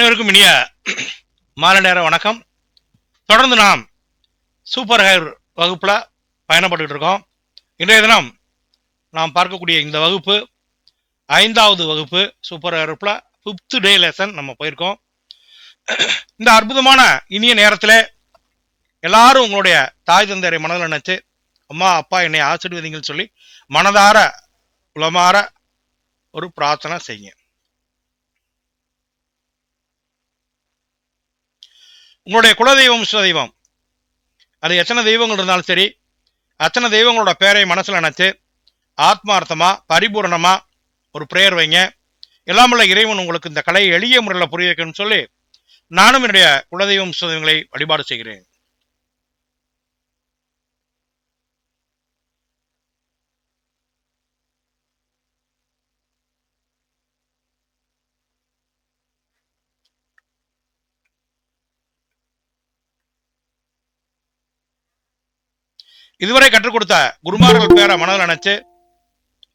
அனைவருக்கும் இனிய மாலை நேர வணக்கம். தொடர்ந்து நாம் சூப்பர் ஹையர் வகுப்புல பயணப்பட்டு இருக்கோம். இன்றைய தினம் நாம் பார்க்கக்கூடிய இந்த வகுப்பு 5வது வகுப்பு சூப்பர் ஹையர் வகுப்புல 5th டே லெசன் நம்ம போயிருக்கோம். இந்த அற்புதமான இனிய நேரத்தில் எல்லாரும் உங்களுடைய தாய் தந்தையரை மனதில் நினைச்சு அம்மா அப்பா என்னை ஆசீர்வதிங்கன்னு சொல்லி மனதார உளமாற ஒரு பிரார்த்தனை செய்யுங்க. உங்களுடைய குலதெய்வம் தெய்வம் அது எத்தனை தெய்வங்கள் இருந்தாலும் சரி, அத்தனை தெய்வங்களோட பேரை மனசில் நினைச்சு ஆத்மார்த்தமா பரிபூர்ணமா ஒரு பிரேயர் வைங்க. எல்லாமல்ல இறைவன் உங்களுக்கு இந்த கலையை எளிய முறையில் புரிய வைக்கணும்னு சொல்லி நானும் என்னுடைய குலதெய்வம் தெய்வங்களை வழிபாடு செய்கிறேன். இதுவரை கற்றுக் கொடுத்த குருமார்கள் பேரை மனதில் நினைச்சு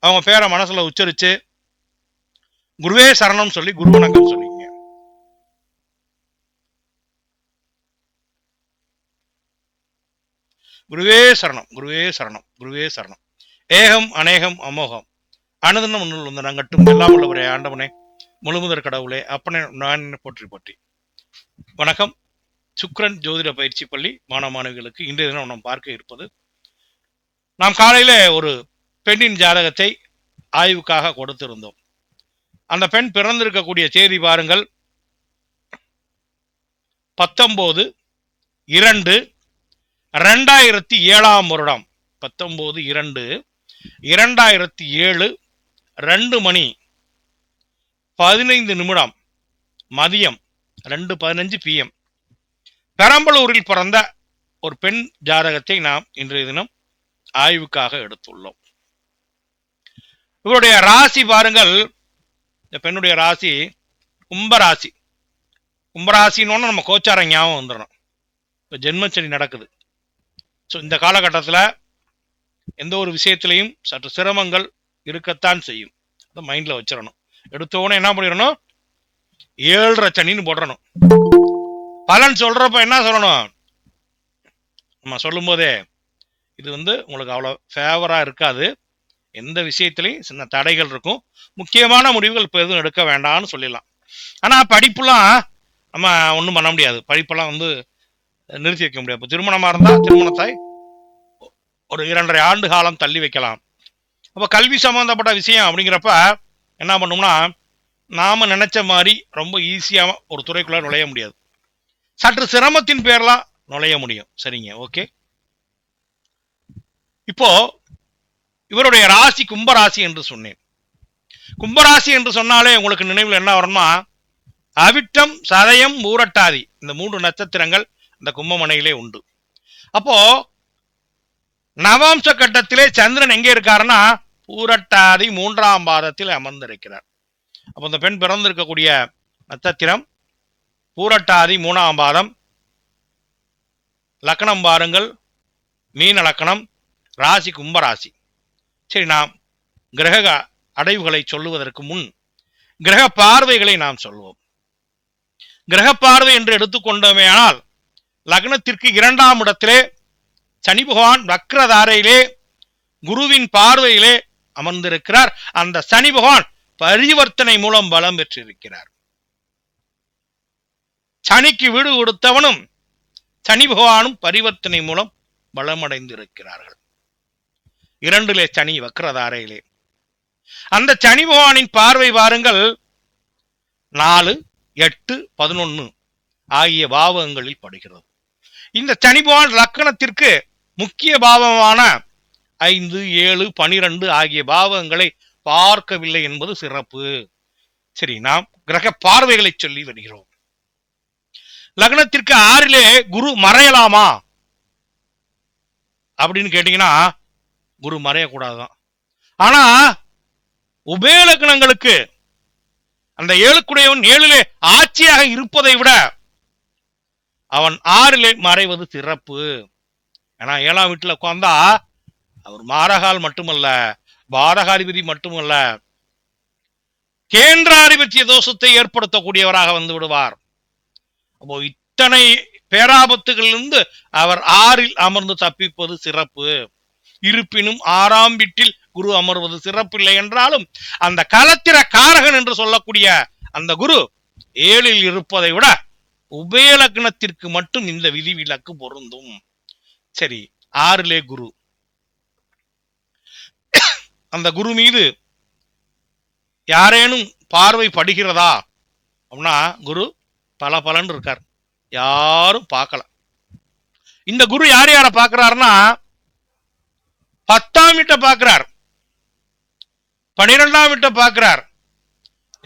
அவங்க பேரை மனசுல உச்சரிச்சு குருவே சரணம் சொல்லி குரு வணக்கம் சொல்லிங்க. குருவே சரணம், குருவே சரணம், குருவே சரணம். ஏகம் அநேகம் அமோகம் அனுதன்னம் ஒன்றில் வந்து நங்கட்டும் எல்லாம் உள்ளவரே ஆண்டவனே முழுமுதற் கடவுளே அப்பனை நான் போற்றி போற்றி. வணக்கம். சுக்ரன் ஜோதிட பயிற்சி பள்ளி மாணவ மாணவிகளுக்கு இன்றைய தினம் நாம் பார்க்க இருப்பது, நாம் காலையில ஒரு பெண்ணின் ஜாதகத்தை ஆய்வுக்காக கொடுத்திருந்தோம். அந்த பெண் பிறந்திருக்கக்கூடிய தேதி பாருங்கள், 19/2/2007 வருடம். 19/2/2007 2 மணி 15 நிமிடம் மதியம் 2:15 PM பெரம்பலூரில் பிறந்த ஒரு பெண் ஜாதகத்தை நாம் இன்றைய தினம் ஆய்வுக்காக எடுத்துள்ளோம். இவருடைய ராசி பாருங்கள், இந்த பெண்ணுடைய ராசி கும்பராசி. கும்பராசின்னு நம்ம கோச்சாரம் ஞாபகம் வந்துடணும். இப்போ ஜென்மச்சனி நடக்குது. ஸோ இந்த காலகட்டத்தில் எந்த ஒரு விஷயத்திலையும் சற்று சிரமங்கள் இருக்கத்தான் செய்யும். அதை மைண்டில் வச்சிடணும். எடுத்தோடனே என்ன பண்ணிடணும், 7.5 சனின்னு போடணும். பலன் சொல்றப்ப என்ன சொல்லணும், நம்ம சொல்லும் போதே இது உங்களுக்கு அவ்வளோ ஃபேவரா இருக்காது. எந்த விஷயத்திலையும் சின்ன தடைகள் இருக்கும். முக்கியமான முடிவுகள் இப்போ எதுவும் எடுக்க வேண்டாம்னு சொல்லிடலாம். ஆனால் படிப்புலாம் நம்ம ஒன்றும் பண்ண முடியாது. படிப்பெல்லாம் நிறுத்தி வைக்க முடியாது. இப்போ திருமணமாக இருந்தால் திருமணத்தை ஒரு 2.5 ஆண்டு காலம் தள்ளி வைக்கலாம். அப்போ கல்வி சம்மந்தப்பட்ட விஷயம் அப்படிங்கிறப்ப என்ன பண்ணோம்னா, நாம் நினைச்ச மாதிரி ரொம்ப ஈஸியாக ஒரு துறைக்குள்ள நுழைய முடியாது. சற்று சிரமத்தின் பேர்லாம் நுழைய முடியும். சரிங்க, ஓகே. இப்போ இவருடைய ராசி கும்பராசி என்று சொன்னேன். கும்பராசி என்று சொன்னாலே உங்களுக்கு நினைவில் என்ன வருமா, அவிட்டம் சதயம் ஊரட்டாதி இந்த 3 நட்சத்திரங்கள் இந்த கும்பமனையிலே உண்டு. அப்போ நவாம்ச கட்டத்திலே சந்திரன் எங்கே இருக்காருன்னா ஊரட்டாதி 3ஆம் பாதத்தில் அமர்ந்திருக்கிறார். அப்போ இந்த பெண் பிறந்திருக்கக்கூடிய நட்சத்திரம் பூரட்டாதி 3ஆம் பாதம். லக்கணம் பாருங்கள், மீன லக்கணம், ராசி கும்பராசி. சரி, நாம் கிரக அடைவுகளை சொல்லுவதற்கு முன் கிரக பார்வைகளை நாம் சொல்வோம். கிரக பார்வை என்று எடுத்துக்கொண்டோமே ஆனால் லக்னத்திற்கு 2ஆம் இடத்திலே சனி பகவான் வக்ரதாரையிலே குருவின் பார்வையிலே அமர்ந்திருக்கிறார். அந்த சனி பகவான் பரிவர்த்தனை மூலம் பலம் பெற்றிருக்கிறார். சனிக்கு வீடு கொடுத்தவனும் சனி பகவானும் பரிவர்த்தனை மூலம் பலமடைந்து இருக்கிறார்கள். 2லே சனி வக்ரதாரையிலே. அந்த சனி பகவானின் பார்வை பாருங்கள் 4, 8, 11 ஆகிய பாவகங்களில் படுகிறது. இந்த சனி பகவான் லக்கணத்திற்கு முக்கிய பாவமான 5, 7, 12 ஆகிய பாவகங்களை பார்க்கவில்லை என்பது சிறப்பு. சரி, நாம் கிரக பார்வைகளை சொல்லி வருகிறோம். லக்னத்திற்கு 6லே குரு மறையலாமா அப்படின்னு கேட்டீங்கன்னா குரு மறையக்கூடாதுதான். ஆனா உபயலக்னங்களுக்கு அந்த 7க்குடையவன் 7லே ஆட்சியாக இருப்பதை விட அவன் 6லே மறைவது சிறப்பு. ஏன்னா 7ஆம் வீட்டுல உட்கார்ந்தா அவர் மாரகால் மட்டுமல்ல, பாதகாதிபதி மட்டுமல்ல, கேந்திராதிபத்திய தோஷத்தை ஏற்படுத்தக்கூடியவராக வந்து விடுவார். அப்போ இத்தனை பேராபத்துகளிலிருந்து அவர் 6ல் அமர்ந்து தப்பிப்பது சிறப்பு. இருப்பினும் 6ஆம் வீட்டில் குரு அமர்வது சிறப்பில்லை என்றாலும் அந்த களத்திர காரகன் என்று சொல்லக்கூடிய அந்த குரு 7ல் இருப்பதை விட உபயலக்னத்திற்கு மட்டும் இந்த விதிவிலக்கு பொருந்தும். சரி, 6லே குரு, அந்த குரு மீது யாரேனும் பார்வை படுகிறதா அப்படின்னா குரு பல பலன் இருக்கார், யாரும் பார்க்கல. இந்த குரு யார் யார பார்க்கிறாருன்னா 10ஆம் வீட்டை பார்க்கிறார், 12ஆம் வீட்டை பார்க்கிறார்,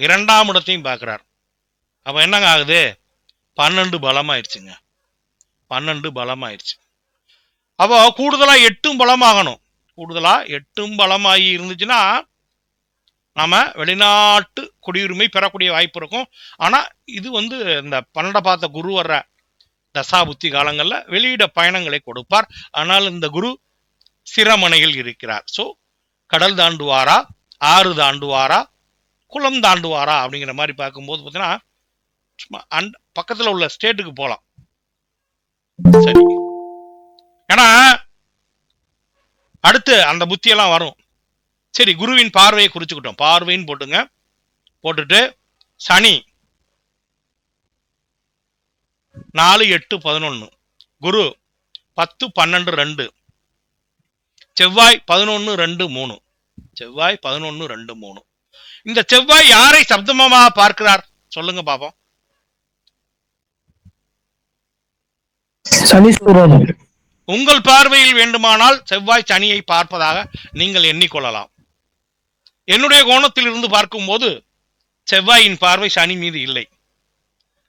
2ஆம் இடத்தையும் பார்க்கிறார். அப்ப என்னங்க ஆகுது? 12 பலமாயிருச்சுங்க. 12 பலமாயிருச்சு. அப்போ கூடுதலா 8 பலமாகணும். கூடுதலா 8 பலமாகி இருந்துச்சுன்னா நாம வெளிநாட்டு குடியுரிமை பெறக்கூடிய வாய்ப்பு இருக்கும். ஆனா இது இந்த 12 பார்த்த குரு வர்ற தசாபுத்தி காலங்கள்ல வெளியிட பயணங்களை கொடுப்பார். ஆனால் இந்த குரு சிரமனையில் இருக்கிறார். சோ கடல் தாண்டுவாரா, ஆறு தாண்டுவாரா, குளம் தாண்டுவாரா அப்படிங்கிற மாதிரி பார்க்கும்போது பார்த்தீங்கன்னா சும்மா பக்கத்துல உள்ள ஸ்டேட்டுக்கு போலாம். சரி, ஏன்னா அடுத்து அந்த புத்தியெல்லாம் வரும். சரி, குருவின் பார்வையை குறிச்சுக்கிட்டோம். பார்வைன்னு போட்டுங்க. போட்டுட்டு சனி 4, 8, 11, குரு 10, 12, 2, செவ்வாய் 11, 2, 3, செவ்வாய் 11, 2, 3. இந்த செவ்வாய் யாரை சப்தமமாக பார்க்கிறார் சொல்லுங்க பாப்போம். உங்கள் பார்வையில் வேண்டுமானால் செவ்வாய் சனியை பார்ப்பதாக நீங்கள் எண்ணிக்கொள்ளலாம். என்னுடைய கோணத்தில் இருந்து பார்க்கும்போது செவ்வாயின் பார்வை சனி மீது இல்லை.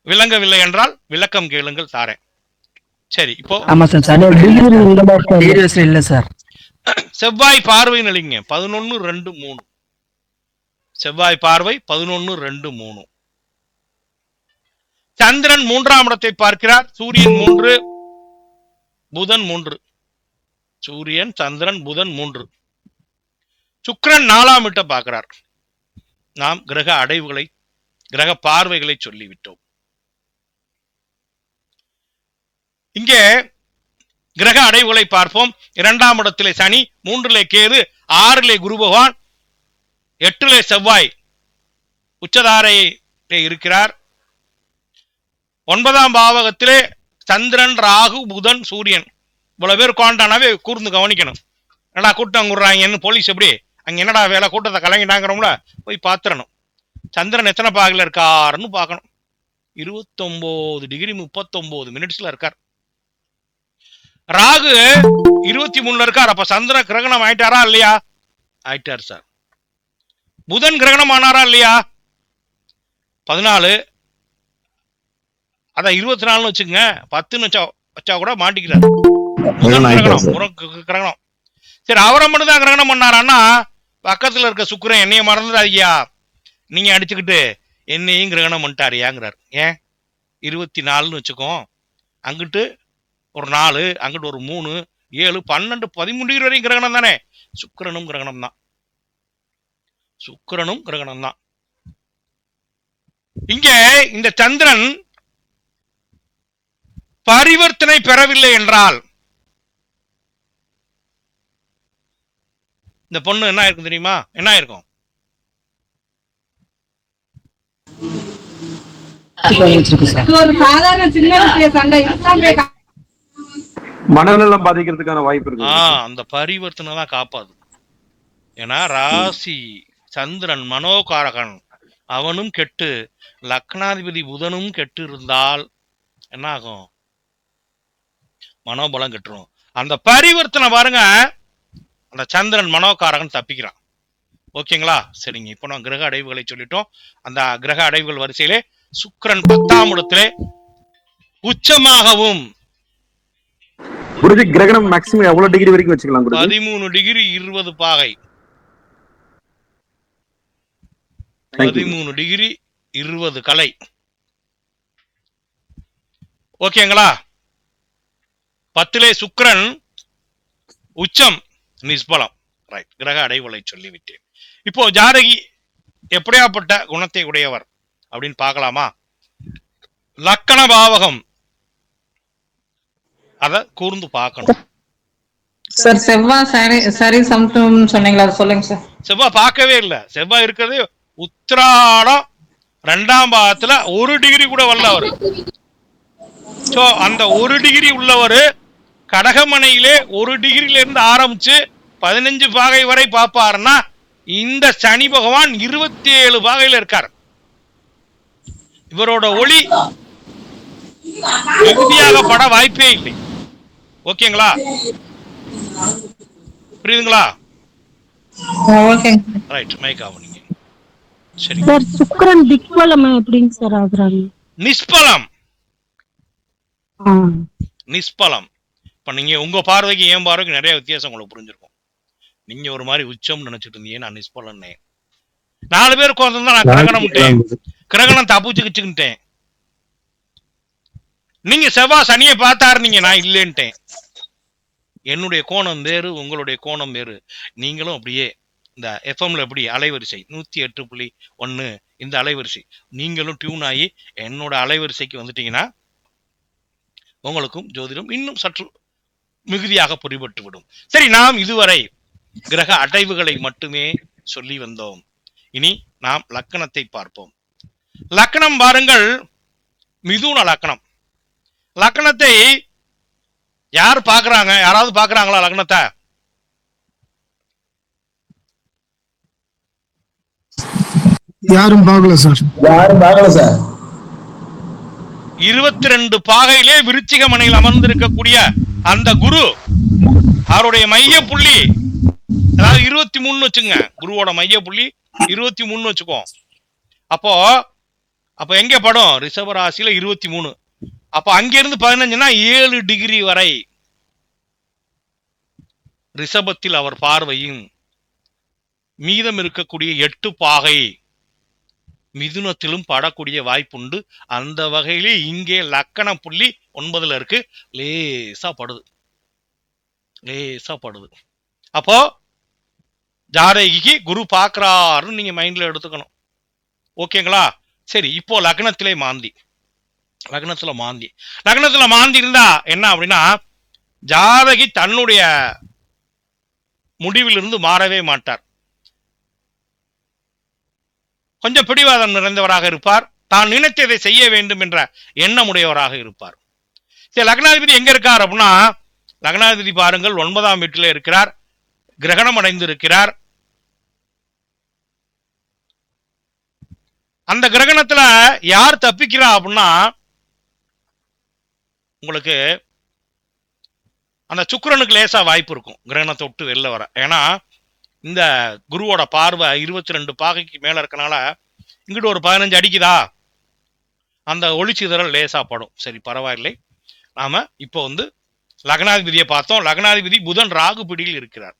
விளங்கவில்லை என்றால் விளக்கம் கேளுங்கள், தாரேன். சரி, இப்போ செவ்வாய் பார்வை நிலைங்க 11, 2, 3. செவ்வாய் பார்வை 11, 2, 3. சந்திரன் 3ஆம் இடத்தை பார்க்கிறார். சூரியன் 3, புதன் 3. சூரியன், சந்திரன், புதன் 3. சுக்கிரன் 4ஆம் வீட்டை பார்க்கிறார். நாம் கிரக அடைவுகளை, கிரக பார்வைகளை சொல்லிவிட்டோம். இங்கே கிரக அடைவுகளை பார்ப்போம். 2ஆம் இடத்திலே சனி, 3லே கேது, 6லே குரு பகவான், 8லே செவ்வாய் உச்சதாரையிலே இருக்கிறார். 9ஆம் பாவகத்திலே சந்திரன், ராகு, புதன், சூரியன். இவ்வளவு பேர் உட்காண்டானாவே கூர்ந்து கவனிக்கணும். என்னடா கூட்டம் கூடுறாங்கன்னு போலீஸ் எப்படி அங்க என்னடா வேலை, கூட்டத்தை கலங்கிட்டாங்கிறோம்ல போய் பாத்துறணும். சந்திரன் எத்தனை பாகல இருக்காருன்னு பார்க்கணும். 29 டிகிரி 39 மினிட்ஸ்ல இருக்கார். ராகு 23 இருக்கார். அப்ப சந்திர கிரகணம் ஆயிட்டாரா இல்லையா? ஆயிட்டார் சார். புதன் கிரகணம் ஆனாரா இல்லையா? 14, அதான் 24 வச்சுங்க, 10 வச்சா கூட மாட்டிக்கிறார். புதன் கிரகணம். சரி, அவரை மட்டும் தான் கிரகணம் பண்ணாரான்னா பக்கத்துல இருக்க சுக்கிரன் என்னைய மறந்துடாதியா, நீங்க அடிச்சுக்கிட்டு என்னையும் கிரகணம் பண்ணிட்டாரியாங்கிறார். ஏன் 24ன்னு வச்சுக்கோ, அங்கிட்டு ஒரு 4, அங்கிட்டு ஒரு 3, 7, 12, 13 டிகிரி வரையும் கிரகணம் தானே. சுக்கிரனும் கிரகணம் தான். சுக்கிரனும் கிரகணம் தான். இங்க இந்த சந்திரன் பரிவர்த்தனை பெறவில்லை என்றால் இந்த பொண்ணு என்ன இருக்கும் தெரியுமா? என்ன இருக்கும்? மனநலம் பாதிக்கிறதுக்கான வாய்ப்பு இருக்கு. அந்த பரிவர்த்தனை தான் காப்பாது. ஏன்னா ராசி சந்திரன் மனோகாரகன், அவனும் கெட்டு லக்னாதிபதி புதனும் கெட்டு இருந்தால் என்ன ஆகும்? மனோபலம் கெட்டுரும். அந்த பரிவர்த்தனை பாருங்க, அந்த சந்திரன் மனோகாரகன் தப்பிக்கிறான். ஓகேங்களா? சரிங்க, இப்போ நான் கிரக அடைவுகளை சொல்லிட்டோம். அந்த கிரக அடைவுகள் வரிசையிலே சுக்கிரன் 10ஆம் இடத்திலே உச்சமாகவும் கிரகணம் மேக்ஸிமம் எவ்வளவு டிகிரி வரைக்கும் வச்சுக்கலாம்? 13 டிகிரி 20 பாகை. 13 டிகிரி 20 கலை. ஓகேங்களா? 10லே சுக்கிரன் உச்சம் நிஸ்பலம். ரைட், கிரக அடைவுகளை சொல்லிவிட்டேன். இப்போ ஜாதகி எப்படியாப்பட்ட குணத்தை உடையவர் அப்படின்னு பார்க்கலாமா? லக்கண பாவகம் அத கூர்ந்து பார்க்கணும். சார் செவ்வாய் சரி சமத்துவம் சொன்னீங்களா, அது சொல்லுங்க சார். செவ்வாய் பார்க்கவே இல்லை. செவ்வாய் இருக்கிறது உத்திராடம் 2ஆம் பாகத்துல 1 டிகிரி கூட வரல அவரு. சோ அந்த 1 டிகிரி உள்ளவரு கடகமனையிலே 1 டிகிரில இருந்து ஆரம்பிச்சு 15 பாகை வரை பார்ப்பாருன்னா இந்த சனி பகவான் 27 பாகையில இருக்கார். இவரோட ஒளி மிகுதியாக பட வாய்ப்பே இல்லை. ஓகேங்களா? புரியுதுங்களா? ரைட், மைக் ஆஃப் பண்ணுங்க. சரி சார், சுக்கிரன் திக்பலம் எப்படிங்க சார் ஆகுறாங்க? நிஷ்பலம். நிஷ்பலம். இப்ப நீங்க உங்க பார்வைக்கு என் பார்வைக்கு நிறைய வித்தியாசம் உங்களுக்கு புரிஞ்சிருக்கும். நீங்க ஒரு மாதிரி உச்சம் நினைச்சிட்டு இருந்தீங்க, நான் நிஷ்பலன். 4 பேர் உட்கார்ந்து நான் கிரகணம் தப்புச்சுக்கிச்சுக்கிட்டேன். நீங்க செவ்வாய் சனியை பார்த்தாருனீங்க, நான் இல்லைன்ட்டேன். என்னுடைய கோணம் வேறு, உங்களுடைய கோணம் வேறு. நீங்களும் அப்படியே இந்த எஃப்எம்ல எப்படி அலைவரிசை 108.1 இந்த அலைவரிசை, நீங்களும் டியூன் ஆகி என்னோட அலைவரிசைக்கு வந்துட்டீங்கன்னா உங்களுக்கும் ஜோதிடம் இன்னும் சற்று மிகுதியாக புரிபட்டு விடும். சரி, நாம் இதுவரை கிரக அடைவுகளை மட்டுமே சொல்லி வந்தோம். இனி நாம் லக்கணத்தை பார்ப்போம். லக்கணம் பாருங்கள், மிதுன லக்கணம். லக்கணத்தை யார் பாக்குறாங்க? யாராவது பாக்குறாங்களா லக்னத்தை? யாரும் பார்க்கல சார். 22 பாகையிலே விருச்சிக மனையில் அமர்ந்திருக்கக்கூடிய அந்த குரு, அவருடைய மைய புள்ளி அதாவது 23 வச்சுங்க. குருவோட மைய புள்ளி 23 வச்சுக்கோ. அப்போ அப்ப எங்க படம்? ரிஷப ராசியில 23. அப்ப அங்கிருந்து 15னா 7 டிகிரி வரை ரிஷபத்தில் அவர் பார்வையும், மீதம் இருக்கக்கூடிய 8 பாகை மிதுனத்திலும் படக்கூடிய வாய்ப்புண்டு. அந்த வகையிலே இங்கே லக்கண புள்ளி 9ல இருக்கு. லேசா படுது, லேசா படுது. அப்போ ஜாதகிக்கு குரு பாக்குறாருன்னு நீங்க மைண்ட்ல எடுத்துக்கணும். ஓகேங்களா? சரி, இப்போ லக்னத்திலே மாந்தி. லக்னத்துல மாந்தி, லக்னத்துல மாந்தி இருந்தா என்ன அப்படின்னா, ஜாதகி தன்னுடைய முடிவிலிருந்து மாறவே மாட்டார். கொஞ்சம் பிடிவாதம் நிறைந்தவராக இருப்பார். தான் நினைத்ததை செய்ய வேண்டும் என்ற எண்ணமுடையவராக இருப்பார். சரி, லக்னாதிபதி எங்க இருக்கார் அப்படின்னா, லக்னாதிபதி பாருங்கள் 9ஆம் வீட்டில் இருக்கிறார், கிரகணம் அடைந்து இருக்கிறார். அந்த கிரகணத்துல யார் தப்பிக்கிறா அப்படின்னா, உங்களுக்கு அந்த சுக்கிரனுக்கு லேசா வாய்ப்பு இருக்கும் கிரகணத்தை விட்டு வெளில வர. ஏன்னா இந்த குருவோட பார்வை 22 பாகைக்கு மேல இருக்கனால இங்கிட்டு ஒரு 15 அடிக்குதா, அந்த ஒளிச்சிதறல் லேசா படும். சரி, பரவாயில்லை. நாம இப்போ லக்னாதிபதியை பார்த்தோம். லக்னாதிபதி புதன் ராகு பிடியில் இருக்கிறார்.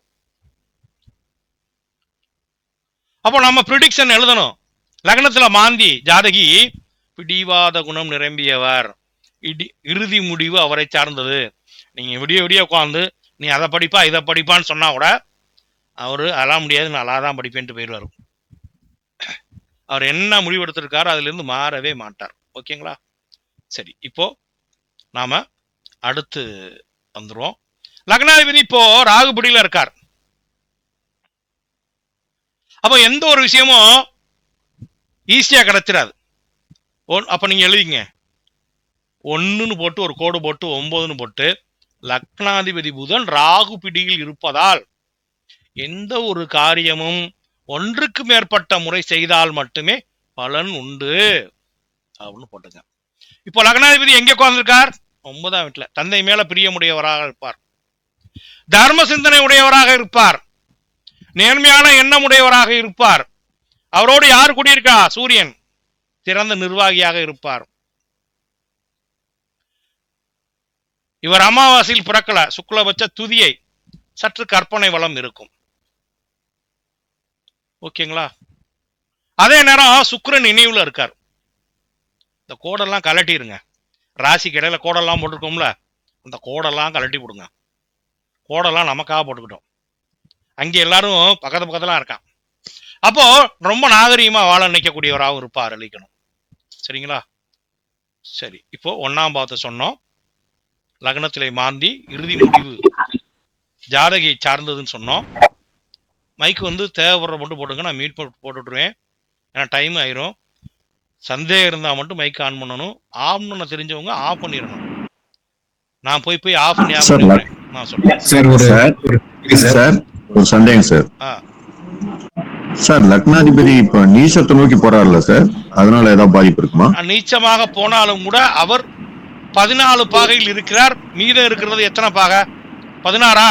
அப்போ நம்ம ப்ரிடிக்ஷன் எழுதணும். லக்னத்துல மாந்தி ஜாதகி பிடிவாத குணம் நிரம்பியவர், இறுதி முடிவு அவரை சார்ந்தது. நீங்க விடிய விடிய உட்காந்து நீ அதை படிப்பா இதை படிப்பான்னு சொன்னா கூட அவரு அதெல்லாம் முடியாது, நான் அதான் படிப்பேன்ட்டு போயிடுவார். அவர் என்ன முடிவெடுத்திருக்காரோ அதுல இருந்து மாறவே மாட்டார். ஓகேங்களா? சரி, இப்போ நாம அடுத்து வந்துருவோம். லக்னாதிபதி இப்போ ராகுபடியில இருக்கார். அப்போ எந்த ஒரு விஷயமும் ஈஸியா கிடைச்சிடாது. அப்ப நீங்க எழுதிங்க, 1ன்னு போட்டு ஒரு கோடு போட்டு 9ன்னு போட்டு, லக்னாதிபதி புதன் ராகு பிடியில் இருப்பதால் எந்த ஒரு காரியமும் ஒன்றுக்கு மேற்பட்ட முறை செய்தால் மட்டுமே பலன் உண்டு அப்படின்னு போட்டுங்க. இப்போ லக்னாதிபதி எங்க உட்கார்ந்திருக்கார்? 9ஆம் வீட்டுல. தந்தை மேல பிரியமுடையவராக இருப்பார், தர்ம சிந்தனை உடையவராக இருப்பார், நேர்மையான எண்ணம் உடையவராக இருப்பார். அவரோடு யார் கூடியிருக்கா? சூரியன். சிறந்த நிர்வாகியாக இருப்பார். இவர் அமாவாசையில் பிறக்கல, சுக்லபட்ச துதியை, சற்று கற்பனை வளம் இருக்கும். ஓகேங்களா? அதே நேரம் சுக்கிரன் நினைவுல இருக்கார். இந்த கோடெல்லாம் கலட்டிருங்க. ராசிக்கு இடையில கோடெல்லாம் போட்டிருக்கோம்ல, அந்த கோடெல்லாம் கலட்டி போடுங்க. கோடெல்லாம் நமக்காக போட்டுக்கிட்டோம். அங்கே எல்லாரும் பக்கத்துல இருக்கான். அப்போ ரொம்ப நாகரீகமா வாழ நினைக்கக்கூடியவராகவும் இருப்பார் அழிக்கணும். சரிங்களா? சரி, இப்போ 1ஆம் பாவத்தை சொன்னோம். லக்னத்திலே மாந்தி, இறுதி முடிவு ஜாதகியை சார்ந்ததுன்னு சொன்னோம். மைக்கு வந்து தேவைப்படுற மட்டும் போட்டுங்க, நான் மீட் போட்டுவிட்ருவேன். ஏன்னா டைம் ஆயிரும். சந்தேகம் இருந்தால் மட்டும் மைக் ஆன் பண்ணணும். ஆஃப் பண்ண தெரிஞ்சவங்க ஆஃப் பண்ணிடணும். நான் போய் ஆஃப் பண்ணி நான் சொல்றேன் சார். ஒரு சந்தேகம் சார். சார், லக்னாதிபதி இப்ப நீச்சத்தை நோக்கி போறாருல சார், அதனால ஏதாவது பாதிப்பு இருக்குமா? நீச்சமாக போனாலும் கூட அவர் 14 பாகையில் இருக்கிறார். மீதம் இருக்கிறது எத்தனை பாகை? 16ஆ?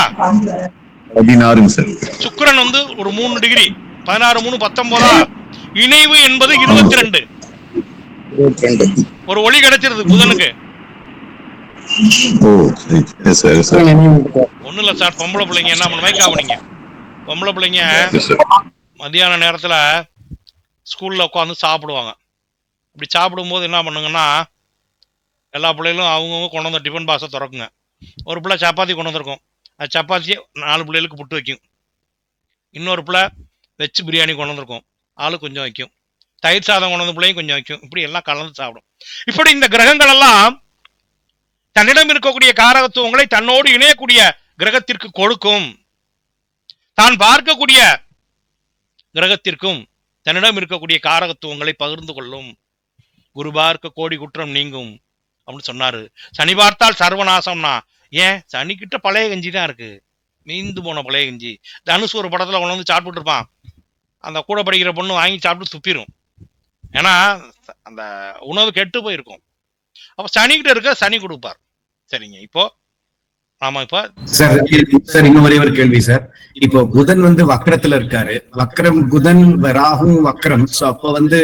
16 சார். சுக்கிரன் வந்து ஒரு 3 டிகிரி, 16 3 19ஆ? இணைவு என்பது 22. ஒரு ஒளி கிடைச்சிருது புதனுக்கு. ஒண்ணு இல்ல சார், பொம்பளை பிள்ளைங்க என்ன பண்ண மைக் ஆகுனீங்க. பொம்பளை பிள்ளைங்க மத்தியான நேரத்துல ஸ்கூல்ல உட்காந்து சாப்பிடுவாங்க. இப்படி சாப்பிடும்போது என்ன பண்ணுங்கன்னா, எல்லா பிள்ளைகளும் அவங்கவுங்க கொண்டு வந்த டிஃபன் பாக்ஸை திறக்குங்க. ஒரு பிள்ளை சப்பாத்தி கொண்டு வந்திருக்கும், அது சப்பாத்தியை 4 பிள்ளைகளுக்கு புட்டு வைக்கும். இன்னொரு பிள்ளை வெஜ் பிரியாணி கொண்டு வந்திருக்கும், ஆளு கொஞ்சம் வைக்கும். தயிர் சாதம் கொண்டு வந்த பிள்ளையும் கொஞ்சம் வைக்கும். இப்படி எல்லாம் கலந்து சாப்பிடும். இப்படி இந்த கிரகங்கள் எல்லாம் தன்னிடம் இருக்கக்கூடிய காரகத்துவங்களை தன்னோடு இணையக்கூடிய கிரகத்திற்கு கொடுக்கும். தான் பார்க்கக்கூடிய கிரகத்திற்கும் தன்னிடம் இருக்கக்கூடிய காரகத்துவங்களை பகிர்ந்து கொள்ளும். குரு பார்க்க கோடி குற்றம் நீங்கும் அப்படின்னு சொன்னாரு. சனி பார்த்தால் சர்வநாசம்னா ஏன்? சனி கிட்ட பழைய கஞ்சி தான் இருக்கு, மீந்து போன பழைய கஞ்சி. தனுஷ் ஒரு படத்துல கொண்டு வந்து சாப்பிட்டு இருப்பான், அந்த கூட படிக்கிற பொண்ணு வாங்கி சாப்பிட்டு துப்பிடும். ஏன்னா அந்த உணவு கெட்டு போயிருக்கும். அப்ப சனி கிட்ட இருக்க சனி கொடுப்பார். சரிங்க, இப்போ ஆமா, இப்ப சார் இன்னும் ஒரே ஒரு கேள்வி சார். இப்போ புதன் வந்து வக்கரத்துல இருக்காரு, வக்கரம் புதன் ராகு வக்கரம். சோ அப்ப வந்து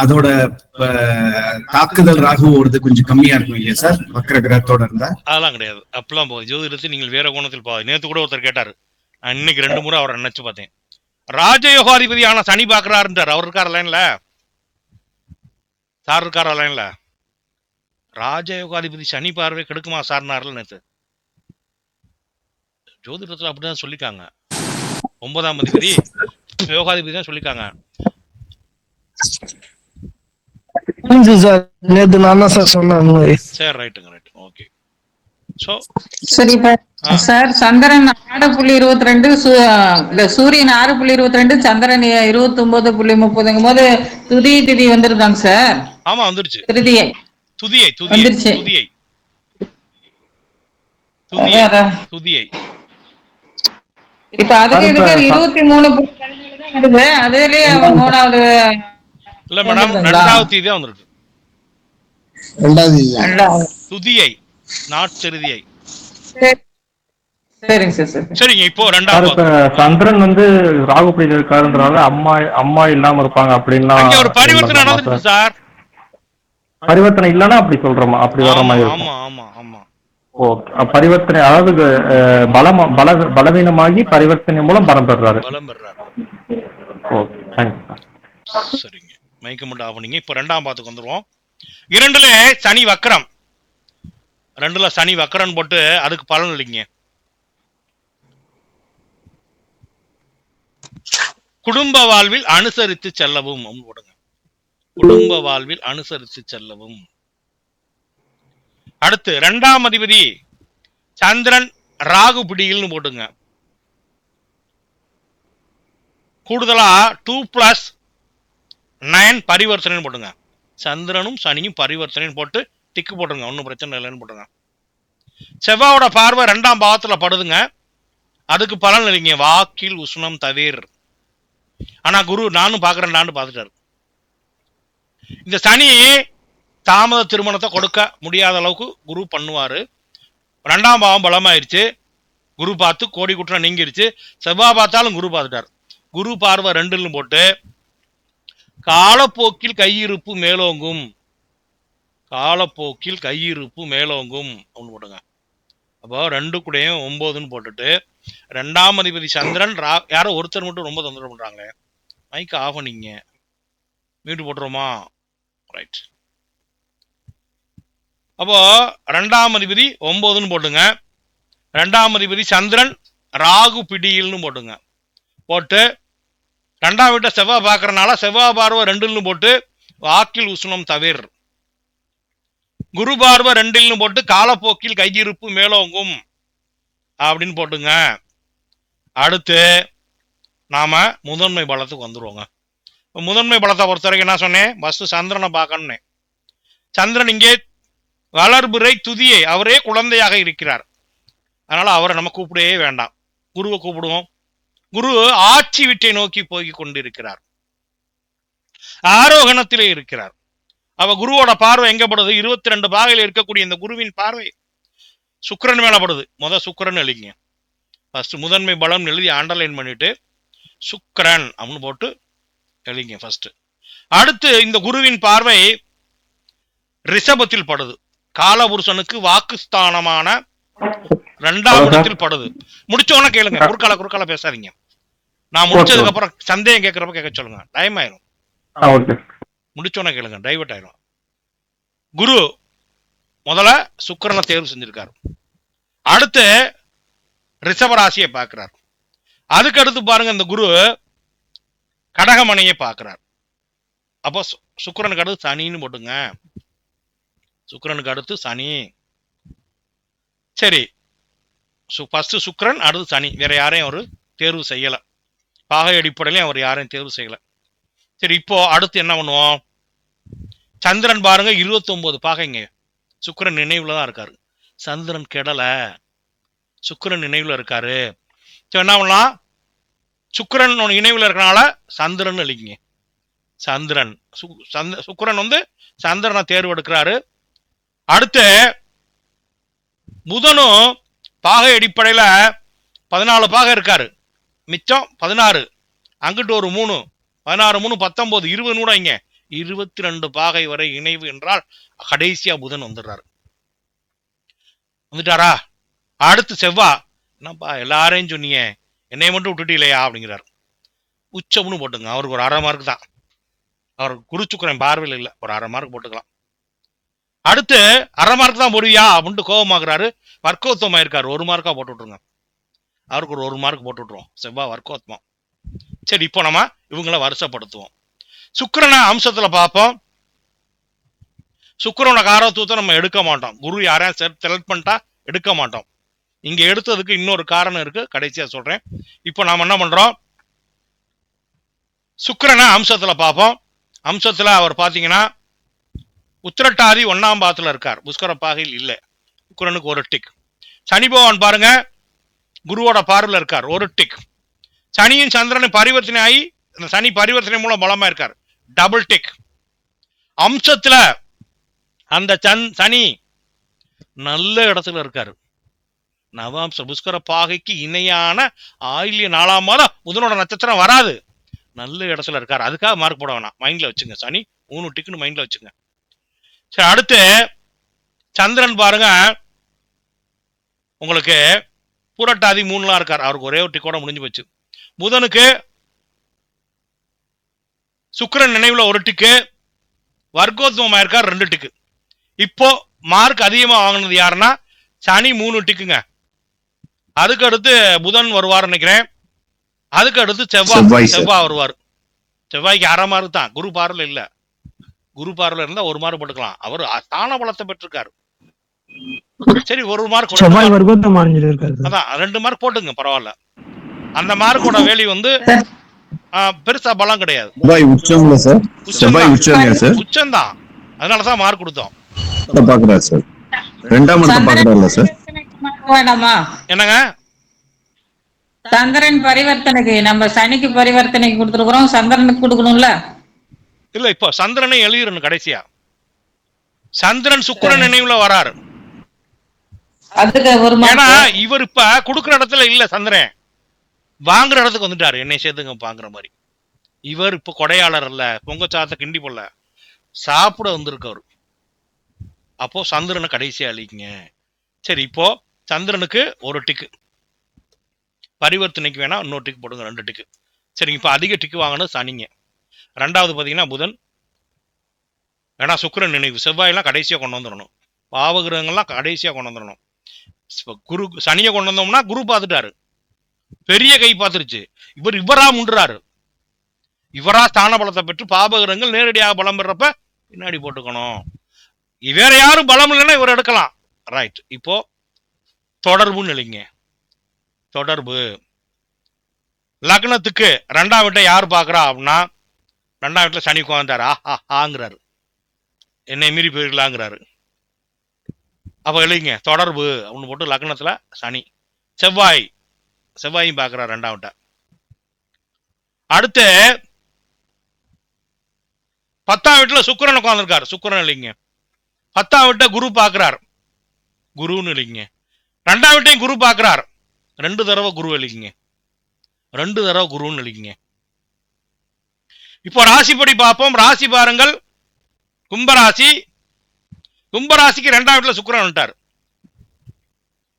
அதோட தாக்குதல் ராகு ஓடுறது கொஞ்சம் கம்மியா இருக்கும் இல்லையா சார் வக்கர கிரகத்தோட இருந்தா? அதெல்லாம் கிடையாது, அப்பெல்லாம் போகுது. ஜோதிடத்தை நீங்கள் வேற கோணத்தில் போகுது. நேற்று கூட ஒருத்தர் கேட்டாரு, நான் இன்னைக்கு 2 முறை அவரை நினைச்சு பார்த்தேன். ராஜயோகாதிபதியான சனி பாக்குறாருன்றார். அவர் இருக்கார் லைன்ல, சார் இருக்காரா லைன்ல? ராஜயோகாதிபதி சனி பார்வை கெடுக்குமா சார்னார்ல நேற்று. ஜோதிடத்துல அப்படிதான் சொல்லிக்காங்க. 9ஆம் அதிபதி யோகாதிபதி தான் சொல்லிக்காங்க. நேத்து நான் தான் சார் சொன்னேன். சரி, ரைட்டுங்க, ரைட், ஓகே. சோ சரி சார், சந்திரன் 6.22, சூரியன் 6.22, சந்திரன் 29.30 போது துதி திதி வந்துருதாங்க சார். ஆமா, வந்துருச்சு. திருதியை துதியை வந்துருச்சு. துதியை இப்ப அதுக்கு 23.2 அதுலயே 3வது இல்ல மேடம், 2வது தேதி தான் வந்திருக்கு. 2வது துதியை, நாட் திருதியை. சரிங்க சார். சரிங்க, இப்போ 2வது சந்திரன் வந்து ராகுபடியில் இருக்காருன்றனால அம்மா இல்லாம இருப்பாங்க அப்படின்னா அங்க ஒரு பரிவர்த்தனை நடந்துச்சு சார். பரிவர்த்தனை இல்லன்னா அப்படி சொல்றோமா? அப்படி வர மாதிரி இருக்கும். ஆமா ஆமா ஆமா. ஓகே, பரிவர்த்தனை அதாவது பலவீனமாகி பரிவர்த்தனை மூலம் பலம் பெறாரு. Okay, thanks. சரிங்க, மைக்க மட்டும் ஆஃப் பண்ணீங்க. இப்போ 2ஆம் பாத்துக்கு வந்துருவோம். 2ல சனி வக்கரம், 2ல சனி வக்கரன் போட்டு அதுக்கு பலன் இல்லைங்க. குடும்ப வாழ்வில் அனுசரித்து செல்லவும் போடுங்க. குடும்ப வாழ்வில் அனுசரித்து செல்லவும். அடுத்து 2ஆம் அதிபதி சந்திரன் ராகு பிடியில்னு போட்டுங்க. கூடுதலா 2+9 பரிவர்த்தனை போட்டுங்க. சந்திரனும் சனியும் பரிவர்த்தனை போட்டு டிக்கு போட்டுருங்க, ஒன்னும் பிரச்சனை இல்லைன்னு போட்டுங்க. செவ்வாயோட பார்வை 2ஆம் பாவத்துல படுதுங்க, அதுக்கு பலன் இல்லைங்க. வாக்கில் உஷ்ணம் தவிர். ஆனா குரு நானும் பாக்குறேன் பாத்துட்டாரு. இந்த சனி தாமத திருமணத்தை கொடுக்க முடியாத அளவுக்கு குரு பண்ணுவாரு. 2ஆம் பாவம் பலமாயிருச்சு, குரு பார்த்து கோடி குற்றம் நீங்கிருச்சு. செவ்வாய் பார்த்தாலும் குரு பார்த்துட்டார். குரு பார்வை 2ன்னு போட்டு காலப்போக்கில் கையிருப்பு மேலோங்கும், காலப்போக்கில் கையிருப்பு மேலோங்கும் அப்படின்னு போட்டுங்க. அப்போ 2 கூடயும் 9ன்னு போட்டுட்டு 2ஆம் அதிபதி சந்திரன் யாரோ ஒருத்தர் மட்டும் ரொம்ப தொந்தரவு பண்றாங்களே, மைக் ஆஃப் பண்ணிங்க, மியூட் போட்டுருமா? ரைட். அப்போ 2ஆம் அதிபதி 9ன்னு போட்டுங்க. 2ஆம் அதிபதி சந்திரன் ராகு பிடியில்னு போட்டுங்க. போட்டு 2ஆம் வீட்டை செவ்வாய் பார்க்கறனால செவ்வாய் பார்வை 2ன்னு போட்டு வாக்கில் உஷ்ணம் தவிர, குரு பார்வை 2ன்னு போட்டு காலப்போக்கில் கையிருப்பு மேலோங்கும் அப்படின்னு போட்டுங்க. அடுத்து நாம முதன்மை பலத்துக்கு வந்துருவோங்க. முதன்மை பலத்தை பொறுத்த வரைக்கும் என்ன சொன்னேன்? ஃபர்ஸ்ட் சந்திரனை பார்க்கணும்னே. சந்திரன் இங்கே வளர்பிறை துதியை, அவரே குழந்தையாக இருக்கிறார். அதனால அவரை நம்ம கூப்பிடவே வேண்டாம், குருவை கூப்பிடுவோம். குரு ஆட்சி வீட்டை நோக்கி போய் கொண்டிருக்கிறார், ஆரோகணத்திலே இருக்கிறார். அவ குருவோட பார்வை எங்க படுது? 22 பாகையில் இருக்கக்கூடிய இந்த குருவின் பார்வை சுக்கிரன் மேல படுது. சுக்கிரன் எழுதிங்க. ஃபர்ஸ்ட் முதன்மை பலம் எழுதி அண்டர்லைன் பண்ணிட்டு சுக்கிரன் அப்படின்னு போட்டு எழுதிங்க ஃபர்ஸ்ட். அடுத்து இந்த குருவின் பார்வை ரிஷபத்தில் படுது, காலபுருஷனுக்கு வாக்குஸ்தானமான 2ஆம் இடத்தில் படுது. முடிச்சோன்னு கேளுங்க, குறுக்கால பேசாதீங்க. நான் முடிச்சதுக்கு அப்புறம் சந்தேகம் கேட்கறப்ப கேட்க சொல்லுங்க, டைம் ஆயிரும். முடிச்சோன்னு கேளுங்க, டைவர்ட் ஆயிரும். குரு முதல்ல சுக்கிரனை தேர்வு செஞ்சிருக்காரு, அடுத்து ரிஷபராசியை பார்க்கிறார். அதுக்கு அடுத்து பாருங்க இந்த குரு கடகமனையை பார்க்கிறார். அப்போ சுக்கிரனுக்கு அடுத்து சனின்னு போட்டுங்க, சுக்கிரனுக்கு அடுத்து சனி. சரி, ஃபர்ஸ்ட் சுக்கிரன், அடுத்து சனி. வேற யாரையும் அவர் தேர்வு செய்யல, பாகை அடிப்படையிலையும் அவர் யாரையும் தேர்வு செய்யல. சரி, இப்போ அடுத்து என்ன பண்ணுவோம்? சந்திரன் பாருங்க 29 பாகைங்க, சுக்கிரன் நினைவுல தான் இருக்காரு. சந்திரன் கெடல, சுக்கிரன் நினைவுல இருக்காரு. சரி, என்ன பண்ணலாம்? சுக்கிரன் நினைவுல இருக்கனால சந்திரன் எழுதிங்க. சந்திரன் சுக்கிரன் சந்திரனை தேர்வு எடுக்கிறாரு. அடுத்து புதனும் பாகை அடிப்படையில 14 பாகை இருக்காரு, மிச்சம் 16, அங்கிட்டு ஒரு 3, 16 3 19 20 கூட இங்க 22 பாகை வரை இணைவு என்றால் கடைசியா புதன் வந்துட்டாரா? அடுத்து செவ்வாய், என்னப்பா எல்லாரையும் சொன்னீங்க, என்னைய மட்டும் விட்டுட்டீங்களா அப்படிங்கிறார். உச்சம்னு போட்டுங்க, அவருக்கு ஒரு 1/2 மார்க் தான். அவர் குரு சுக்கிரன் பார்வையில் இல்லை, ஒரு 1/2 மார்க் போட்டுக்கலாம். அடுத்து 1/2 மார்க் தான் போடுவியா அப்படின்ட்டு கோபமாக்குறாரு, வர்க்கோத்தமா இருக்காரு, 1 மார்க்கா போட்டு விட்டுருங்க. அவருக்கு ஒரு 1 மார்க் போட்டு விட்டுருவோம், செவ்வாய் வர்க்கோத்தமம். சரி, இப்போ நம்ம இவங்கள வருஷப்படுத்துவோம். சுக்கிரனை அம்சத்துல பார்ப்போம். சுக்கிரனோட காரத்துவத்தை நம்ம எடுக்க மாட்டோம், குரு யாரையும் செலக்ட் பண்ணிட்டா எடுக்க மாட்டோம். இங்க எடுத்ததுக்கு இன்னொரு காரணம் இருக்கு, கடைசியா சொல்றேன். இப்போ நாம என்ன பண்றோம்? சுக்கிரனை அம்சத்துல பார்ப்போம். அம்சத்துல அவர் பாத்தீங்கன்னா உத்திரட்டாதி 1ஆம் பாவத்துல இருக்கார், புஷ்கர பாகையில் இல்லை. சுக்கிரனுக்கு ஒரு டிக். சனி பகவான் பாருங்க குருவோட பார்வையில் இருக்கார், ஒரு டிக். சனியும் சந்திரனும் பரிவர்த்தனை ஆகி அந்த சனி பரிவர்த்தனை மூலம் பலமா இருக்கார், டபுள் டிக். அம்சத்துல அந்த சனி நல்ல இடத்துல இருக்காரு, நவாம்ச புஷ்கர பாகைக்கு இணையான ஆயில்ய 4ஆம் மாதம் புதனோட நட்சத்திரம் வராது, நல்ல இடத்துல இருக்காரு. அதுக்காக மார்க் போட வேணாம், மைண்ட்ல வச்சுங்க. சனி 3 டிக்குன்னு மைண்ட்ல வச்சுங்க. சரி, அடுத்து சந்திரன் பாருங்க உங்களுக்கு புரட்டாதி 3லாம் இருக்கார், அவருக்கு ஒரே ஒரு டிக்கோட முடிஞ்சு போச்சு. புதனுக்கு சுக்கிரன் நினைவுல ஒரு டிக்கு, வர்க்கோத்வமா இருக்கார் 2 டிக்கு. இப்போ மார்க் அதிகமா வாங்கினது யாருன்னா சனி 3 டிக்குங்க. அதுக்கு அடுத்து புதன் வருவார் நினைக்கிறேன். அதுக்கு அடுத்து செவ்வாய் வருவார். செவ்வாய்க்கு 1/2 மார்க் தான், குரு பார்வையில் இல்ல. குரு பார்வையில் இருந்தா 1 மார்க் போட்டுக்கலாம், அவர் ஸ்தான பலத்தை பெற்றிருக்காரு. சரி, 1 மார்க் அதான் 2 மார்க் போட்டுங்க, பரவாயில்ல. அந்த மார்க்கோட வேல்யூ பெருசா பலம் கிடையாது, உச்சம்தான். அதனாலதான் மார்க் கொடுத்தோம். என்னங்க சந்திரன் பரிவர்த்தனைக்கு நம்ம சனிக்கு பரிவர்த்தனைக்கு கொடுத்துருக்கோம், சந்திரனுக்கு கொடுக்கணும்ல? இல்ல, இப்போ சந்திரனை எழுதிடணும் கடைசியா. சந்திரன் சுக்கிரன் நினைவுல வராரு, ஏன்னா இவர் இப்ப கொடுக்குற இடத்துல இல்ல, சந்திரன் வாங்குற இடத்துக்கு வந்துட்டாரு. என்னை சேர்த்துங்க பாக்குற மாதிரி. இவர் இப்ப கொடையாளர் இல்ல, பொங்க சாத்த கிண்டி போல சாப்பிட வந்திருக்கவர். அப்போ சந்திரனை கடைசியா அழிங்க. சரி, இப்போ சந்திரனுக்கு ஒரு டிக்கு, பரிவர்த்தனைக்கு வேணா இன்னொரு டிக்கு போடுங்க, 2 டிக்கு. சரிங்க, இப்ப அதிக டிக்கு வாங்கினது சனிங்க. 2வது பாத்தீங்கன்னா புதன், ஏன்னா சுக்கிரன் நினைவு. செவ்வாயெல்லாம் கடைசியா கொண்டு வந்துடணும், பாவகிரகங்கள்லாம் கடைசியா கொண்டு வந்துடணும். குரு சனியை கொண்டு வந்தோம்னா குரு பார்த்துட்டாரு, பெரிய கை பார்த்துருச்சு. இவரா முண்டுறாரு. இவரா ஸ்தான பலத்தை பெற்று பாபகிரகங்கள் நேரடியாக பலம் பெறப்ப பின்னாடி போட்டுக்கணும். வேற யாரும் பலம் இல்லைன்னா இவர் எடுக்கலாம். ரைட். இப்போ தொடர்புன்னு இல்லைங்க. தொடர்பு லக்னத்துக்கு 2ஆம் வீட்டை யார் பாக்குறா அப்படின்னா 2ஆம் வீட்டுல சனி உட்கார்ந்தாரு. ஆங்கிறாரு, என்னை மீறி போயிருக்கலாங்கிறாரு. அப்ப இல்லைங்க தொடர்பு அப்படின்னு போட்டு லக்னத்துல சனி, செவ்வாயும் பாக்குறாரு 2ஆம் வீட்டை. அடுத்து 10ஆம் வீட்டுல சுக்கிரன் உட்கார்ந்துருக்காரு. சுக்கிரன் இல்லைங்க. 10ஆம் வீட்டை குரு பாக்குறார். குருன்னு இல்லைங்க. 2ஆம் வீட்டையும் குரு பாக்குறார். 2 தடவை குரு இல்லைங்க. 2 தடவை குருன்னு இல்லைங்க. இப்போ ராசிப்படி பார்ப்போம். ராசி பாருங்கள். கும்பராசி. கும்பராசிக்கு 2ஆம் வீட்டுல சுக்கிரன் வந்துட்டார்.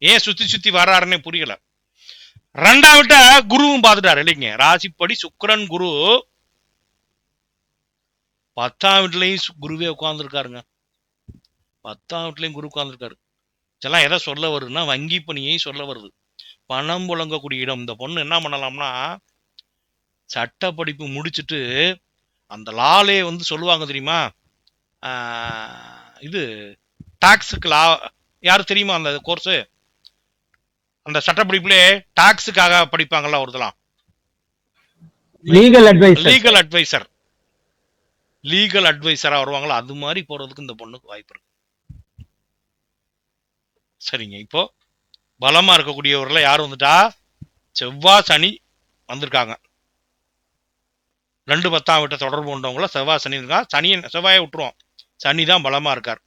ஏன் சுத்தி சுத்தி வர்றாருன்னே புரியல. 2ஆம் வீட்டை குருவும் பார்த்துட்டாரு இல்லைங்க. ராசிப்படி சுக்கிரன் குரு. 10ஆம் வீட்டுலயும் குருவே உட்கார்ந்துருக்காருங்க. 10ஆம் வீட்லயும் குரு உட்கார்ந்துருக்காரு. இதெல்லாம் எதை சொல்ல வருதுன்னா வங்கி பணியை சொல்ல வருது. பணம் புழங்கக்கூடிய இடம். இந்த பொண்ணு என்ன பண்ணலாம்னா சட்ட படிப்பு முடிச்சுட்டு அந்த லாலே வந்து சொல்லுவாங்க தெரியுமா, இது டாக்ஸுக்கு லா யாரு தெரியுமா அந்த கோர்ஸு, அந்த சட்டப்படிப்புலே டாக்ஸுக்காக படிப்பாங்கல்ல ஒருத்தலாம், லீகல் அட்வைசரா வருவாங்களா, அது மாதிரி போறதுக்கு இந்த பொண்ணுக்கு வாய்ப்பு இருக்கு. சரிங்க. இப்போ பலமா இருக்கக்கூடியவர்ல யார் வந்துட்டா, செவ்வாய் சனி வந்திருக்காங்க. 2 10ஆம் வீட்டை தொடர்பு கொண்டவங்கள செவ்வாய் சனி இருக்கா. செவ்வாயை விட்டுருவோம், சனி தான் பலமா இருக்கார்.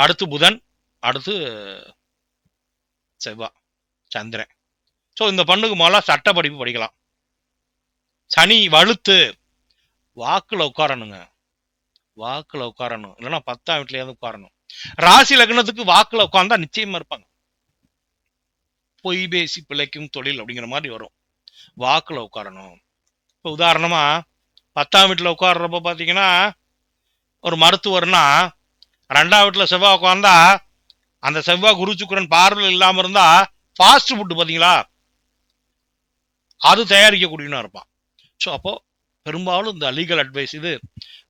அடுத்து புதன், அடுத்து செவ்வாய், சந்திரன். ஸோ இந்த பொண்ணுக்கு முதல்ல சட்ட படிப்பு படிக்கலாம். சனி வலுத்து வாக்குல உட்காரணுங்க. வாக்குல உட்காரணும், இல்லைன்னா 10ஆம் வீட்லயாவது உட்காரணும். ராசி லக்னத்துக்கு வாக்குல உட்கார்ந்தா நிச்சயமா இருப்பாங்க. பொய் பேசி பிழைக்கும் தொழில் அப்படிங்கிற மாதிரி வரும். வாக்குல உட்காரணும். இப்போ உதாரணமா 10ஆம் வீட்டுல உட்கார்றப்ப பாத்தீங்கன்னா ஒரு மருத்துவர்னா 2ஆம் வீட்டுல செவ்வாய் உட்கார்ந்தா அந்த செவ்வாய் குரு சுக்கிரன் பார்வையில் இல்லாம இருந்தா ஃபாஸ்ட் ஃபுட் பாத்தீங்களா அது தயாரிக்கக்கூடியவனா இருப்பான். ஸோ அப்போ பெரும்பாலும் இந்த லீகல் அட்வைஸ் இது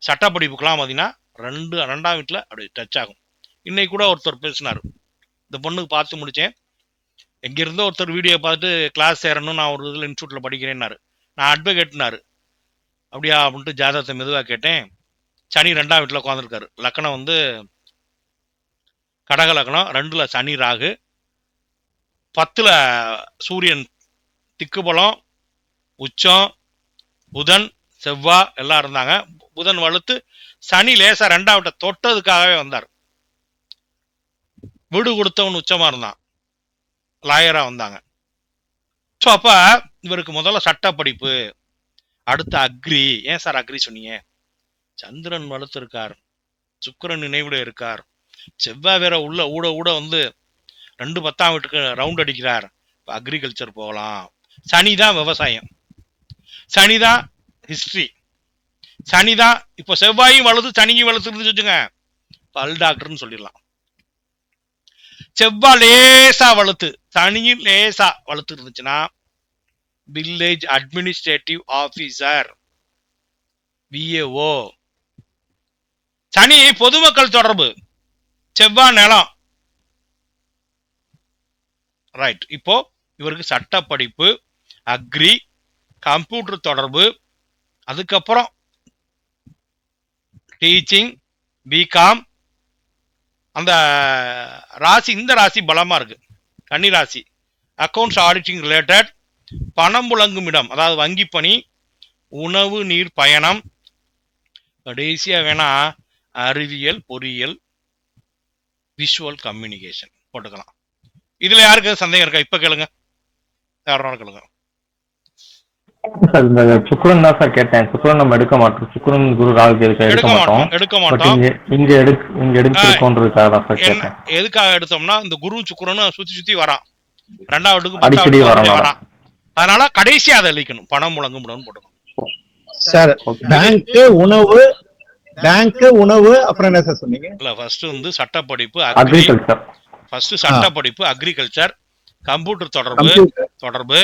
சட்டப்படிப்புக்கெல்லாம் பார்த்தீங்கன்னா 2ஆம் வீட்டில் அப்படி டச் ஆகும். இன்னைக்கு கூட ஒருத்தர் பேசினார். இந்த பொண்ணுக்கு பார்த்து முடித்தேன். எங்கேருந்தோ ஒருத்தர் வீடியோ பார்த்துட்டு கிளாஸ் சேரணும், நான் ஒரு இதில் இன்ஸ்டியூட்டில் படிக்கிறேன்னாரு. நான் அட்வொகேட்னாரு. அப்படியா அப்படின்ட்டு ஜாதகத்தை மெதுவாக கேட்டேன். சனி 2ஆம் வீட்டில் உட்காந்துருக்காரு. லக்கணம் வந்து கடக லக்கணம், 2ல் சனி ராகு, 10ல் சூரியன் திக்குபலம் உச்சம், புதன் செவ்வாய் எல்லாம் இருந்தாங்க. புதன் வலுத்து சனி லேசா 2ஆம் வீட்டை தொட்டதுக்காகவே வந்தார். வீடு கொடுத்தவன் உச்சமா இருந்தான், லாயரா வந்தாங்க. ஸோ அப்ப இவருக்கு முதல்ல சட்ட படிப்பு, அடுத்து அக்ரி. ஏன் சார் அக்ரி சொன்னீங்க? சந்திரன் வலுத்து இருக்கார், சுக்கிரன் நினைவுல இருக்கார், செவ்வாய் வேற உள்ள ஊட ஊட வந்து 2 10ஆம் வீட்டுக்கு ரவுண்ட் அடிக்கிறார். அக்ரிகல்ச்சர் போகலாம். சனிதான் விவசாயம், சனிதான் ஹிஸ்டரி, சனிதான். இப்போ செவ்வாயும் வலுது சனியும் வலுத்து இருந்துச்சு வச்சுங்க, பல் டாக்டர்னு சொல்லிடலாம். செவ்வாய் லேசா வலுத்து சனியும் லேசா வலுத்து இருந்துச்சுன்னா வில்லேஜ் அட்மினிஸ்ட்ரேட்டிவ் ஆபீசர், விஏஓ. சனி பொதுமக்கள் தொடர்பு, செவ்வாய் நிலம். ரைட். இப்போ இவருக்கு சட்ட படிப்பு, அக்ரி, கம்ப்யூட்டர் தொடர்பு, அதுக்கப்புறம் டீச்சிங், பிகாம். அந்த ராசி, இந்த ராசி பலமா இருக்கு, கன்னி ராசி. அக்கௌண்ட்ஸ் ஆடிட்டிங் ரிலேட்டட், பணம் புழங்கும் இடம், அதாவது வங்கி பணி, உணவு நீர் பயணம். கடைசியா வேணா அறிவியல், பொறியியல், விஷுவல் கம்யூனிகேஷன் போட்டுக்கலாம். இதுல யாருக்கு சந்தேகம் இருக்கா? இப்ப கேளுங்க, யாரும் கேளுங்க. சார் இந்த சுக்கிரன் தான் சார் கேட்டேன். சுக்கிரன் நம்ம எடுக்க மாட்டோம், சுக்கிரன் குரு ராகு எடுக்க மாட்டோம். இங்க எடுக்கிறதுக்காக தான் சார் கேட்டேன். எதுக்காக எடுத்தோம்னா இந்த குரு சுக்கிரனும் சுத்தி சுத்தி வரான், 2ஆம் வீட்டுக்கு அடிக்கடி வரான். அதனால கடைசியா அதை அழிக்கணும், பணம் முழங்கும் இடம்னு போட்டுக்கணும். சார் பேங்க் உணவு அப்புறம் என்ன சார் சொன்னீங்க? இல்ல ஃபர்ஸ்ட் வந்து சட்டப்படிப்பு, அக்ரிகல்ச்சர். ஃபர்ஸ்ட் சட்டப்படிப்பு, அக்ரிகல்ச்சர், கம்ப்யூட்டர் தொடர்பு,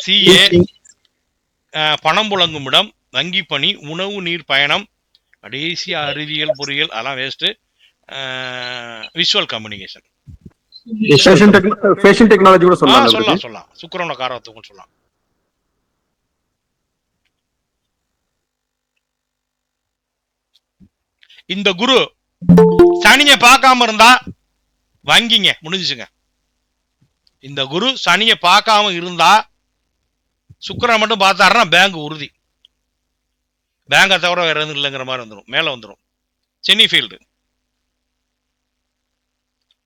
சிஏ, பணம் புழங்கும் இடம், வங்கி பணி, உணவு நீர் பயணம், கடைசி அறிவியல் பொறியியல் அதெல்லாம் waste. Visual communication fashion technology கூட சொல்லலாம். சுக்கிரனோட காரகத்துவம் சொல்லலாம். இந்த குரு சனியை பார்க்காம இருந்தா வங்கிங்க முடிஞ்சுச்சுங்க. இந்த குரு சனியை பார்க்காம இருந்தா, சுக்கிரன் மட்டும் பார்த்தாருன்னா பேங்க் உறுதி. பேங்கை தவிர வேற எதுவும் இல்லைங்கிற மாதிரி வந்துடும், மேல வந்துடும். சென்னி ஃபீல்டு.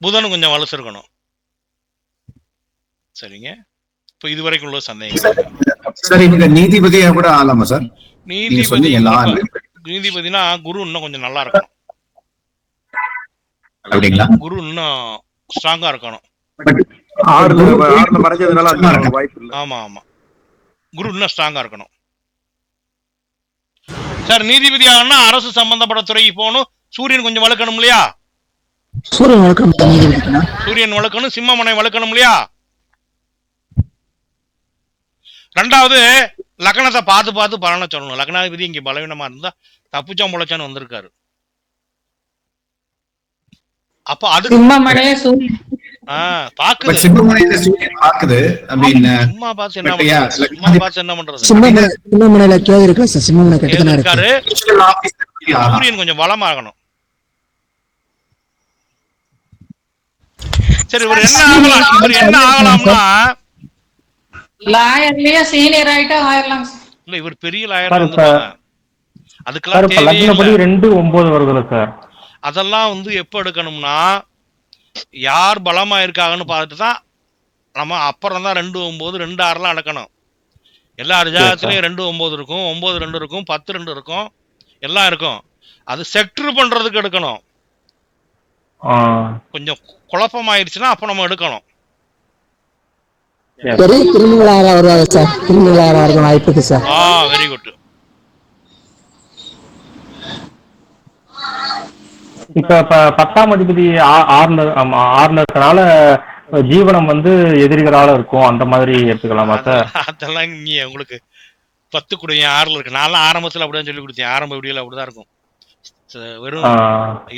புதன் கொஞ்சம் வலுசிருக்கணும். சரிங்க, இப்போ இது வரைக்கும் உள்ள சந்தேகம். சார் இவங்க நீதிபதியா கூட ஆகலாமா சார்? நீதிபதினா குரு இன்னும் கொஞ்சம் நல்லா இருக்கணும். அப்படிங்களா? குரு இன்னும் ஸ்ட்ராங்கா இருக்கணும். ஆமா ஆமா, குரு இன்னும் ஸ்ட்ராங்கா இருக்கணும். சார் நீதிபதி ஆகணும்னா அரசு சம்பந்தப்பட்ட துறைக்கு போகணும். சூரியன் கொஞ்சம் வளர்க்கணும் இல்லையா? சூரியன் வளர்க்கணும், சிம்மமனை வளர்க்கணும் இல்லையா? ரெண்டாவது லக்னத்தை பார்த்து பார்த்து பலனை சொல்லணும். லக்னாதிபதி இங்க பலவீனமா இருந்தா தப்புச்சா முளைச்சான்னு வந்திருக்காரு. அப்ப அது பாக்குது. சும்மா பார்த்து என்ன பண்றது? சும்மா பார்த்து என்ன பண்றது? சூரியன் கொஞ்சம் பலமாகணும். சரி, இவர் என்ன ஆகலாம்னா லாயர்லயே சீனியர் ஆயிட்டா ஆயிரலாம். இல்ல, இவர் பெரிய லாயர் வந்துருவாங்க. அதுக்கெல்லாம் லக்னப்படி 2-9 வருதுல சார். அதெல்லாம் வந்து எப்ப எடுக்கணும்னா யார் பலமா இருக்காங்கன்னு பார்த்துட்டு தான் நம்ம அப்புறம் தான் 2-9 2-6 எடுக்கணும். எல்லா ஜாதகத்திலயும் 2-9 இருக்கும், 9-2 இருக்கும், 10-2 இருக்கும், எல்லாம் இருக்கும். அது செக்டர் பண்றதுக்கு எடுக்கணும். கொஞ்சம் குழப்பமாயிருச்சுன்னா அப்ப நம்ம எடுக்கணும். Very good. இப்ப 10ஆம் அதிபதி 6ல இருக்கனால ஜீவனம் வந்து எதிரிகளால இருக்கும், அந்த மாதிரி எடுத்துக்கலாமா சார்? அதெல்லாம் நீ உங்களுக்கு 10 கூட 6ல இருக்கு. நான் ஆரம்பத்துல அப்படிதான் சொல்லி கொடுத்தேன். ஆரம்ப வீடியோல அப்படிதான் இருக்கும். வெறும்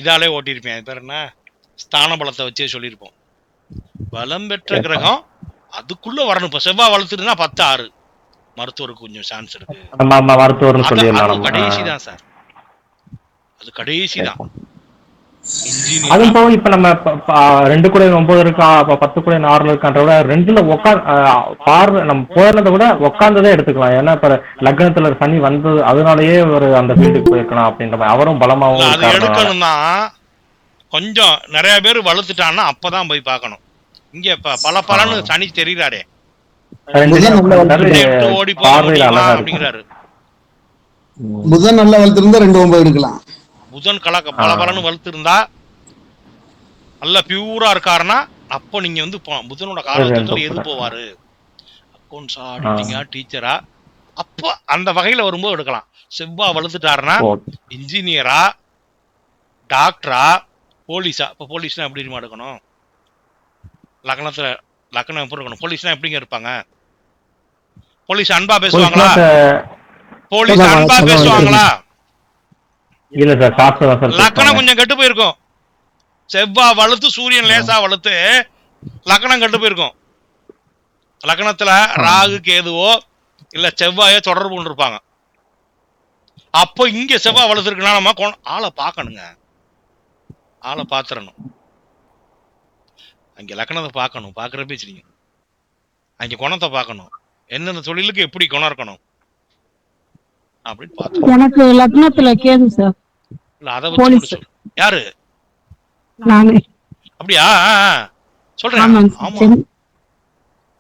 இதாலே ஓட்டிருப்பேன். அது பேர் என்ன, ஸ்தான பலத்தை வச்சே சொல்லியிருப்போம். பலம் பெற்ற கிரகம் அதுக்குள்ள வரணும். இப்ப செவ்வாய் வளர்த்துருந்தா 10-6 மருத்துவருக்கு கொஞ்சம் சான்ஸ் இருக்கு. கடைசிதான் சார், அது கடைசிதான். அதுவும் போக இப்ப நம்ம 2 கூட 9 இருக்கா, 10 கூட 6 இருக்கான்ற விட 2ல பார்வை நம்ம போறத விட உட்கார்ந்ததே எடுத்துக்கலாம். ஏன்னா இப்ப லக்னத்துல சனி வந்தது, அதனாலயே ஒரு அந்த ஃபீல்டுக்கு போயிருக்கலாம் அப்படின்ற மாதிரி. அவரும் பலமாவும் அது எடுக்கணும்னா கொஞ்சம் நிறைய பேர் வளர்த்துட்டான்னா அப்பதான் போய் பார்க்கணும். இங்க பல பலன்னு சனி தெரியுறாரே, ஓடி அப்படிங்கிறாரு. புதன் நல்லா வளர்த்திருந்தா 2-9 எடுக்கலாம். புதன் பல பலன்னு வளர்த்திருந்தா நல்ல பியூரா இருக்காருன்னா அப்ப நீங்க வந்து புதனோட காலத்துல எது போவாரு, அக்கௌண்ட்ஸா, ஆடிட்டிங்கா, டீச்சரா, அப்ப அந்த வகையில வரும்போது எடுக்கலாம். செவ்வாய் வளர்த்துட்டாருன்னா இன்ஜினியரா, டாக்டரா, போலீஸா. இப்ப போலீஸ்னா எப்படி தெரியுமா எடுக்கணும்? லக்னத்துல லக்னம் எப்படி இருக்கணும்? போலீஸ்னா எப்படிங்க இருப்பாங்க? போலீஸ் அன்பா பேசுவாங்களா? போலீஸ் அன்பா பேசுவாங்களா? இல்ல சார், லக்னம் கொஞ்சம் கெட்டு போயிருக்கும். செவ்வாய் வளர்த்து சூரியன் லேசா வளர்த்து லக்னம் கெட்டு போயிருக்கும். லக்னத்துல ராகு கேதுவோ இல்ல செவ்வாயோ தொடர்பு கொண்டு இருப்பாங்க. அப்போ இங்க செவ்வாய் வளர்த்துருக்குன்னா நம்ம ஆளை பார்க்கணுங்க, ஆளை பாத்துறணும். அங்க லக்னத்தை பார்க்கணும், பாக்குற பேச்சுறீங்க. அங்க குணத்தை பார்க்கணும், எந்தெந்த தொழிலுக்கு எப்படி குணம் இருக்கணும் அப்படின்னு பார்த்து. எனக்கு லக்னத்துல கேது சார். இல்ல அத வச்சு யாரு நானே அப்படியா சொல்றேன். ஆமா,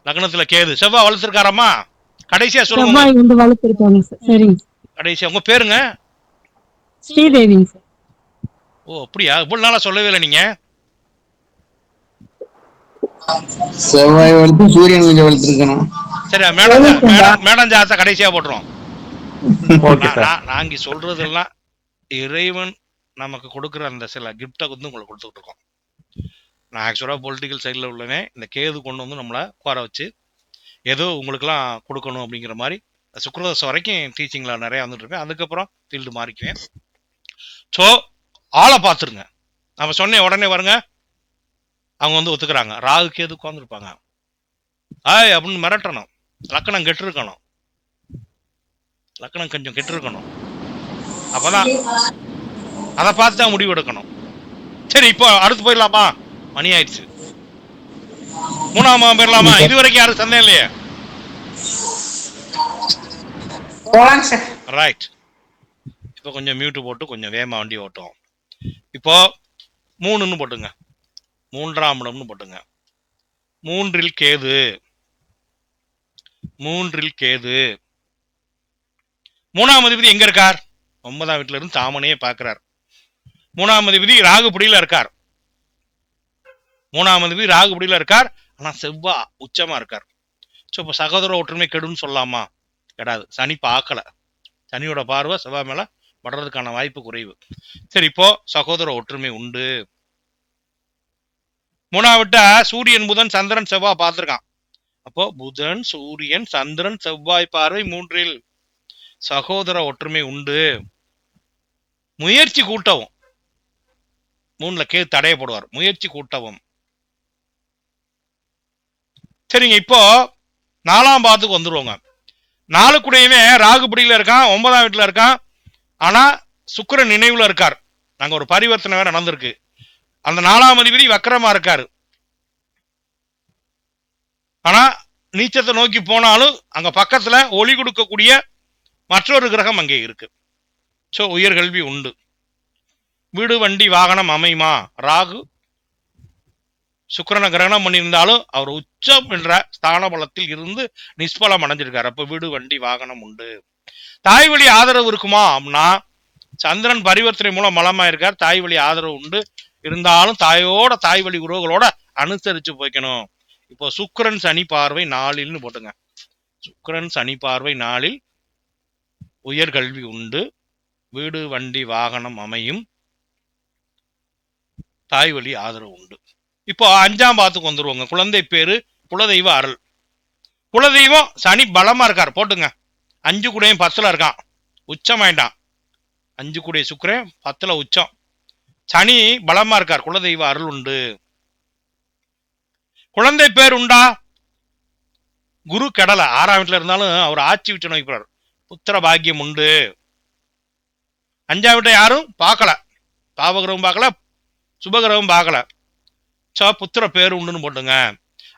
லக்னத்துல கேது செவ்வாய் வளர்த்திருக்காரம்மா. கடைசியா சொல்லுங்க, செவ்வாய் வந்து வளர்த்திருக்காங்க சார். சரிங்க சார். கடைசியா உங்க பேருங்க? ஸ்ரீதேவிங்க சார். ஓ அப்படியா, இவ்வளவு நாளா சொல்லவே இல்லை நீங்க. செவ்வாய் வளர்த்து சூரியன் கொஞ்சம் வளர்த்திருக்கணும். சரி, மேடம் ஜாதகத்தை கடைசியா போட்டுருவோம். நாங்க சொல்றதெல்லாம் இறைவன் நமக்கு கொடுக்குற அந்த சில கிஃப்டை வந்து உங்களுக்கு கொடுத்துட்டு இருக்கோம். நான் ஆக்சுவலா பொலிட்டிக்கல் சைட்ல உள்ளனே இந்த கேது கொண்டு வந்து நம்மளை உட்கார வச்சு ஏதோ உங்களுக்குலாம் கொடுக்கணும் அப்படிங்கிற மாதிரி சுக்கிரதசை வரைக்கும் டீச்சிங்கில் நிறையா வந்துட்டு இருப்பேன். அதுக்கப்புறம் ஃபீல்டு மாறிக்குவேன். ஸோ ஆளை பார்த்துருங்க. நம்ம சொன்ன உடனே வருங்க, அவங்க வந்து ஒத்துக்கிறாங்க. ராகு கேது உட்காந்துருப்பாங்க, அப்படின்னு மிரட்டணும். லக்கணம் கெட்டிருக்கணும், லக்கணம் கொஞ்சம் கெட்டிருக்கணும். அப்பதான் அதை பார்த்து தான் முடிவு எடுக்கணும். சரி, இப்போ அடுத்து போயிடலாமா? மணி ஆயிடுச்சு. 3ஆம் போயிடலாமா? இது வரைக்கும் யாரும் சந்தேகம் இல்லையே? ரைட். இப்போ கொஞ்சம் மியூட்டு போட்டு கொஞ்சம் வேகமாக வண்டி ஓட்டும். இப்போ 3ன்னு போட்டுங்க, 3ஆம் இடம்னு போட்டுங்க. 3ல் கேது, 3ல் கேது. 3ஆம் அதிபதி எங்க இருக்கார்? 9ஆம் வீட்டுல இருந்து தாமனையே பார்க்கிறார். 3ஆம் அதிபதி ராகுபடியில இருக்கார். 3ஆம் அதிபதி ராகுபடியில இருக்கார். ஆனா செவ்வாய் உச்சமா இருக்கார். ஸோ இப்போ சகோதர ஒற்றுமை கெடுன்னு சொல்லலாமா? கெடாது. சனி பார்க்கல, சனியோட பார்வை செவ்வாய் மேல படுறதுக்கான வாய்ப்பு குறைவு. சரி, இப்போ சகோதர ஒற்றுமை உண்டு. 3ஆம் வீட்டை சூரியன் புதன் சந்திரன் செவ்வாய் பார்த்திருக்கான். அப்போ புதன் சூரியன் சந்திரன் செவ்வாய் பார்வை 3ல், சகோதர ஒற்றுமை உண்டு. முயற்சி கூட்டவும். 3ல கேது தடைய போடுவார், முயற்சி கூட்டவும். சரிங்க, இப்போ 4ஆம் பாவத்துக்கு வந்துருவோங்க. 4 கூடயுமே ராகுபடியில இருக்கான், 9ஆம் வீட்டுல இருக்கான். ஆனா சுக்கிரன் நினைவுல இருக்கார். நாங்க ஒரு பரிவர்த்தனை வேற நடந்திருக்கு. அந்த 4ஆம் அதிபதி வக்கரமா இருக்காரு. ஆனா நீச்சத்தை நோக்கி போனாலும் அங்க பக்கத்துல ஒளி கொடுக்கக்கூடிய மற்றொரு கிரகம் அங்கே இருக்கு. ஸோ உயர்கல்வி உண்டு. வீடு வண்டி வாகனம் அமையுமா? ராகு சுக்கிரனை கிரகணம் பண்ணியிருந்தாலும் அவர் உச்சம் என்ற ஸ்தான பலத்தில் இருந்து நிஷ்பலம் அடைஞ்சிருக்காரு. அப்ப வீடு வண்டி வாகனம் உண்டு. தாய் வழி ஆதரவு இருக்குமா அப்படின்னா, சந்திரன் பரிவர்த்தனை மூலம் மலமா இருக்கார், தாய் வழி ஆதரவு உண்டு. இருந்தாலும் தாய் வழி உறவுகளோட அனுசரிச்சு போய்க்கணும். இப்போ சுக்கிரன் சனி பார்வை 4ல்னு போட்டுங்க. சுக்கிரன் சனி பார்வை 4ல் உயர்கல்வி உண்டு, வீடு வண்டி வாகனம் அமையும், தாய் வழி ஆதரவு உண்டு. இப்போ 5ஆம் பாவத்துக்கு வந்துருவாங்க. குழந்தை பேரு, குலதெய்வ அருள். குலதெய்வம் சனி பலமா இருக்கார், போட்டுங்க. 5 கூடையும் 10ல இருக்கான், உச்சம் வேண்டாம். 5 கூடைய சுக்கிரன் 10ல உச்சம். சனி பலமா இருக்கார், குலதெய்வ அருள் உண்டு. குழந்தை பேர் உண்டா? குரு கெடல, 6ஆம் வீட்டுல இருந்தாலும் அவர் ஆட்சி விட்டு நோய்க்கிறார். புத்திர பாக்கியம் உண்டு. 5ஆம் வீட்டை யாரும் பார்க்கல, பாவகிரகம் பார்க்கல, சுபகிரகம் பார்க்கல. சோ புத்திர பேர் உண்டுன்னு போட்டுங்க.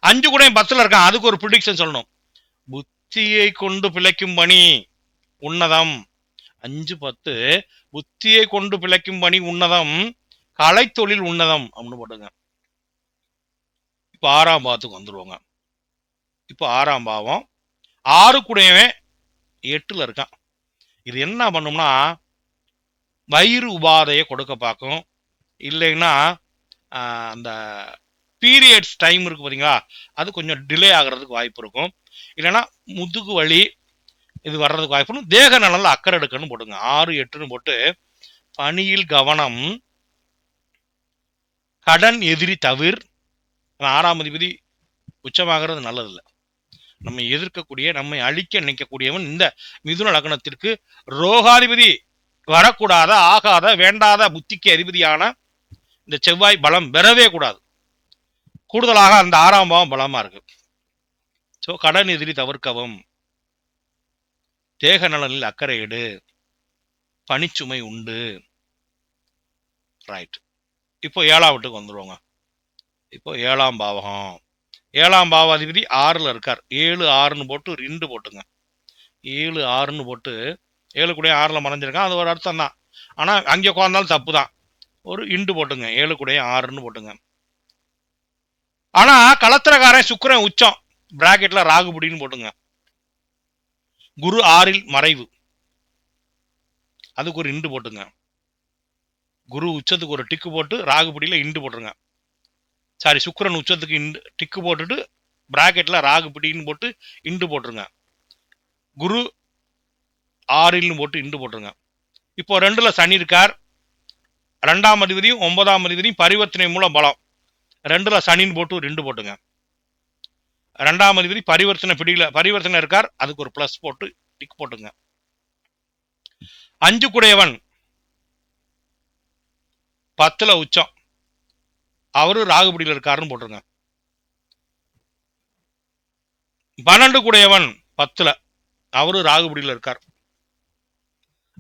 5 கூட 10ல இருக்கான், அதுக்கு ஒரு ப்ரிடிக்ஷன் சொல்லணும். புத்தியை கொண்டு பிழைக்கும் பணி உன்னதம். 5, 10 புத்தியை கொண்டு பிழைக்கும் பணி உன்னதம், கலை தொழில் உன்னதம் அப்படின்னு போட்டுங்க. இப்போ 6ஆம் பாவத்துக்கு வந்துருவாங்க. இப்போ 6ஆம் பாவம் 6 கூடவே 8ல இருக்கான். இது என்ன பண்ணும்னா, வயிறு உபாதையை கொடுக்க பார்க்கும். இல்லைன்னா அந்த பீரியட்ஸ் டைம் இருக்கு பார்த்தீங்களா, அது கொஞ்சம் டிலே ஆகிறதுக்கு வாய்ப்பு இருக்கும். இல்லைன்னா முதுகு வலி இது வர்றதுக்கு வாய்ப்பு இருக்கும். தேக நலனில் அக்கறை எடுக்கணும்னு போட்டுங்க. 6, 8ன்னு போட்டு பணியில் கவனம், கடன் எதிரி தவிர். 6ஆம் அதிபதி உச்சமாகிறது நல்லதில்லை. நம்ம எதிர்க்கக்கூடிய, நம்மை அழிக்க நினைக்கக்கூடியவன் இந்த மிதுன லக்னத்திற்கு ரோகாதிபதி வரக்கூடாத, ஆகாத, வேண்டாத புத்திக்கு அதிபதியான இந்த செவ்வாய் பலம் பெறவே கூடாது. கூடுதலாக அந்த 6ஆம் பாவம் பலமா இருக்கு. ஸோ கடன் எதிரி தவிர்க்கவும், தேக நலனில் அக்கறை எடு, பணிச்சுமை உண்டு. ரைட். இப்போ 7ஆம் வீட்டுக்கு வந்துருவாங்க. இப்போ 7ஆம் பாவகம், 7ஆம் பாவாதிபதி 6ல இருக்கார். 7, 6ன்னு போட்டு 2 போட்டுங்க. 7, 6ன்னு போட்டு 7 கூட 6ல மறைஞ்சிருக்கான், அது ஒரு அர்த்தம் தான். ஆனா அங்கே உட்கார்ந்தாலும் தப்பு தான். ஒரு இண்டு போட்டுங்க. 7 கூட 6ன்னு போட்டுங்க. ஆனா களத்திரக்காரன் சுக்கிரன் உச்சம், பிராக்கெட்ல ராகுபடின்னு போட்டுங்க. குரு 6ல் மறைவு, அதுக்கு ஒரு இண்டு போட்டுங்க. குரு உச்சத்துக்கு ஒரு டிக்கு போட்டு ராகுபடியில இண்டு போட்டுருங்க. சாரி, சுக்கிரன் உச்சத்துக்கு இண்டு டிக்கு போட்டுட்டு பிராக்கெட்ல ராகுபடின்னு போட்டு இண்டு போட்டுருங்க. குரு 6ல்னு போட்டு இண்டு போட்டுருங்க. இப்போ 2ல சனி இருக்கார். 2ஆம் அதிபதியும் 9ஆம் அதிபதியும் பரிவர்த்தனை மூலம் பலம். 2ல சனின்னு போட்டு 2 போட்டுங்க. 2ஆம் அதிபதி பரிவர்த்தனை பிடியில பரிவர்த்தனை இருக்கார், அதுக்கு ஒரு பிளஸ் போட்டு டிக் போட்டுங்க. 5 குடையவன் 10ல உச்சம், அவரு ராகுபடியில் இருக்காருன்னு போட்டுருங்க. 12 குடையவன் 10ல, அவரு ராகுபடியில் இருக்கார்,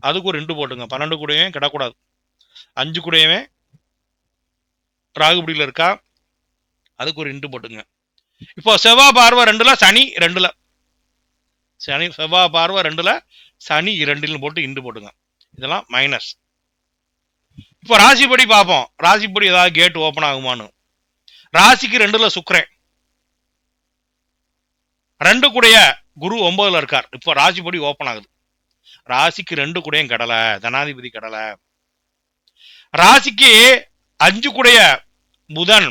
அதுக்கு ஒரு 2 போட்டுங்க. 12 குடையவன் கிடக்கூடாது. 5 குடையவன் ராகுபடியில் இருக்கா, அதுக்கு ஒரு 2 போட்டுங்க. இப்போ செவ்வாய் பார்வை 2ல, சனி 2ல, செவ்வாய் பார்வை 2ல, சனி 2ன்னு போட்டு 2 போட்டுங்க. இதெல்லாம் மைனஸ். இப்போ ராசிப்படி பார்ப்போம். ராசிப்படி ஏதாவது கேட் ஓபன் ஆகுமான்னு. ராசிக்கு 2ல சுக்கிரன், 2 கூடைய குரு 9ல இருக்கார். இப்போ ராசிப்படி ஓபன் ஆகுது. ராசிக்கு 2 கூடையும் கடலை, தனாதிபதி கடலை. ராசிக்கு 5 கூடைய புதன்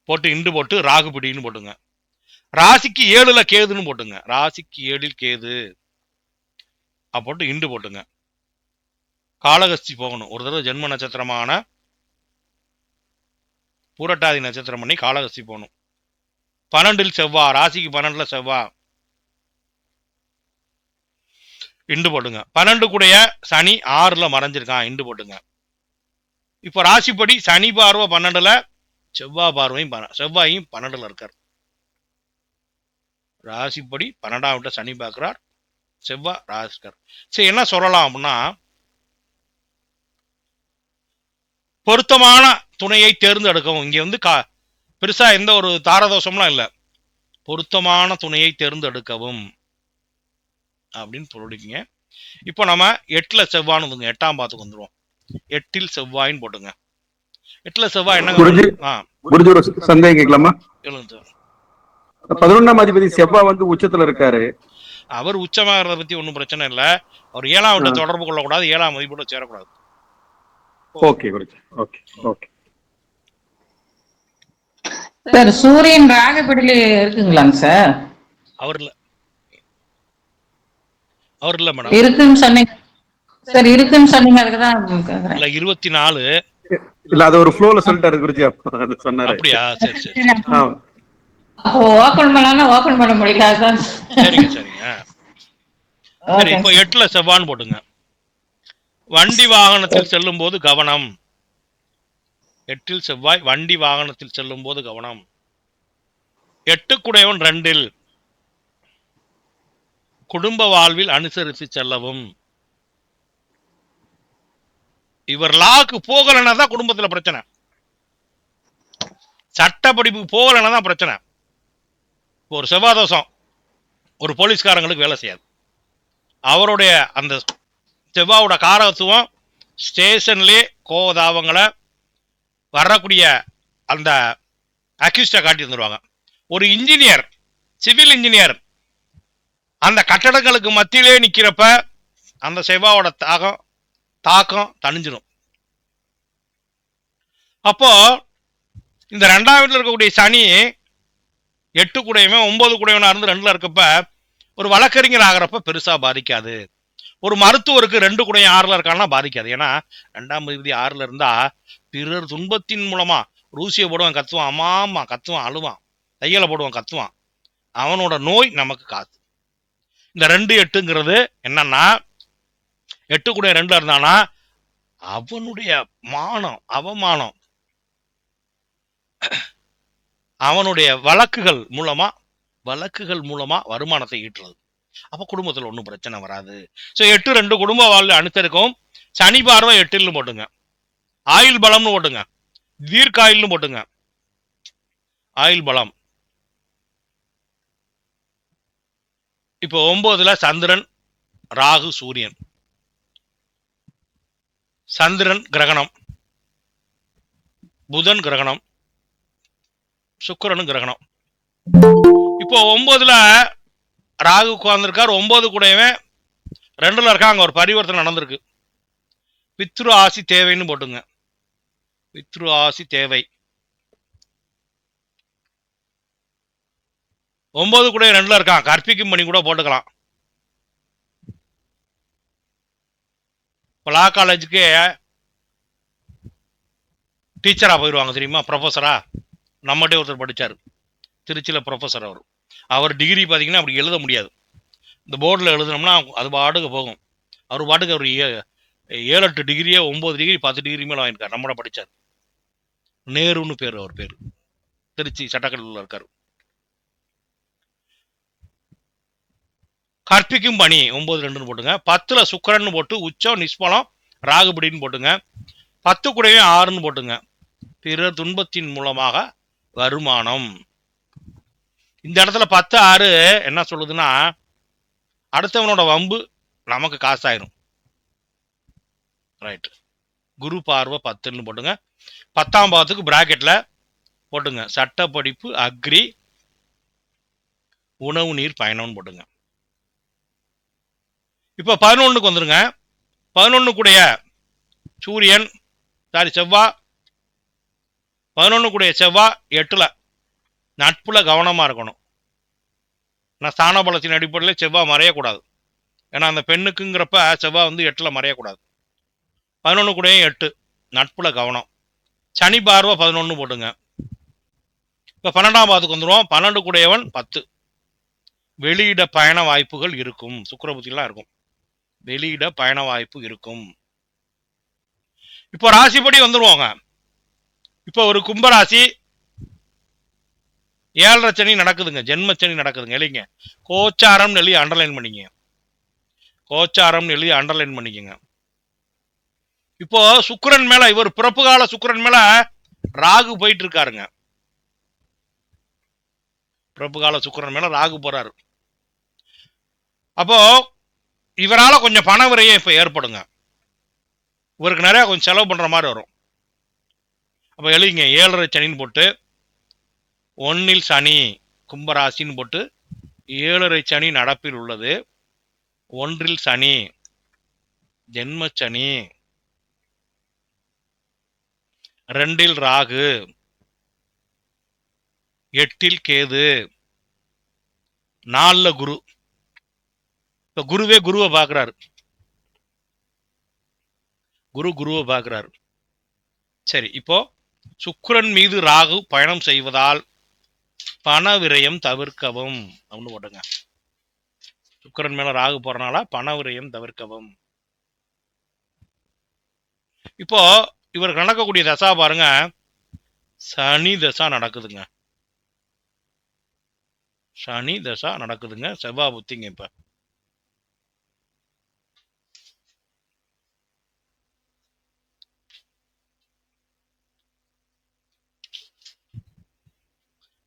போட்டு 2 போட்டு ராகுபடின்னு போட்டுங்க. ராசிக்கு 7ல கேதுன்னு போட்டுங்க. ராசிக்கு 7ல் கேது போட்டு 2 போட்டுங்க. காலகஸ்தி போகணும். ஒரு தடவை ஜென்ம நட்சத்திரமான பூரட்டாதி நட்சத்திரம் பண்ணி காலகஸ்தி போகணும். 12ல் செவ்வாய், ராசிக்கு 12ல செவ்வாய் 2 போட்டுங்க. 12 கூடைய சனி 6ல மறைஞ்சிருக்கான், 2 போட்டுங்க. இப்போ ராசிப்படி சனி பார்வை 12ல, செவ்வாய் பார்வையும் செவ்வாயும் 12ல இருக்கார். ராசிப்படி 12ஆம் வீட்டை சனி பார்க்கிறார், செவ்வாய் ராசிக்கார். சரி, என்ன சொல்லலாம் அப்படின்னா, பொருத்தமான துணையை தேர்ந்தெடுக்கவும். இங்க வந்து பெருசா எந்த ஒரு தாரதோஷம்லாம் இல்லை. பொருத்தமான துணையை தேர்ந்தெடுக்கவும் அப்படின்னு சொல்லிருக்கீங்க. இப்போ நம்ம 8ல செவ்வாய்னு வந்துங்க, 8ஆம் பாத்துக்கு வந்துருவோம். 8ல் செவ்வாயின்னு போட்டுங்க. 8ல செவ்வாய் என்ன ஒரு சந்தேகம் கேட்கலாமா? 11ஆம் அதிபதி செவ்வாய் வந்து உச்சத்துல இருக்காரு. அவர் உச்சமாகறத பத்தி ஒன்றும் பிரச்சனை இல்லை. அவர் 7ஆம் வீட்டை தொடர்பு கொள்ளக்கூடாது, 7ஆம் மதிப்போட சேரக்கூடாது. Okay okay okay. சார் சூரியன் ராகுபடியில இருக்குங்களாங்க சார்? அவர் இல்ல மேடம். இருக்குன்னு சொன்னீங்க சார், இருக்குன்னு சொன்னீங்க, அதுக்குதான் இல்ல 24 இல்ல, அது ஒரு ஃப்ளோல சொல்லிட்டாரு குருஜி, அது சொன்னாரு. அப்படியா? சரி சரி. ஓபன் பண்ணலாம்னா ஓபன் பண்ண முடியல. சரிங்க சரிங்க. சரி, இப்போ 8ல செவ்வான்னு போட்டுங்க. வண்டி வாகனத்தில் செல்லும் போது கவனம். 8ல் செவ்வாய், வண்டி வாகனத்தில் செல்லும் போது கவனம். 8 குடையவன் 2ல், குடும்ப வாழ்வில் அனுசரித்து செல்லவும். இவர் லாக்கு போகலன்னா தான் குடும்பத்துல பிரச்சனை, சட்ட படிப்பு போகலன்னா தான் பிரச்சனை. ஒரு செவ்வாய் தோஷம் ஒரு போலீஸ்காரங்களுக்கு வேலை செய்யாது. அவருடைய அந்த செவ்வாயோட காரகத்துவம் ஸ்டேஷன்லேயே கோதாவங்களை வரக்கூடிய அந்த அக்யூஸ்டை காட்டி தந்துடுவாங்க. ஒரு இன்ஜினியர், சிவில் இன்ஜினியர், அந்த கட்டடங்களுக்கு மத்தியிலே நிற்கிறப்ப அந்த செவ்வாயோட தாக்கம் தணிஞ்சிடும். அப்போ இந்த 2ஆம் வீட்டில் இருக்கக்கூடிய சனி 8 கூடையவன் 9 கூடையவனா இருந்து 2ல இருக்கப்ப ஒரு வழக்கறிஞர் ஆகிறப்ப பெருசா பாதிக்காது. ஒரு மருத்துவருக்கு 2 கூடையும் 6ல இருக்கான்னா பாதிக்காது. ஏன்னா 2ஆம் அதிபதி 6ல இருந்தா பிறர் துன்பத்தின் மூலமா ரூசியை போடுவான், கத்துவான், அம்மா கத்துவான், அழுவான், தையலை போடுவான், கத்துவான். அவனோட நோய் நமக்கு காத்து. இந்த 2 8ங்கிறது என்னன்னா, 8 கூட 2ல இருந்தானா அவனுடைய மானம், அவமானம், அவனுடைய வழக்குகள் மூலமா வருமானத்தை ஈட்டுறது. அப்ப குடும்பத்துல ஒன்றும் பிரச்சனை வராது. ஸோ 8 2 குடும்ப வாழ்வு அனுசரிக்கும். சனி பார்வை 8ல் போட்டுங்க. ஆயுள் பலம்னு போட்டுங்க, தீர்க்காயுள்னு போட்டுங்க. ஆயுள் பலம். இப்போ 9ல சந்திரன், ராகு, சூரியன். சந்திரன் கிரகணம், புதன் கிரகணம், சுக்கிரனும் கிரகணம். இப்போ 9ல ராகு உட்கார்ந்துருக்கார். 9 கூடவே 2ல இருக்காங்க. ஒரு பரிவர்த்தனை நடந்திருக்கு. பித்ரு ஆசி தேவைன்னு போட்டுங்க. பித்ரு ஆசி தேவை. 9 கூட 2ல இருக்கான். கற்பிக்கும் பணி கூட போட்டுக்கலாம். லா காலேஜுக்கு டீச்சரா போயிடுவாங்க தெரியுமா, ப்ரொஃபஸரா. நம்மகிட்டே ஒருத்தர் படிச்சாரு, திருச்சியில ப்ரொஃபஸர். அவர் டிகிரி பார்த்தீங்கன்னா அப்படி எழுத முடியாது. இந்த போர்டில் எழுதுனோம்னா அது பாட்டுக்கு போகும். அவர் பாட்டுக்கு ஒரு 7-8 டிகிரியே 9 டிகிரி 10 டிகிரி மேலே வாங்கியிருக்காரு. நம்மளோட படித்தார். நேருன்னு பேர், அவர் பேர். திருச்சி சட்டக்கல்லூரில் இருக்கார். கற்பிக்கும் பணி 9-2ன்னு போட்டுங்க. 10ல் சுக்கிரன்னு போட்டு உச்சம் நிஷ்பலம் ராகுபடின்னு போட்டுங்க. 10 கூடவே 6ன்னு போட்டுங்க. பிறர் துன்பத்தின் மூலமாக வருமானம். இந்த இடத்துல 10-6 என்ன சொல்லுதுன்னா, அடுத்தவனோட வம்பு நமக்கு காசாயிரும். ரைட். குரு பார்வை 10ன்னு போட்டுங்க. 10ஆம் பாவத்துக்கு பிராக்கெட்ல போட்டுங்க சட்ட படிப்பு, அக்ரி, உணவு நீர் பயணம்னு போட்டுங்க. இப்போ 11க்கு வந்துருங்க. 11 கூடைய சூரியன் செவ்வாய், 11 கூடைய செவ்வாய் 8ல் நட்புல கவனமா இருக்கணும். நான் ஸ்தானபலத்தின் அடிப்படையில் செவ்வாய் மறையக்கூடாது. ஏன்னா அந்த பெண்ணுக்குங்கிறப்ப செவ்வாய் 8ல் மறையக்கூடாது. 11 கூடைய 8 நட்புல கவனம். சனி பார்வை 11 போட்டுங்க. இப்போ 12ஆம் பாவத்துக்கு வந்துடுவோம். 12 கூடையவன் 10. வெளியிட பயண வாய்ப்புகள் இருக்கும். சுக்கிரபுத்திலாம் இருக்கும். வெளியிட பயண வாய்ப்பு இருக்கும். இப்போ ராசிப்படி வந்துருவாங்க. இப்போ ஒரு கும்பராசி 7.5 சனி நடக்குதுங்க. ஜென்மச்சனி நடக்குதுங்க. எழுதிங்க. கோச்சாரம் எழுதி அண்டர்லைன் பண்ணிக்கங்க. கோச்சாரம் எழுதி அண்டர்லைன் பண்ணிக்கங்க. இப்போ சுக்கிரன் மேல, இவர் பிறப்பு கால சுக்கிரன் மேல ராகு போயிட்டு இருக்காருங்க. பிறப்பு கால சுக்கிரன் மேல ராகு போறாரு. அப்போ இவரால கொஞ்சம் பண விரயம் இப்ப ஏற்படுங்க. இவருக்கு நிறைய கொஞ்சம் செலவு பண்ற மாதிரி வரும். அப்ப எழுதிங்க 7.5 சனின்னு போட்டு 1ல் சனி கும்பராசின்னு போட்டு 7.5 சனி நடப்பில் உள்ளது. 1ல் சனி ஜென்மச்சனி, 2ல் ராகு, 8ல் கேது, 4ல் குரு. இப்ப குருவே குருவை பார்க்கிறாரு. குருவை பார்க்கிறாரு. சரி, இப்போ சுக்கிரன் மீது ராகு பயணம் செய்வதால் பண விரயம் தவிர்க்கவும் அப்படின்னு போட்டுங்க. சுக்கிரன் மேல ராகு போறனால பண விரயம் தவிர்க்கவும். இப்போ இவருக்கு நடக்கக்கூடிய தசா பாருங்க, சனி தசா நடக்குதுங்க. சனி தசா நடக்குதுங்க. செவ்வாய் புத்திங்க.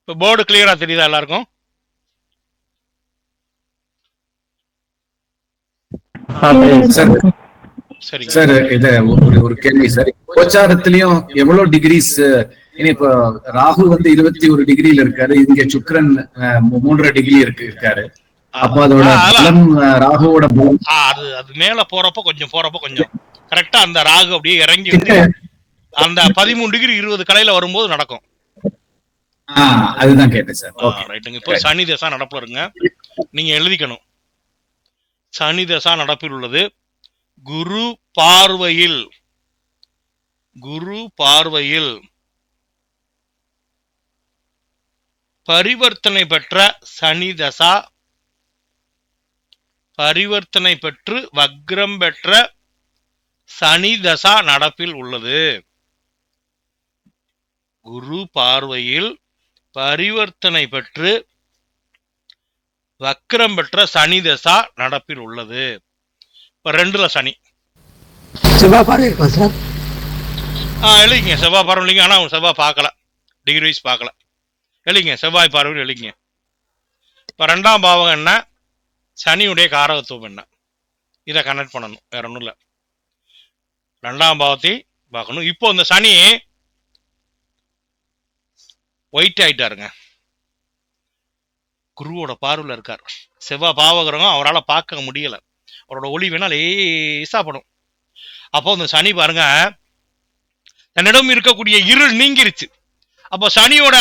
இப்ப போர்டு கிளியரா தெரியுதா எல்லாருக்கும்? சரி சார், இத ஒரு கேள்வி சார். கோச்சாரத்திலயும் எவ்வளவு டிகிரிஸ்? இப்போ ராகு 21 டிகிரில இருக்காரு. இங்க சுக்கிரன் 3.5 டிகிரி இருக்காரு. அப்ப அதோட பலம், ராகுவோட பலம் அது மேல போறப்ப கொஞ்சம் கரெக்டா அந்த ராகு அப்படியே இறங்கி வந்து அந்த 13 டிகிரி 20 கலையில வரும்போது நடக்கும். அதுதான் கேட்டேன் சார். ரைட்டுங்க. இப்போ சனி தசா நடப்புல இருங்க. நீங்க எழுதிக்கணும். சனி தசா நடப்பில் உள்ளது. குரு பார்வையில் பரிவர்த்தனை பெற்ற சனி தசா, பரிவர்த்தனை பெற்று வக்ரம் பெற்ற சனி தசா நடப்பில் உள்ளது. குரு பார்வையில் பரிவர்த்தனை பெற்று வக்ரம் பெற்ற சனி தசா நடப்பில் உள்ளது. இப்ப 2ல் சனி. செவ்வாய் பார்வை இருக்கும் சார். எழுதிங்க. செவ்வாய் பார்வை இல்லைங்க. ஆனா செவ்வாய் பார்க்கல, டிகிரி வைஸ் பார்க்கல. எழுதிங்க செவ்வாய் பார்வையில் எழுதிங்க. இப்ப 2ஆம் பாவம் என்ன? சனியுடைய காரகத்துவம் என்ன? இதை கனெக்ட் பண்ணணும். வேற ஒன்றும் இல்லை. 2ஆம் பாவத்தை பார்க்கணும். இப்போ இந்த சனி ஒயிட் ஆயிட்டாருங்க. குருவோட பார்வையில் இருக்கார். செவ்வாய் பாவகிரகம் அவரால் பார்க்க முடியல. அவரோட ஒளி வேணா லேசா படும். அப்போ இந்த சனி பாருங்க, தன்னிடம் இருக்கக்கூடிய இருள் நீங்கிருச்சு. அப்போ சனியோட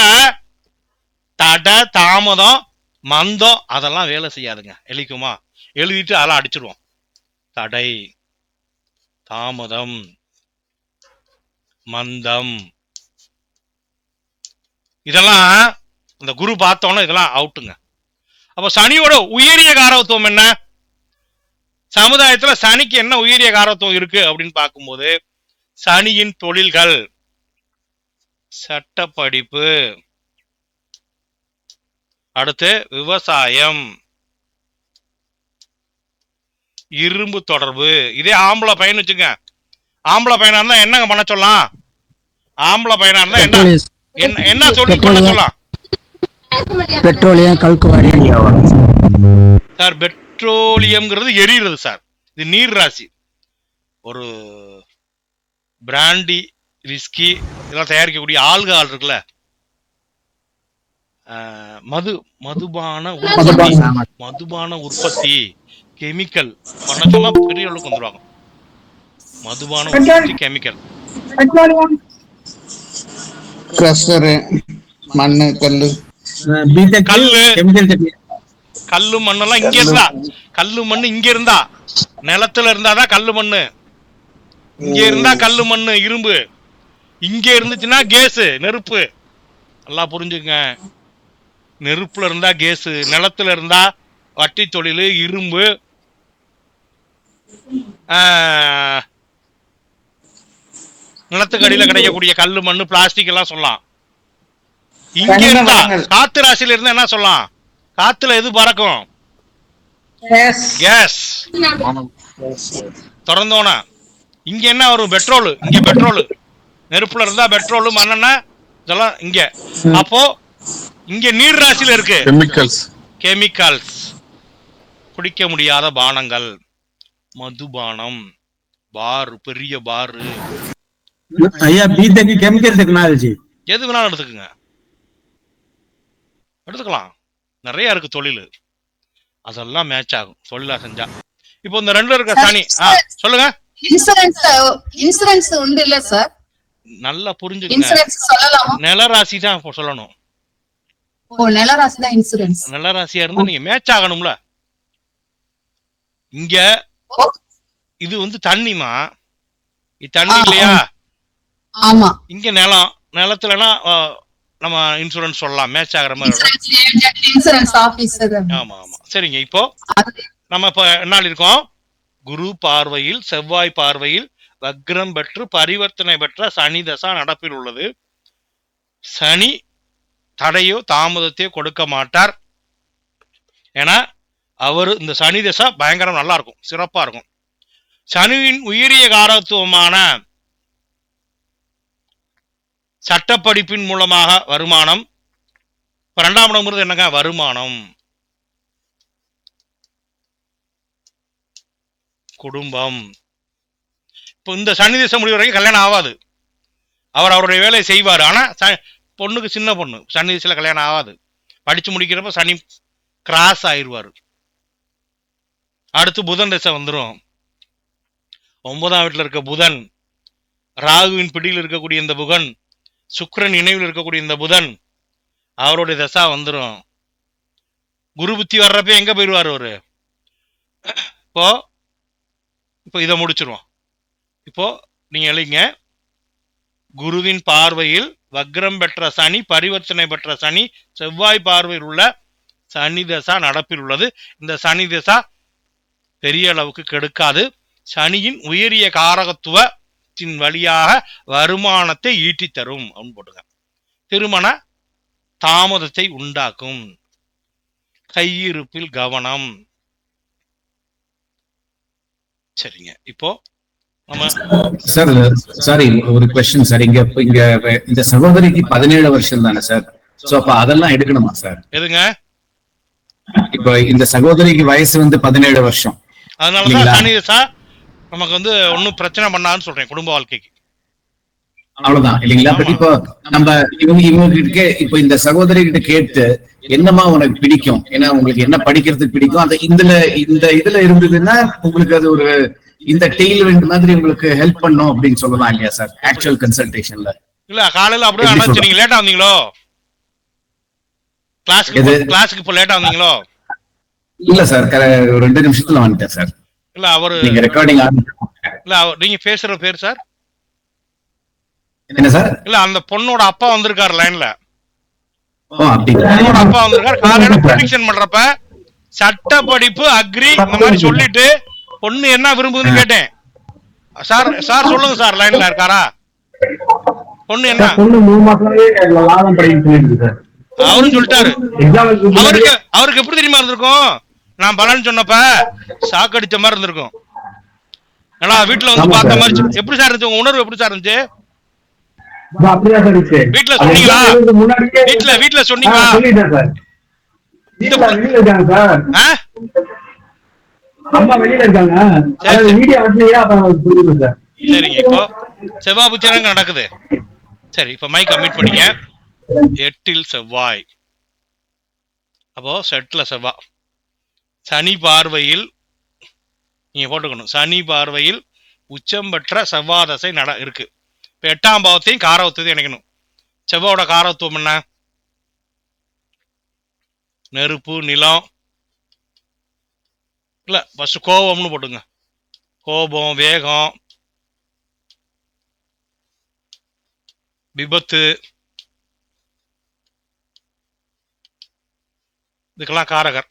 தடை, தாமதம், மந்தம் அதெல்லாம் வேலை செய்யாதுங்க. எழுதிக்குமா? எழுதிட்டு அதெல்லாம் அடிச்சிருவோம். தடை, தாமதம், மந்தம் இதெல்லாம் இந்த குரு பார்த்தோன்னா இதெல்லாம் அவுட்டுங்க. அப்ப சனியோட உயரிய காரகத்துவம் என்ன? சமுதாயத்துல சனிக்கு என்ன உயரிய காரகத்துவம் இருக்கு அப்படின்னு பார்க்கும்போது சனியின் தொழில்கள், சட்ட படிப்பு, அடுத்து விவசாயம், இரும்பு தொடர்பு. இதே ஆம்பளை பையன் வச்சுங்க, ஆம்பளை பையனா இருந்தா என்னங்க பண்ண சொல்லலாம்? ஆம்பளை பையனா இருந்தா என்ன சொல்லி பண்ண சொல்லலாம்? பெட்ரோலியம், கல்குவாரி சார். பெட்ரோலியம்ங்கிறது எரியுறது சார். இது நீர் ராசி. ஒரு பிராண்டி, விஸ்கி இதெல்லாம் தயாரிக்கக்கூடிய ஆல்கஹால் இருக்குல்ல, மதுபான உற்பத்தி, கெமிக்கல் பண்ண சொன்னா பெரிய அளவுக்கு வந்துருவாங்க. மதுபான உற்பத்தி, கெமிக்கல், மண்ணு, கல்லு, கல்லு மண்ணெல்லாம் இங்க இருந்தா, கல்லு மண்ணு இங்க இருந்தா, நிலத்துல இருந்தாதான் கல்லு மண்ணு. இங்க இருந்தா கல்லு மண்ணு, இரும்பு. இங்க இருந்துச்சுன்னா கேஸ், நெருப்பு. நல்லா புரிஞ்சுங்க. நெருப்புல இருந்தா கேஸ், நிலத்துல இருந்தா வட்டி தொழில், இரும்பு, நிலத்துக்கு அடியில கிடைக்கக்கூடிய கல்லு மண்ணு, பிளாஸ்டிக் எல்லாம் சொல்லலாம். இங்க இருந்தா காத்து ராசியில இருந்தா என்ன சொல்லலாம்? காத்துல எது பறக்கும்? கேஸ். திறந்தோனா இங்க என்ன வரும்? பெட்ரோல். இங்க பெட்ரோல். நெருப்புல இருந்தா பெட்ரோல், மண்ணெண்ணெய் இதெல்லாம் இங்க. அப்போ இங்க நீர் ராசியில இருக்கு கெமிக்கல்ஸ். குடிக்க முடியாத பானங்கள், மதுபானம், பார், பெரிய பாரு. ஐயா பிடெக் கெமிக்கல் டெக்னாலஜி எது வேணாலும் எடுத்துக்கங்க, எடுத்துக்கலாம். நிறைய இருக்கு தொழில், அதெல்லாம் மேட்ச் ஆகும் தொழிலா செஞ்சா. இப்போ இந்த ரெண்டுல இருக்க சனி சொல்லுங்க. இன்சூரன்ஸ் உண்டு இல்ல சார்? நல்லா புரிஞ்சுக்கங்க. நிலராசி தான் சொல்லணும். நிலராசி தான் இன்சூரன்ஸ். நிலராசியா இருந்தா நீங்க மேட்ச் ஆகணும்ல. இங்க இது வந்து தண்ணிமா, இது தண்ணி இல்லையா? ஆமா. இங்க நிலம், நிலத்துலனா நம்ம இன்சூரன்ஸ் சொல்லலாம், மேட்ச் ஆகிற மாதிரி. ஆமா ஆமா. சரிங்க. இப்போ நம்ம இப்ப என்ன இருக்கோம்? குரு பார்வையில், செவ்வாய் பார்வையில் வக்ரம் பெற்று பரிவர்த்தனை பெற்ற சனி தசா நடப்பில் உள்ளது. சனி தடையோ தாமதத்தையோ கொடுக்க மாட்டார். ஏன்னா அவரு இந்த சனி தசா பயங்கரம் நல்லா இருக்கும், சிறப்பா இருக்கும். சனியின் உயரிய காரத்துவமான சட்டப்படிப்பின் மூலமாக வருமானம். இரண்டாம் இடம் என்னங்க? வருமானம், குடும்பம். இப்போ இந்த சனி திசை முடிவு வரைக்கும் கல்யாணம் ஆகாது. அவர் அவருடைய வேலையை செய்வார். ஆனா பொண்ணுக்கு, சின்ன பொண்ணு, சனி திசையில கல்யாணம் ஆகாது. படிச்சு முடிக்கிறப்ப சனி கிராஸ் ஆயிடுவார். அடுத்து புதன் திசை வந்துடும். 9ஆம் வீட்டுல இருக்க புதன், ராகுவின் பிடியில் இருக்கக்கூடிய இந்த புதன், சுக்கிரன் நினைவில் இருக்கக்கூடிய இந்த புதன், அவருடைய தசா வந்துடும். குரு புத்தி வர்றப்ப எங்க போயிடுவார் அவரு? இப்போ இதை முடிச்சிருவோம். இப்போ நீங்க எழுதிங்க. குருவின் பார்வையில் வக்ரம் பெற்ற சனி, பரிவர்த்தனை பெற்ற சனி, செவ்வாய் பார்வையில் உள்ள சனி தசா நடப்பில் உள்ளது. இந்த சனி தசா பெரிய அளவுக்கு கெடுக்காது. சனியின் உயரிய காரகத்துவத்தின் வழியாக வருமானத்தை ஈட்டி தரும் அப்படின்னு போட்டுங்க. திருமண தாமதத்தை உண்டாக்கும். கையிருப்பில் கவனம். சரிங்க. இப்போ சார், சாரி ஒரு क्वेश्चन சார். இங்க இந்த சகோதரிக்கு 17 வருஷம் தானே சார்? சோ அப்ப அதெல்லாம் எடுக்கணுமா சார்? எதுங்க? இப்போ இந்த சகோதரிக்கு வயசு வந்து 17 வருஷம். அதனாலதான் சனி தசா நமக்கு வந்து ஒன்னும் பிரச்சனை பண்ணான்னு சொல்றேன் குடும்ப வாழ்க்கைக்கு. அவ்வளவுதான் இல்லைங்களா? பட் இப்போ நம்ம இவங்க கிட்ட இப்போ இந்த சகோதரி கிட்ட கேட்டு என்னமா உனக்கு பிடிக்கும், ஏன்னா உங்களுக்கு என்ன படிக்கிறதுக்கு பிடிக்கும், அந்த இதுல இருந்ததுன்னா உங்களுக்கு அது ஒரு இந்த டெய்லரிங் மாதிரி உங்களுக்கு ஹெல்ப் பண்ணும் அப்படின்னு சொல்லலாம் இல்லையா சார்? ஆக்சுவல் கன்சல்டேஷன்ல இல்ல காலையில அப்படியே அனுப்பிச்சு. நீங்க லேட்டா வந்தீங்களோ கிளாஸுக்கு? இப்போ லேட்டா வந்தீங்களோ? இல்ல சார், 2 நிமிஷத்துல வந்துட்டேன் சார். இல்ல அவரு நீங்க ரெக்கார்டிங் இல்ல நீங்க பேசுற பேர் சார் என்ன சார்? இல்ல அந்த பொண்ணோட அப்பா வந்திருக்காரு லைன்ல. அப்படிங்களா? அப்பா வந்திருக்காரு. காலையில ப்ரெடிக்ஷன் பண்றப்ப சட்ட படிப்பு அக்ரி இந்த மாதிரி சொல்லிட்டு பொண்ணு என்ன விரும்புதுன்னு கேட்டேன். சார் சார் சொல்லுங்க சார், லைன்ல இருக்காரா? பொண்ணு என்ன? பொண்ணு 3 மாசமாவே லாபம் படிக்க சொல்லிருக்கு சார். அவரும் சொல்லிட்டாரு. அவருக்கு எப்படி தெரியுமா இருந்திருக்கும்? நான் பலன்னு சொன்னப்ப சாக்கடிச்ச மாதிரி இருந்திருக்கும். ஏன்னா வீட்டுல வந்து பார்த்த மாதிரி. எப்படி சார் இருந்துச்சு உங்க உணர்வு? எப்படி சார் இருந்துச்சு? வீட்டுல சொன்னீங்களா? வீட்டுல சொன்னீங்களா? சரிங்க. இப்போ செவ்வாய் புத்திரங்க நடக்குது. சரி, இப்ப மைக் கம்மிட் பண்ணீங்க. 8ல் செவ்வாய், அப்போ செட்ல செவ்வாய், சனி பார்வையில் நீங்க போட்டுக்கணும். சனி பார்வையில் உச்சம் பெற்ற செவ்வாய் தசை இருக்கு. இப்ப 8ஆம் பாவத்தையும் காரவத்தையும் இணைக்கணும். செவ்வாயோட காரவத்துவம் என்ன? நெருப்பு, நிலம். இல்ல ஃபர்ஸ்ட் கோபம்னு போட்டுங்க. கோபம், வேகம், விபத்து, இதுக்கெல்லாம் காரகர்.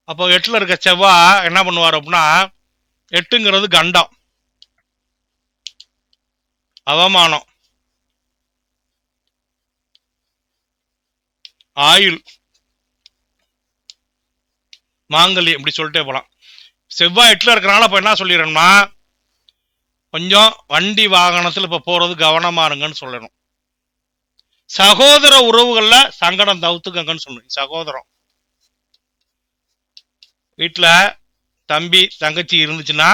அப்போ 8ல இருக்க செவ்வாய் என்ன பண்ணுவார் அப்படின்னா, 8ங்கிறது கண்டம், அவமானம், ஆயுள், மாங்கல்யம், இப்படி சொல்லிட்டே போலாம். செவ்வாய் 8ல இருக்கிறனால இப்ப என்ன சொல்லிடுறோம்னா, கொஞ்சம் வண்டி வாகனத்துல இப்ப போறது கவனமா இருங்கன்னு சொல்லணும். சகோதர உறவுகள்ல சங்கடம் தவிர்த்துக்கங்கன்னு சொல்லணும். சகோதரம் வீட்டுல தம்பி தங்கச்சி இருந்துச்சுன்னா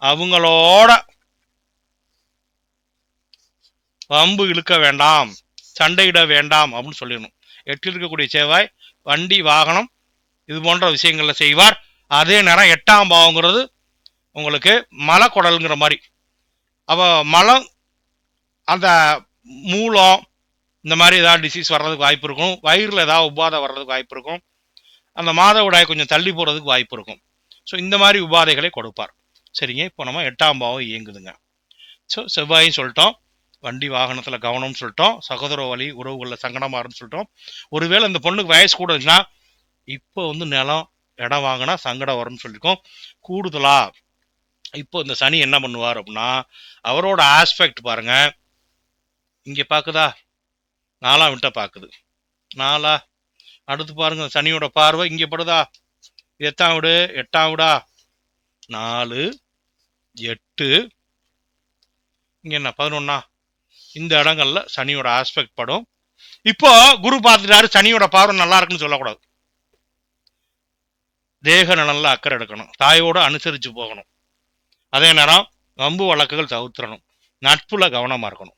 அவங்களோட வம்பு இழுக்க வேண்டாம், சண்டையிட வேண்டாம் அப்படின்னு சொல்லிடணும். 8ல் இருக்கக்கூடிய செவ்வாய் வண்டி வாகனம் இது போன்ற விஷயங்கள்ல செய்வார். அதே நேரம் 8ஆம் பாவங்கிறது உங்களுக்கு மலக்குடல்ங்கிற மாதிரி. அப்ப மலம், அந்த மூலம், இந்த மாதிரி ஏதாவது டிசீஸ் வர்றதுக்கு வாய்ப்பு இருக்கும். வயிறுல ஏதாவது உபாதை வர்றதுக்கு வாய்ப்பு இருக்கும். அந்த மாதவிடாய் கொஞ்சம் தள்ளி போறதுக்கு வாய்ப்பு இருக்கும். ஸோ இந்த மாதிரி உபாதைகளை கொடுப்பார். சரிங்க. இப்போ நம்ம 8ஆம் பாவம் இயங்குதுங்க. ஸோ செவ்வாயும் சொல்லிட்டோம், வண்டி வாகனத்துல கவனம்னு சொல்லிட்டோம், சகோதர வழி உறவுகளில் சங்கடமாறுன்னு சொல்லிட்டோம். ஒருவேளை இந்த பொண்ணுக்கு வயசு கூட இருந்துச்சுன்னா இப்போ வந்து நிலம் இடம் வாங்கினா சங்கடம் வரும்னு சொல்லியிருக்கோம். கூடுதலா இப்போ இந்த சனி என்ன பண்ணுவார் அப்படின்னா, அவரோட ஆஸ்பெக்ட் பாருங்க, இங்க பாக்குதா, 4ஆம் வீட்டை பாக்குது. 4ஆ, அடுத்து பாருங்க சனியோட பார்வை இங்க படுதா, 8ஆம் வீடு, 8ஆம் வீடா, 4, 8, இங்க என்ன 11ஆ, இந்த இடங்கள்ல சனியோட ஆஸ்பெக்ட் படும். இப்போ குரு பார்த்துட்டாரு, சனியோட பார்வை நல்லா இருக்குன்னு சொல்லக்கூடாது. தேக நலன்ல அக்கறை எடுக்கணும், தாயோட அனுசரிச்சு போகணும். அதே நேரம் வம்பு வழக்குகள் தவிர்த்திடணும், நட்புல கவனமா இருக்கணும்.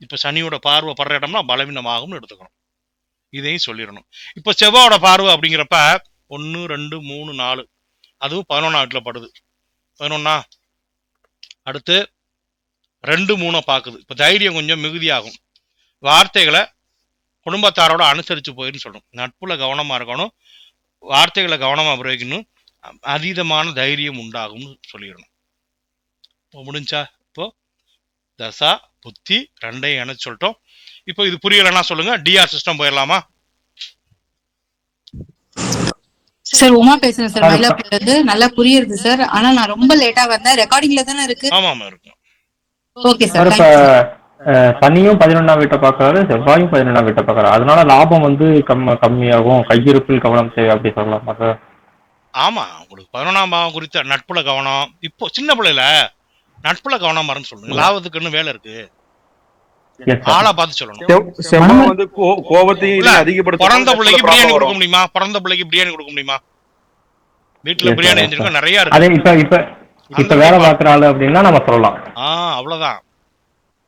இப்ப சனியோட பார்வை படுற இடம்னா பலவீனமாகும்னு எடுத்துக்கணும். இதையும் சொல்லிடணும். இப்ப செவ்வாயோட பார்வை அப்படிங்கிறப்ப 1, 2, 3, 4, அதுவும் 11ஆம் வீட்டுல படுது. 11ஆ, அடுத்து 2, 3 பாக்குது. இப்ப தைரியம் கொஞ்சம் மிகுதியாகும். வார்த்தைகளை குடும்பத்தாரோட அனுசரிச்சு போயின்னு சொல்லணும். நட்புல கவனமா இருக்கணும், வார்த்தைகளை கவனமா பிரயோகிக்கணும், அதீதமான தைரியம் உண்டாகும்னு சொல்லிடணும். இப்போ முடிஞ்சா? இப்போ தசா புத்தி 2ஐயும் இணைச்சு சொல்லிட்டோம். இப்போ இது புரியலன்னா சொல்லுங்க, டிஆர் சிஸ்டம் போயிடலாமா? சார் உமா பேசுறேன் சார், மயிலாப்பூர்ல நல்லா புரியுது சார். ஆனா நான் ரொம்ப லேட்டா வந்தேன், ரெக்கார்டிங்ல தானே இருக்கு? ஆமாமா இருக்கு. Okay sir. இப்ப சனியும் 11ஆம் வீட்டை பார்க்கறாரு, செவ்வாயும் 11ஆம் வீட்டை பார்க்கறாரு. அதனால லாபம் வந்து கம்மியாகும், கையிருப்பில் கவனம் தேவை அப்படி சொல்லலாமா சார்? ஆமா, உங்களுக்கு 11ஆம் பாவம் குறித்த நட்புல கவனம். இப்போ சின்ன பிள்ளைல நட்புல கவனமா இருன்னு சொல்லுங்க. லாபத்துக்குன்னு வேலை இருக்கு, ஆளை பார்த்து சொல்லணும். வந்து கோபத்தையும் அதிகப்படுத்த பிறந்த பிள்ளைக்கு பிரியாணி கொடுக்க முடியுமா? பிறந்த பிள்ளைக்கு பிரியாணி கொடுக்க முடியுமா? வீட்டுல பிரியாணி செஞ்சிருக்கோம், நிறைய இருக்கு. அதே இப்ப வேலை பார்க்குற ஆளு அப்படின்னா நம்ம சொல்லலாம். அவ்வளவுதான்.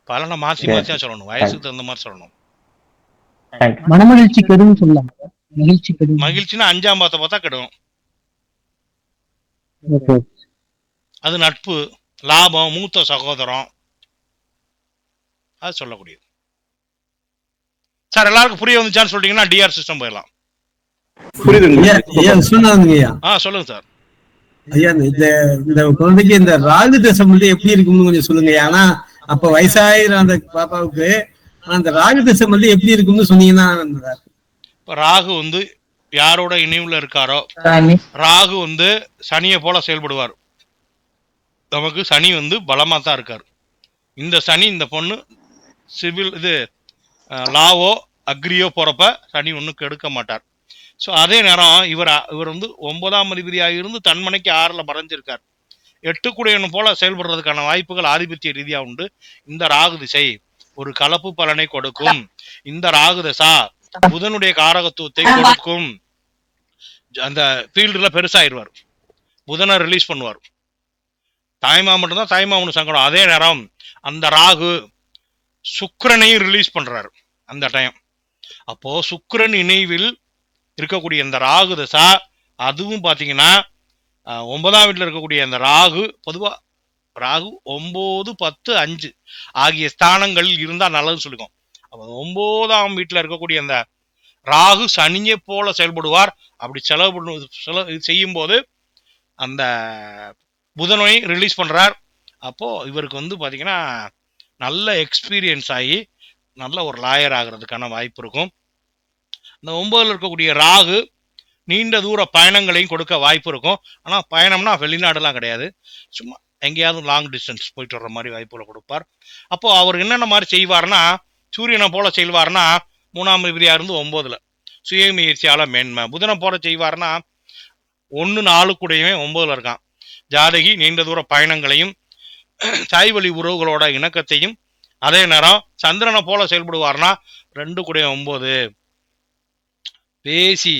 பலனை மாசி மாசியா சொல்லணும், வயசுக்கு தகுந்த மாதிரி சொல்லணும். மனமகிழ்ச்சி கெடும் சொல்லலாம். மகிழ்ச்சினா 5ஆம் பாவத்தை பார்த்தா கெடும். அது நட்பு, லாபம், மூத்த சகோதரம், அது சொல்லக்கூடியது. சார் எல்லாருக்கும் புரிய வந்துச்சான்னு சொல்லிட்டீங்கன்னா டிஆர் சிஸ்டம் போயிடலாம். சொல்லுங்க சார். ஐயா, இந்த குழந்தைக்கு இந்த ராகு தசை வந்து எப்படி இருக்கும்னு கொஞ்சம் சொல்லுங்க. ஆனா அப்ப வயசாயிர அந்த பாப்பாவுக்கு அந்த ராகு தசை வந்து எப்படி இருக்கும்னு சொன்னீங்கன்னா. இப்ப ராகு வந்து யாரோட இணைவுல இருக்காரோ ராகு வந்து சனியை போல செயல்படுவார். நமக்கு சனி வந்து பலமா தான் இருக்காரு. இந்த சனி இந்த பொண்ணு சிவில் இது லாவோ அக்ரியோ போறப்ப சனி ஒன்றும் கெடுக்க மாட்டார். ஸோ அதே நேரம் இவர் வந்து 9ஆம் அதிபதியாக இருந்து தன்மனைக்கு 6ல் மறைஞ்சிருக்கார். 8 போல செயல்படுறதுக்கான வாய்ப்புகள் ஆதிபத்திய ரீதியா உண்டு. இந்த ராகு திசை ஒரு கலப்பு பலனை கொடுக்கும். இந்த ராகு தசா புதனுடைய காரகத்துவத்தை கொடுக்கும். அந்த ஃபீல்டுல பெருசாயிருவார். புதனை ரிலீஸ் பண்ணுவார். தாய்மா மட்டும்தான் தாய்மாவனு சங்கடம். அதே நேரம் அந்த ராகு சுக்கிரனையும் ரிலீஸ் பண்றாரு அந்த டைம். அப்போ சுக்கிரன் இணைவில் இருக்கக்கூடிய இந்த ராகு தசா, அதுவும் பாத்தீங்கன்னா 9ஆம் வீட்டில் இருக்கக்கூடிய அந்த ராகு, பொதுவா ராகு 9, 10, 5 ஆகிய ஸ்தானங்களில் இருந்தா நல்லதுன்னு சொல்லிக்கோம். அப்போ 9ஆம் வீட்டில் இருக்கக்கூடிய அந்த ராகு சனியை போல செயல்படுவார். அப்படி செலவு செய்யும் போது அந்த புதனை ரிலீஸ் பண்றார். அப்போ இவருக்கு வந்து பாத்தீங்கன்னா நல்ல எக்ஸ்பீரியன்ஸ் ஆகி நல்ல ஒரு லாயர் ஆகிறதுக்கான வாய்ப்பு இருக்கும். இந்த 9ல் இருக்கக்கூடிய ராகு நீண்ட தூர பயணங்களையும் கொடுக்க வாய்ப்பு இருக்கும். ஆனா பயணம்னா வெளிநாடுலாம் கிடையாது, சும்மா எங்கேயாவது லாங் டிஸ்டன்ஸ் போயிட்டு வர்ற மாதிரி வாய்ப்புகளை கொடுப்பார். அப்போ அவர் என்னென்ன மாதிரி செய்வார்னா, சூரியனை போல செய்வார்னா 3ஆம் அதிபதியா இருந்து 9ல் சுய முயற்சியால மேன்மை. புதனை போல செய்வார்னா 1, 4 கூடயுமே 9ல் இருக்கான். ஜாதகி நீண்ட தூர பயணங்களையும் தாய்வழி உறவுகளோட இணக்கத்தையும், அதே நேரம் சந்திரனை போல செயல்படுவார்னா 2 கூட 9 பேசி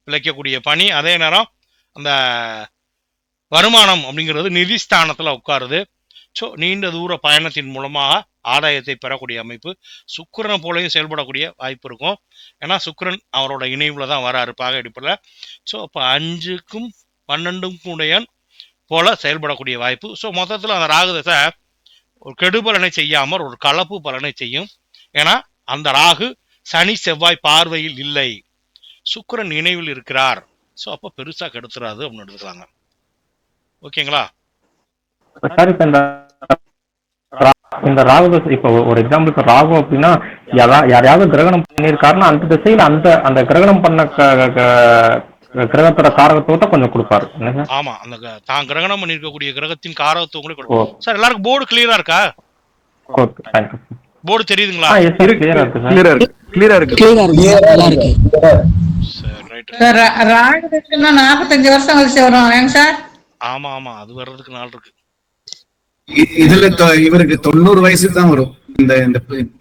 பிழைக்கக்கூடிய பணி. அதே நேரம் அந்த வருமானம் அப்படிங்கிறது நிதிஸ்தானத்துல உட்காருது. ஸோ நீண்ட தூர பயணத்தின் மூலமாக ஆதாயத்தை பெறக்கூடிய அமைப்பு. சுக்கிரனை போலையும் செயல்படக்கூடிய வாய்ப்பு இருக்கும். ஏன்னா சுக்கிரன் அவரோட இணைவுல தான் வராரு பாக அடிப்படையில். ஸோ அப்போ 5க்கும் 12க்கும் உடையன் போல செயல்படக்கூடிய வாய்ப்பு. ஸோ மொத்தத்தில் அந்த ராகு தசை ஒரு கெடுபலனை செய்யாமல் ஒரு கலப்பு பலனை செய்யும். ஏன்னா அந்த ராகு சனி செவ்வாய் பார்வையில் இல்லை, சுக்கிரன் நினைவில் இருக்கிறார். ஸோ அப்போ பெருசா கெடுத்துறாது அப்படின்னு எடுத்துக்கலாங்க. ஓகேங்களா? சார் இப்ப இந்த ராகு தசை, இப்போ ஒரு எக்ஸாம்பிளுக்கு ராகு அப்படின்னா யாரையாவது கிரகணம் பண்ணியிருக்காருன்னா அந்த திசையில அந்த கிரகணம் பண்ண கிரகத்தோட காரகத்துவத்தை கொஞ்சம் கொடுப்பாரு. ஆமா, அந்த தான் கிரகணம் பண்ணிருக்கக்கூடிய கிரகத்தின் காரகத்துவம் கூட கொடுப்பாரு. சார் எல்லாருக்கும் போர்டு கிளியரா இருக்கா? போர்டு தெரியுதுங்களா? கிளியரா இருக்கு. சார் ராகு தசைன்னா 45 வருஷம் கழிச்சு வரும் ஏங்க சார்? ஆமா ஆமா, அது வர்றதுக்கு நாள் இருக்கு. இதுல இவருக்கு 90 வயசு தான் வரும்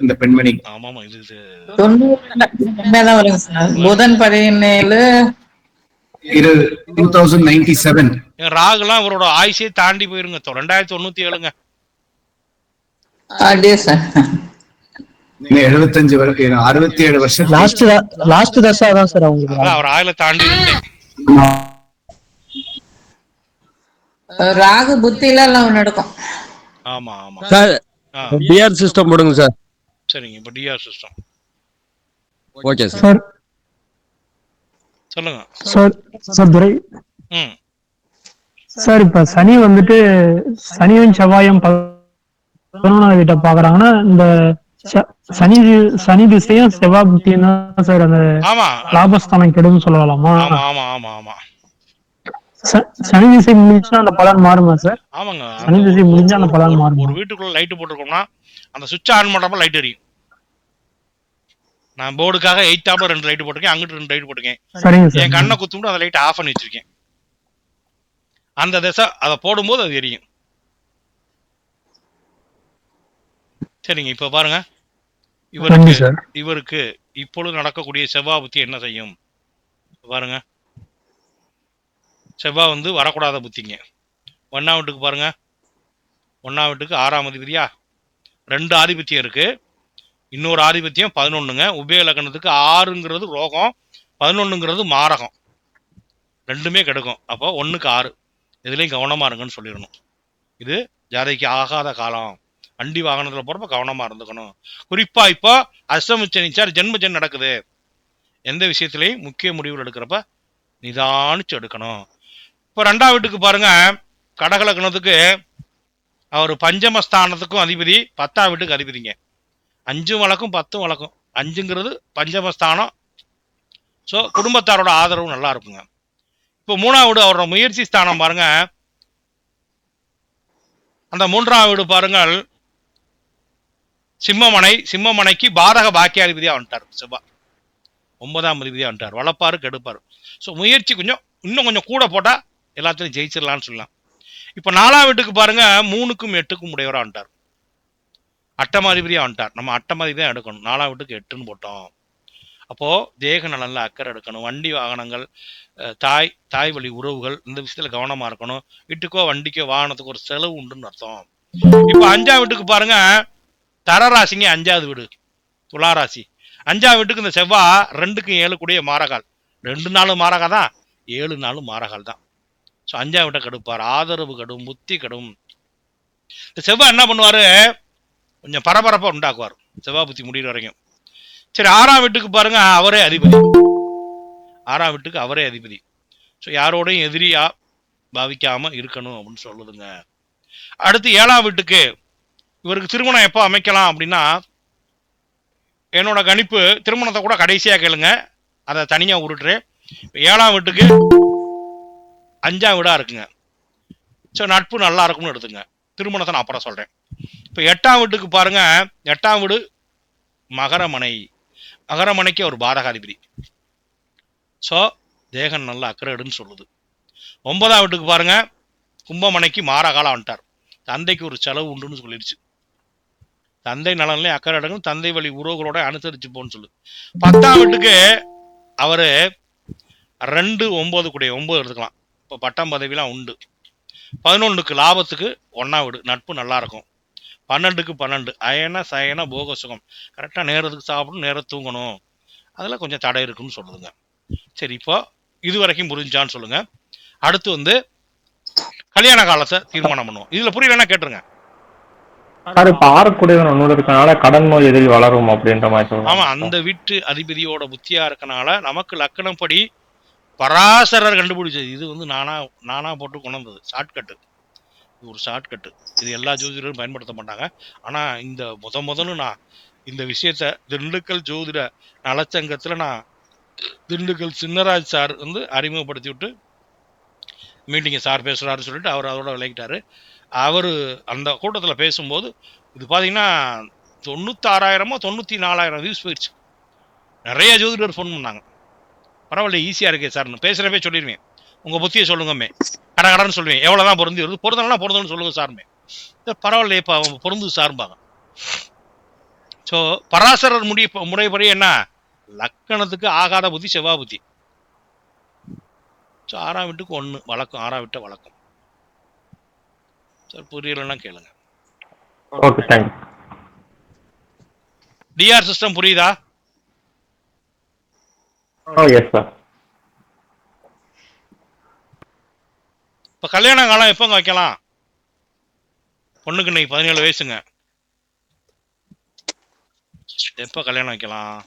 இந்த பெண்மணி. ஆமா ஆமா, இது 90 வருங்க சார். புதன் 17 2097. ராகுலாம் இவரோட ஆயுசே தாண்டி போயிருங்க. 2097ங்க. அப்படியே சார் 75 வருஷம் 67 வருஷம் லாஸ்ட் தசா தான் சார் அவங்களுக்கு. அவர் ஆயுள தாண்டி ராகு புத்தியில எல்லாம் நடக்கும். ஆமா ஆமா சார். டிஆர் சிஸ்டம் போடுங்க சார். சரிங்க, இப்போ டிஆர் சிஸ்டம். Okay sir. சொல்லுங்க சார் துரை சார். இப்ப சனி வந்துட்டு சனியும் செவ்வாயும் 11ஆம் வீட்டை பாக்குறாங்கன்னா இந்த சனி திசையும் செவ்வாய் புத்தியும் தான் சார் அந்த லாபஸ்தானம் கெடுன்னு சொல்லலாமா? ஆமா ஆமா ஆமா. சனி திசை முடிஞ்சா அந்த பலன் மாறுமா சார்? ஆமாங்க, சனி திசை முடிஞ்சா அந்த பலன் மாறும். ஒரு வீட்டுக்குள்ள லைட் போட்டிருக்கோம்னா அந்த சுவிட்ச் ஆன் பண்றப்ப லைட் எரியும். நான் போர்டுக்காக 8 டாப்ல 2 லைட் போட்டிருக்கேன், அங்கிட்டு 2 லைட் போட்டிருக்கேன். என் கண்ணை குத்துட்டு அந்த லைட் ஆஃப் பண்ணி வச்சிருக்கேன். அந்த திசை அதை போடும்போது அது எரியும். சரிங்க, இப்ப பாருங்க, இவருக்கு இப்பொழுது நடக்கக்கூடிய செவ்வாய் புத்தி என்ன செய்யும் பாருங்க. செவ்வாய் வந்து வரக்கூடாத புத்திங்க. 1ஆம் வீட்டுக்கு பாருங்க, 1ஆம் வீட்டுக்கு 6ஆம் அதிபதியா 2 ஆதிபத்தியம் இருக்கு. இன்னொரு ஆதிபத்தியம் 11ங்க. உபய லக்னத்துக்கு 6ங்கிறது ரோகம், 11ங்கிறது மாரகம், ரெண்டுமே கெடுக்கும். அப்போ 1க்கு 6 இதுலயும் கவனமா இருங்கன்னு சொல்லிடணும். இது ஜாதைக்கு ஆகாத காலம். வண்டி வாகனத்துல போறப்ப கவனமா இருந்துக்கணும். குறிப்பா இப்போ அஷ்டமச்சனி சார் ஜென்மச்சனி நடக்குது. எந்த விஷயத்திலையும் முக்கிய முடிவுகள் எடுக்கிறப்ப நிதானிச்சு எடுக்கணும். இப்போ 2ஆம் வீட்டுக்கு பாருங்க, கடகலக்கணத்துக்கு அவர் பஞ்சமஸ்தானத்துக்கும் அதிபதி, 10ஆம் வீட்டுக்கு அதிபதிங்க. 5 வழக்கும் 10 வழக்கும். 5ங்கிறது பஞ்சமஸ்தானம், ஸோ குடும்பத்தாரோட ஆதரவு நல்லா இருக்குங்க. இப்போ 3ஆம் வீடு அவரோட முயற்சி ஸ்தானம் பாருங்க. அந்த 3ஆம் வீடு பாருங்கள் சிம்மமனைக்கு பாதக பாக்கியாதிபதியா வந்துட்டார் செவ்வாய். 9ஆம் அதிபதியா வந்துட்டார். வளர்ப்பாரு கெடுப்பாரு. ஸோ முயற்சி இன்னும் கொஞ்சம் கூட போட்டா எல்லாத்தையும் ஜெயிச்சிடலாம்னு சொல்லலாம். இப்போ 4ஆம் வீட்டுக்கு பாருங்க 3க்கும் 8க்கும் உடையவரா வந்துட்டார். அட்டமாதிபதியா வந்துட்டார். நம்ம அட்டமாதிபதி தான் எடுக்கணும். 4ஆம் வீட்டுக்கு 8ன்னு போட்டோம். அப்போ தேக நலன்ல அக்கறை எடுக்கணும். வண்டி வாகனங்கள், தாய் வழி உறவுகள், இந்த விஷயத்துல கவனமா இருக்கணும். வீட்டுக்கோ வண்டிக்கோ வாகனத்துக்கு ஒரு செலவு உண்டுன்னு அர்த்தம். இப்போ 5ஆம் வீட்டுக்கு பாருங்க தரராசிங்க 5வது வீடு துளாராசி. 5ஆம் வீட்டுக்கு இந்த செவ்வாய் 2க்கும் 7 கூடிய மாரகால். 2 நாளும் மாரகா தான், 7 நாளும் மாரகால் தான். ஸோ 5ஆம் வீட்டை கெடுப்பார். ஆதரவு கெடும், புத்தி கெடும். இந்த செவ்வாய் என்ன பண்ணுவாரு, கொஞ்சம் பரபரப்பா உண்டாக்குவார் செவ்வாய் புத்தி முடிகிற வரைக்கும். சரி 6ஆம் வீட்டுக்கு பாருங்க அவரே அதிபதி. 6ஆம் வீட்டுக்கு அவரே அதிபதி. ஸோ யாரோடையும் எதிரியா பாவிக்காம இருக்கணும் அப்படின்னு சொல்லுதுங்க. அடுத்து 7ஆம் வீட்டுக்கு இவருக்கு திருமணம் எப்போ அமைக்கலாம் அப்படின்னா, என்னோட கணிப்பு திருமணத்தை கூட கடைசியா கேளுங்க, அதை தனியா உருட்டுறேன். 7ஆம் வீட்டுக்கு 5ஆம் வீடா இருக்குங்க. ஸோ நட்பு நல்லா இருக்கும்னு எடுத்துங்க. திருமணத்தை நான் அப்புறம் சொல்றேன். இப்போ 8ஆம் வீட்டுக்கு பாருங்க 8ஆம் வீடு மகரமனைக்கு ஒரு பாதகாதிபதி. ஸோ தேகன் நல்லா அக்கறைடுன்னு சொல்லுது. 9ஆம் வீட்டுக்கு பாருங்க கும்பமனைக்கு மாரகாலம் வந்துட்டார். தந்தைக்கு ஒரு செலவு உண்டுன்னு சொல்லிடுச்சு. தந்தை நலன்ல அக்கறை எடுக்கணும். தந்தை வழி உறவுகளோட அனுசரிச்சு போன்னு சொல்லு. 10ஆம் வீட்டுக்கு அவரு 2, 9 கூடிய 9 எடுத்துக்கலாம். இப்போ பட்டம் பதவிலாம் உண்டு. 11க்கு லாபத்துக்கு 1ஆம் வீடு நட்பு நல்லா இருக்கும். 12க்கு 12 அயன சயன போக சுகம். கரெக்டாக நேரத்துக்கு சாப்பிடணும், நேரம் தூங்கணும். அதில் கொஞ்சம் தடை இருக்குன்னு சொல்லுதுங்க. சரி, இப்போ இது வரைக்கும் புரிஞ்சான்னு சொல்லுங்க. அடுத்து கல்யாண காலத்தை தீர்மானம் பண்ணுவோம். இதுல புரியலன்னா கேட்டுருங்க. சார் இப்ப 6 கூடியவன் ஒண்ணு இருக்கனால கடன் நோய் எதிரி வளரும் அப்படின்ற மாதிரி சொல்லுவாங்க. ஆமா, அந்த வீட்டு அதிபதியோட புத்தியா இருக்கனால நமக்கு லக்கணப்படி பராசரர் கண்டுபிடிச்சது. இது நானா போட்டு கொண்டு வந்தது. ஷார்ட்கட்டு. இது ஒரு ஷார்ட்கட்டு. இது எல்லா ஜோதிடரும் பயன்படுத்த மாட்டாங்க. ஆனா இந்த முதல்ல நான் இந்த விஷயத்த திண்டுக்கல் ஜோதிட நலச்சங்கத்துல நான் திண்டுக்கல் சின்னராஜ் சார் அறிமுகப்படுத்தி விட்டு மீட்டிங்கை சார் பேசுறாருன்னு சொல்லிட்டு அவர் அதோட விளக்கிட்டாரு. அவர் அந்த கூட்டத்தில் பேசும்போது இது பார்த்தீங்கன்னா 96,000 94,000 வியூஸ் போயிடுச்சு. நிறைய ஜோதிடர் ஃபோன் பண்ணாங்க. பரவாயில்ல, ஈஸியாக இருக்கே சார்னு பேசுகிறப்பே சொல்லிடுவேன். உங்கள் புத்தியை சொல்லுங்கம்மே, கடன்னு சொல்லுவேன். எவ்வளோ தான் பொருந்தி வருது, பொருந்தலாம் பொருந்தணும்னு சொல்லுங்க சார்மே. பரவாயில்ல, இப்போ அவங்க பொருந்து சார்பாங்க. ஸோ பராசரர் முறைப்படி என்ன, லக்கணத்துக்கு ஆகாத புத்தி செவ்வாய் புத்தி. ஸோ 6ஆம் வீட்டுக்கு 1 வழக்கம். 6ஆம் வீட்டை வழக்கம். சார் புரியலன்னா கேளுங்க. Okay, thank you. டிஆர் சிஸ்டம் புரியுதா? Yes sir. இப்போ கல்யாண காலம் எப்போங்க வைக்கலாம்? பொண்ணுக்கு இன்னைக்கு 17 வயசுங்க. எப்போ கல்யாணம் வைக்கலாம்?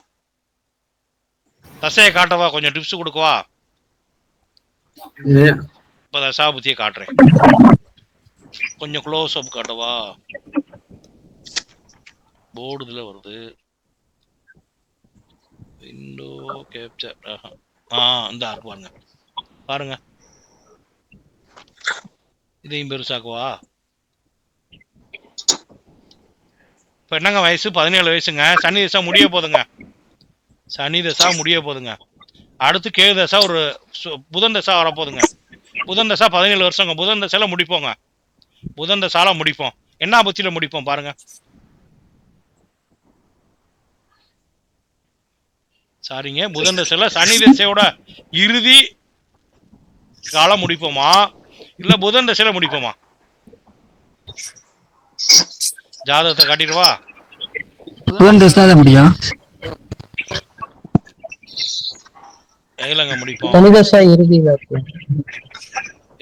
தசையை காட்டவா? கொஞ்சம் டிப்ஸ் கொடுக்கவா? இப்போ தசா புத்தியை காட்டுறேன். கொஞ்சம் க்ளோஸ் அப் காட்டவா? போர்டு இதில் வருது. Window capture. இந்த பாருங்க பாருங்க. இதையும் பெருசாக்குவா? இப்போ என்னங்க வயசு? 17 வயசுங்க. சனி தசா முடிய போதுங்க. அடுத்து கேது தசா, ஒரு புதன் தசா வரப்போதுங்க. புதன் தசா 17 வருஷங்க. புதன் தசால முடிப்போங்க. புதன் தசால முடிப்போம். என்ன புத்தியில முடிப்போம் பாருங்க. சாரிங்க, புதன் தசையில சனி தசையோட இறுதி காலம் முடிப்போமா இல்ல புதன் தசையில முடிப்போமா? ஜாதகத்தை காட்டிடுவா? புதன் தசை தான் முடியும். எங்கலங்க முடிப்போம்? சனி தசை இறுதியில இருக்கு.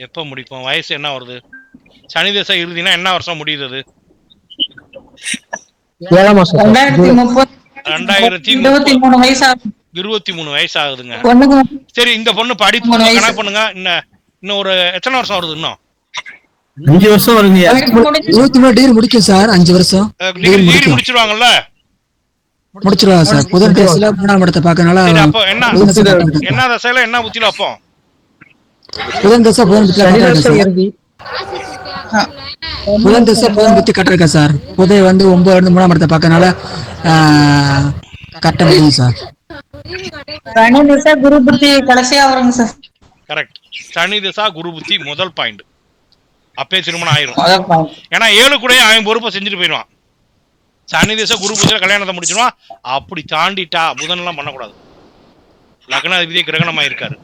எப்ப முடிப்போம்? வயசு என்ன வருது? சனி தசை இறுதினா என்ன வருஷம் முடியுது? 7ஆம் மாசம். 2023 வயசு. 23 வயசு ஆகுதுங்க. சரி, இந்த பொண்ணு படிப்பு கணக்கு பண்ணுங்க. இன்னும் ஒரு எத்தனை வருஷம் வருது? இன்னும் 5 வருஷம் வருங்க. 23 டிகிரி முடிக்கும் சார். 5 வருஷம் டிகிரி முடிச்சிருவாங்கல்ல? முடிச்சிருவாங்க சார். புதன் தசையில 3ஆம் இடத்தை பார்க்கறனால சரி, அப்போ என்ன தசையில என்ன புத்தியில அப்போ புதன் தசை புதன் புத்தி கரெக்டா இருக்கா சார்? புதன் தசை புதன் புத்தி கரெக்டா இருக்கா சார்? புதை வந்து 9 இருந்து 3ஆம் இடத்தை பார்க்கறனால கரெக்டா முடியும் சார். சனி திசை குரு புத்தி கடைசியா வருங்க சார். கரெக்ட். சனி திசா குரு புத்தி முதல் பாயிண்ட். அப்பே திருமணம் ஆயிரும். ஏன்னா 7 கூட அவன் பொறுப்பை செஞ்சுட்டு போயிடுவான். சனி திசை குரு புத்தியில கல்யாணத்தை முடிச்சிடுவான். அப்படி தாண்டிட்டா புதன் எல்லாம் பண்ணக்கூடாது. லக்னாதிபதி கிரகணமா இருக்காரு,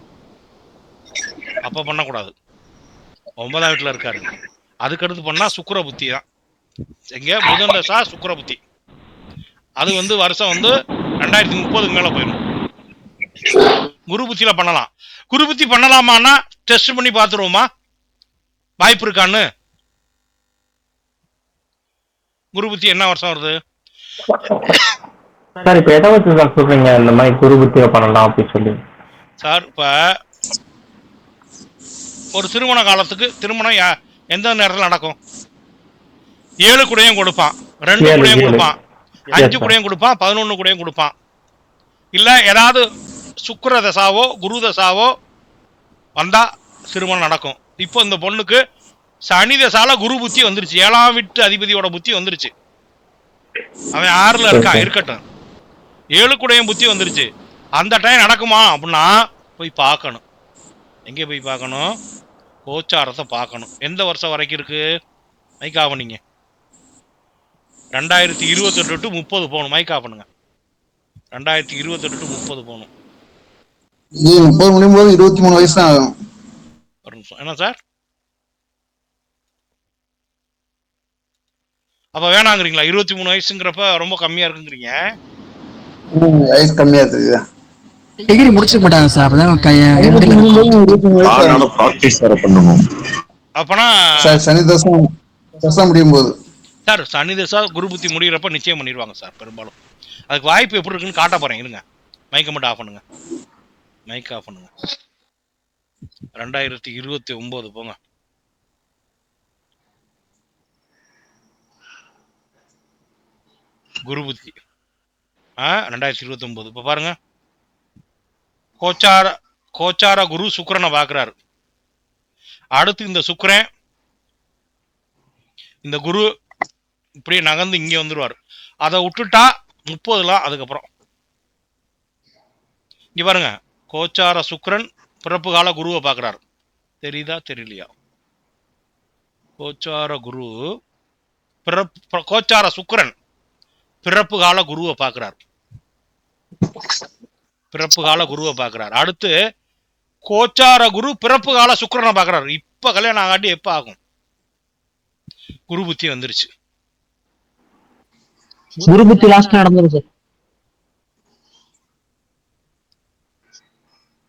அப்ப பண்ணக்கூடாது. 9ஆம் வீட்டுல இருக்காரு, அதுக்கடுத்து பண்ணா சுக்கிர புத்தி தான். எங்க புதன் தசா சுக்கிர புத்தி. அது வந்து வருஷம் வந்து 2030க்கு மேல போயிடும். குரு புத்தியில பண்ணலாம். குரு புத்தி பண்ணலாமான்னா டெஸ்ட் பண்ணி பார்த்துருவோமா வாய்ப்பு இருக்கான்னு. குரு புத்தி என்ன வருஷம் வருது சார்? இப்ப எதை வச்சு சார் சொல்றீங்க இந்த மாதிரி குரு புத்தியை பண்ணலாம் அப்படின்னு சொல்லி? சார் இப்ப ஒரு திருமண காலத்துக்கு திருமணம் எந்த நேரத்தில் நடக்கும்? 7 கூடையும் கொடுப்பான், 2 கூடையும் கொடுப்பான், 5 கூடையும் கொடுப்பான், 11 கூடையும் கொடுப்பான். இல்ல ஏதாவது சுக்கிர தசாவோ குரு தசாவோ வந்தா திருமணம் நடக்கும். இப்போ இந்த பொண்ணுக்கு சனி தசால குரு புத்தி வந்துருச்சு, 7ஆம் வீட்டு அதிபதியோட புத்தி வந்துருச்சு. அவன் 6ல இருக்கான், இருக்கட்டும். 7 கூடையும் புத்தி வந்துருச்சு. அந்த டைம் நடக்குமா அப்படின்னா போய் பார்க்கணும். எங்கே போய் பார்க்கணும்? கோச்சாரத்தை பார்க்கணும். எந்த வருஷம் வரைக்கும் இருக்கு மைக் ஆஃப் பண்ணீங்க? 2028 to 30 போகணும். மைக் ஆஃப் பண்ணுங்க. 2028 to 30 போகணும். 30 முடியும் போது 23 வயசு தான் ஆகும். ஒரு நிமிஷம். என்ன சார் அப்ப வேணாங்கிறீங்களா? 23 வயசுங்கிறப்ப ரொம்ப கம்மியா இருக்குங்கிறீங்க. வயசு கம்மியா இருக்கு. டிகிரி முடிச்சிருக்க மாட்டாங்க சார். அப்பனா சனி தசை முடியும் போது சார் சனி தசா குரு புத்தி முடிகிறப்ப நிச்சயம் பண்ணிடுவாங்க சார் பெரும்பாலும். அதுக்கு வாய்ப்பு எப்படி இருக்குன்னு காட்ட போறேன். இருங்க, மைக்கை மட்டும் ஆஃப் பண்ணுங்க. மைக் ஆஃப் பண்ணுங்க. 2029 போங்க. குரு புத்தி 2029. இப்ப பாருங்க, கோச்சார குரு சுக்கிரனை பாக்குறாரு. அடுத்து இந்த சுக்கிரன் இந்த குரு இப்படியே நகர்ந்து இங்கே வந்துருவாரு. அதை விட்டுட்டா 30ல அதுக்கப்புறம் இங்க பாருங்க, கோச்சார சுக்கிரன் பிறப்பு கால குருவை பாக்குறாரு. தெரியுதா தெரியலையா? கோச்சார குரு கோச்சார சுக்கிரன் பிறப்பு கால குருவை பாக்குறாரு. பிறப்பு கால குருவை பாக்குறாரு. அடுத்து கோச்சார குரு பிறப்பு கால சுக்கிரனை பாக்குறாரு. இப்ப கல்யாணம் ஆகாட்டி எப்ப ஆகும்? குரு புத்தி வந்துருச்சு. குரு புத்தி லாஸ்ட் நடந்துரும் சார்.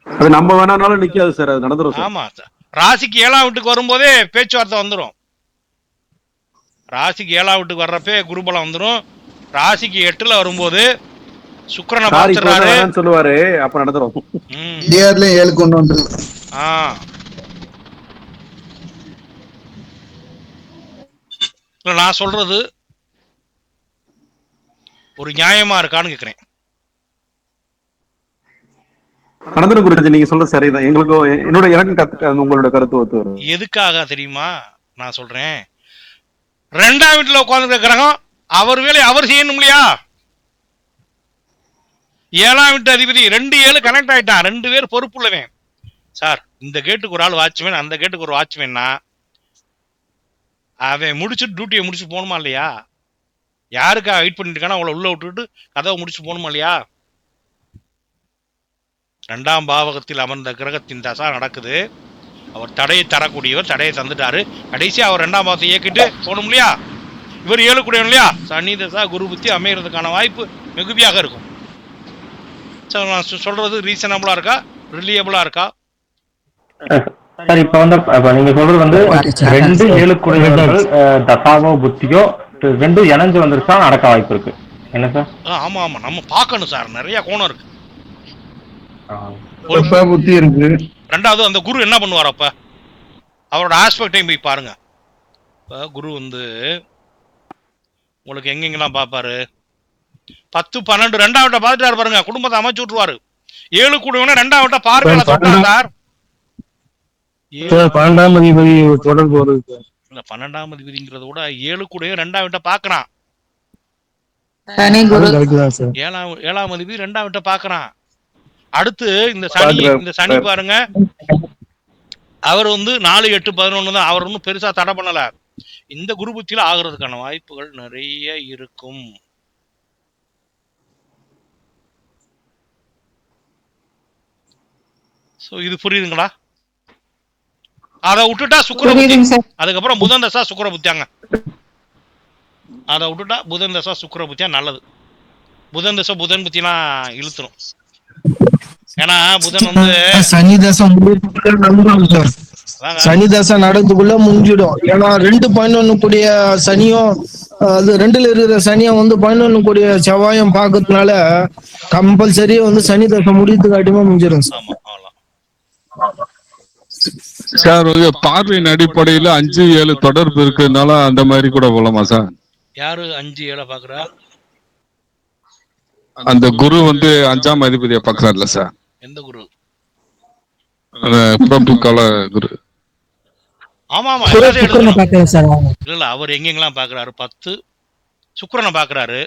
அது நம்ம வேணாலும் நிக்காது சார், அது நடந்துரும். ஆமா சார். ராசிக்கு 7ஆம் வீட்டுக்கு வரும்போதே பேச்சுவார்த்தை வந்துடும். ராசிக்கு 7ஆம் வீட்டுக்கு வர்றப்பே குருபலம் வந்துடும். ராசிக்கு 8ல வரும்போது சுக்கிரனை பார்த்துறாரு சொல்லுவாரு, அப்ப நடந்துரும். 7 கொண்டு வந்து நான் சொல்றது ஒரு நியாயமா இருக்கான்னு கேக்குறேன். நடந்துரும் குருஜி, நீங்க சொல்றது சரிதான். எனக்கு உங்களோட கருத்து ஒத்து வரும். எதுக்காக தெரியுமா நான் சொல்றேன்? 2ஆம் வீட்டுல உட்கார்ந்து கிரகம் அவர் வேலை அவர் செய்யணும் இல்லையா? 7ஆம் வீட்டு அதிபதி 2-7 கனெக்ட் ஆயிட்டான். 2 பேர் பொறுப்பு உள்ளவன் சார். இந்த கேட்டுக்கு ஒரு ஆள் வாட்ச்மேன், அந்த கேட்டுக்கு ஒரு வாட்ச்மேன்னா அவன் முடிச்சுட்டு டியூட்டியை முடிச்சு போகணுமா இல்லையா? யாருக்கா வெயிட் பண்ணிட்டு இருக்கானா அவளை உள்ள விட்டுட்டு கதவை முடிச்சு போகணுமா இல்லையா? 2ஆம் பாவகத்தில் அமர்ந்த கிரகத்தின் தசா நடக்குது. அவர் தடையை தரக்கூடியவர், தடையை தந்துட்டாரு. கடைசியா அவர் 2ஆம் பாவத்தை இயக்கிட்டு போகணும் இல்லையா? இவர் 7 கூடையும் இல்லையா? சனி தசா குரு புத்தி அமைகிறதுக்கான வாய்ப்பு மிகுதியாக இருக்கும். சார் நான் சொல்றது ரீசனபிளா இருக்கா, ரிலியபிளா இருக்கா? சார் இப்ப வந்து நீங்க சொல்றது வந்து 2 7 கூடையவர்கள் தசாவோ புத்தியோ 2 இணைஞ்சு வந்துருச்சா நடக்க வாய்ப்பு இருக்கு. என்ன சார்? ஆமா ஆமா, நம்ம பார்க்கணும் சார். நிறைய கோணம் இருக்கு. புத்தி இருக்கு. 2வது அந்த குரு என்ன பண்ணுவார்? அப்ப அவரோட ஆஸ்பெக்டையும் போய் பாருங்க. இப்ப குரு வந்து உங்களுக்கு எங்கெங்கெல்லாம் பார்ப்பாரு? 10, 12 2ஆம் வீட்டை பார்த்துட்டாரு பாருங்க, குடும்பத்தை அமைச்சு விட்டுருவாரு. 7 கூடியவன 2ஆம் வீட்டை பார்வையில சொல்றான் சார். 12ஆம் அதிபதி தொடர்பு வருது. இல்ல 12ஆம் அதிபதிங்கிறத விட 7 கூடிய 2ஆம் வீட்டை பாக்குறான். சனி குரு 7ஆம் அதிபதி 2ஆம் வீட்டை பாக்குறான். அடுத்து இந்த சனி பாருங்க, அவர் 4, 8, 11 தான். அவர் ஒன்றும் பெருசா தடை பண்ணல. இந்த குரு புத்தியில ஆகுறதுக்கான வாய்ப்புகள் நிறைய இருக்கும். சோ இது புரியுதுங்களா? அதை விட்டுட்டா சுக்கிர புத்தி, அதுக்கப்புறம் புதன் தசா சுக்கிர புத்தியாங்க. அதை விட்டுட்டா புதன் தசா சுக்கிர புத்தியா நல்லது. புதன் தசை புதன் புத்தினா இழுத்துரும். ஏன்னா புதன் சனி தசை சனி தசை நடந்துக்குள்ள முடிஞ்சிடும். ஏன்னா 2.1 கூடிய சனியும் அது 2ல இருக்கிற சனியும் 11 கூடிய செவ்வாயும் பாக்கிறதுனால கம்பல்சரி சனி தசை முடித்து காட்டியுமா முடிஞ்சிடும் சார். பார்வையின் அடிப்படையில 5, 7 தொடர்பு இருக்குனால அந்த மாதிரி கூட போலாமா சார்? யாரு 5, 7 பாக்குறா? அந்த குரு 5ஆம் அதிபதியை பாக்குறாருல்ல சார்? எந்த குரு? பிரபு கால குரு. ஆமா ஆமா, இல்ல அவர் எங்கெங்கெல்லாம் பாக்குறாரு? 10 சுக்கிரனை பாக்குறாரு,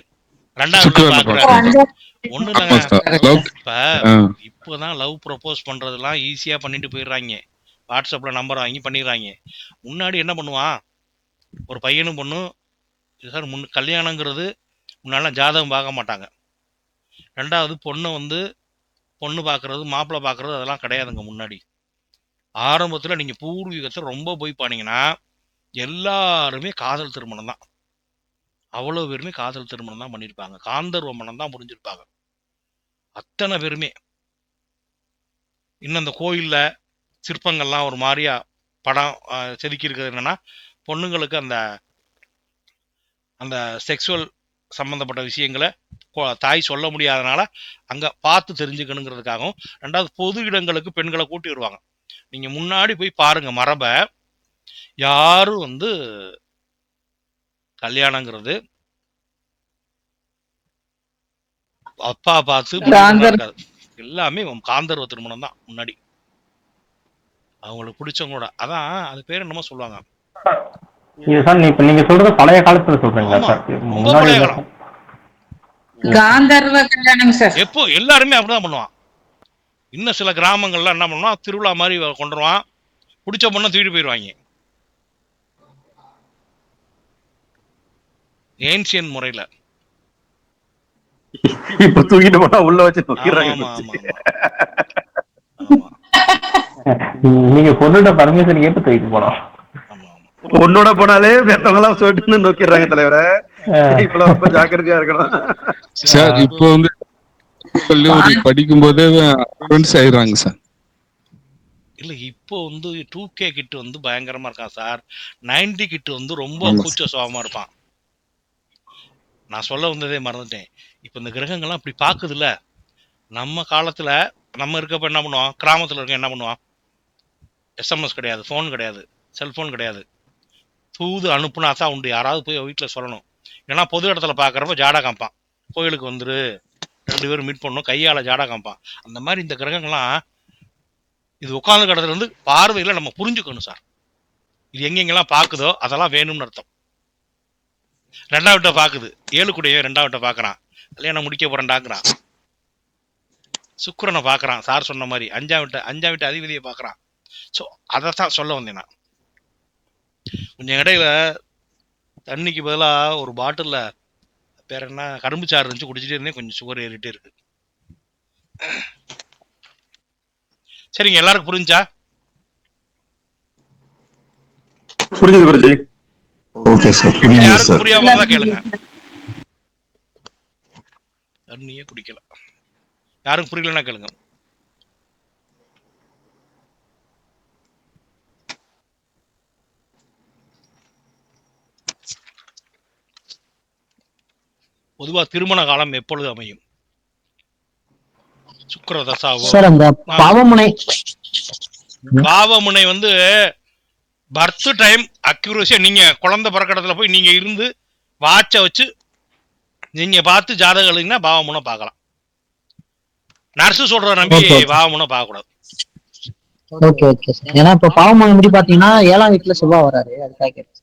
2ஆம் பாக்குறாரு. ஒண்ணு இப்பதான் லவ் ப்ரொபோஸ் பண்றதெல்லாம் ஈஸியா பண்ணிட்டு போயிடுறாங்க. வாட்ஸ்அப்ல நம்பர் வாங்கி பண்ணிடுறாங்க. முன்னாடி என்ன பண்ணுவான், ஒரு பையனும் பொண்ணும் சார் கல்யாணங்கிறது முன்னாடி ஜாதகம் பார்க்க மாட்டாங்க. 2வது பொண்ணு பார்க்கறது மாப்பிள்ளை பார்க்கறது அதெல்லாம் கிடையாதுங்க. முன்னாடி ஆரம்பத்துல நீங்க பூர்வீகத்தை ரொம்ப போய் பாத்தீங்கன்னா எல்லாருமே காதல் திருமணம் தான். அவ்வளவு பேருமே காதல் திருமணம் தான் பண்ணிருப்பாங்க. காந்தர்வ மனம் தான் புரிஞ்சிருப்பாங்க அத்தனை பேருமே. இன்னும் அந்த கோயில்ல சிற்பங்கள்லாம் ஒரு மாதிரியா படம் செதுக்கி இருக்கிறது என்னன்னா, பொண்ணுங்களுக்கு அந்த அந்த செக்ஸுவல் சம்பந்தப்பட்ட விஷயங்களை தாய் சொல்ல முடியாதனால அங்க பார்த்து தெரிஞ்சுக்கணுங்கிறதுக்காகவும். 2வது பொது இடங்களுக்கு பெண்களை கூட்டி வருவாங்க. நீங்க முன்னாடி போய் பாருங்க மரபை. யாரும் கல்யாணங்கிறது அப்பா பார்த்து எல்லாமே காந்தர்வ திருமணம் தான் முன்னாடி. அவங்களுக்கு பிடிச்சவங்களோட அதான் அது பேர் என்னமோ சொல்லுவாங்க. நீங்க சொல்றது பழைய காலத்துல சொல்றீங்களா சார்? காந்தர்வ கல்யாணம் சார். எப்போ எல்லாருமே அப்படிதான் பண்ணுவான். இன்னும் சில கிராமங்கள்லாம் என்ன பண்ணுவான், திருவிழா மாதிரி கொண்டுருவான், பிடிச்ச பொண்ணை தூக்கிட்டு போயிடுவாங்க. ஏன்சியன் முறையில இப்ப தூக்கிட்டு போனா உள்ள வச்சு நோக்கிறாங்க. நீங்க பொண்ணோட பர்மிஷன் கேட்டு தூக்கிட்டு போனோம். பொண்ணோட போனாலே மத்தவங்க எல்லாம் சொல்லிட்டு நோக்கிடுறாங்க தலைவரை. இப்ப ரொம்ப ஜாக்கிரதையா இருக்கணும் சார். இப்போ படிக்கும் போதே ஃப்ரெண்ட்ஸ் ஆயிடுறாங்க சார். இல்ல இப்போ 2K கிட் பயங்கரமா இருக்கான் சார். 90 கிட் ரொம்ப கூச்ச சுபாவமா இருப்பான். நான் சொல்ல வந்ததே மறந்துட்டேன். இப்ப இந்த கிரகங்கள்லாம் இப்படி பாக்குதுல்ல. நம்ம காலத்துல நம்ம இருக்கப்ப என்ன பண்ணுவோம், கிராமத்துல இருக்க என்ன பண்ணுவான், SMS கிடையாது, போன் கிடையாது, செல்போன் கிடையாது. தூது அனுப்புனா தான் உண்டு. யாராவது போய் வீட்டுல சொல்லணும். ஏன்னா பொது இடத்துல பாக்குறப்ப ஜாடா காமிப்பான். கோயிலுக்கு 2 பேரும் மீட் பண்ணணும், கையால ஜாடா காமிப்பான். அந்த மாதிரி இந்த கிரகங்கள்லாம் இது உட்கார்ந்து கடத்துல பார்வையில நம்ம புரிஞ்சுக்கணும் சார். இது எங்கெங்கெல்லாம் பாக்குதோ அதெல்லாம் வேணும்னு அர்த்தம். 2ஆம் வீட்டை பாக்குது, 7 கூடயே 2ஆம் வீட்டை பாக்குறான், கல்யாணம் முடிக்க போறேன்டாக்குறான். சுக்கிரனை பாக்குறான் சார் சொன்ன மாதிரி. 5ஆம் வீட்டு அதிபதியை பாக்குறான். ஸோ அதைத்தான் சொல்ல வந்தேன் நான். கொஞ்சம் இடையில தண்ணிக்கு பதிலா ஒரு பாட்டில்ல பேர் என்ன கரும்பு சாறு இருந்துச்சு, குடிச்சிட்டே இருந்தேன். கொஞ்சம் சுகர் ஏறிட்டே இருக்கு. சரிங்க, எல்லாருக்கும் புரிஞ்சா? புரியுது குருஜி. Okay sir. யாருக்கும் புரியாம தான் கேளுங்க. தண்ணியே குடிக்கல. யாருக்கும் புரியலன்னா கேளுங்க. பொதுவா திருமண காலம் எப்பொழுது அமையும்? சுக்கிர தசாவோ பாவமுனை பர்த் டைம் அக்யூரஸியா நீங்க குழந்தை பிறக்கடத்துல போய் நீங்க இருந்து வாட்ச வச்சு நீங்க பார்த்து ஜாதகம் எழுதிங்கன்னா பாவமுனை பார்க்கலாம். நர்ஸு சொல்ற நம்பி பாவமுனை பார்க்க கூடாது. Okay okay sir. ஏன்னா இப்ப பாவமான முடி பாத்தீங்கன்னா 7ஆம் வீட்டுல செவ்வாய் வராரு, அதுக்காக கேட்டேன்.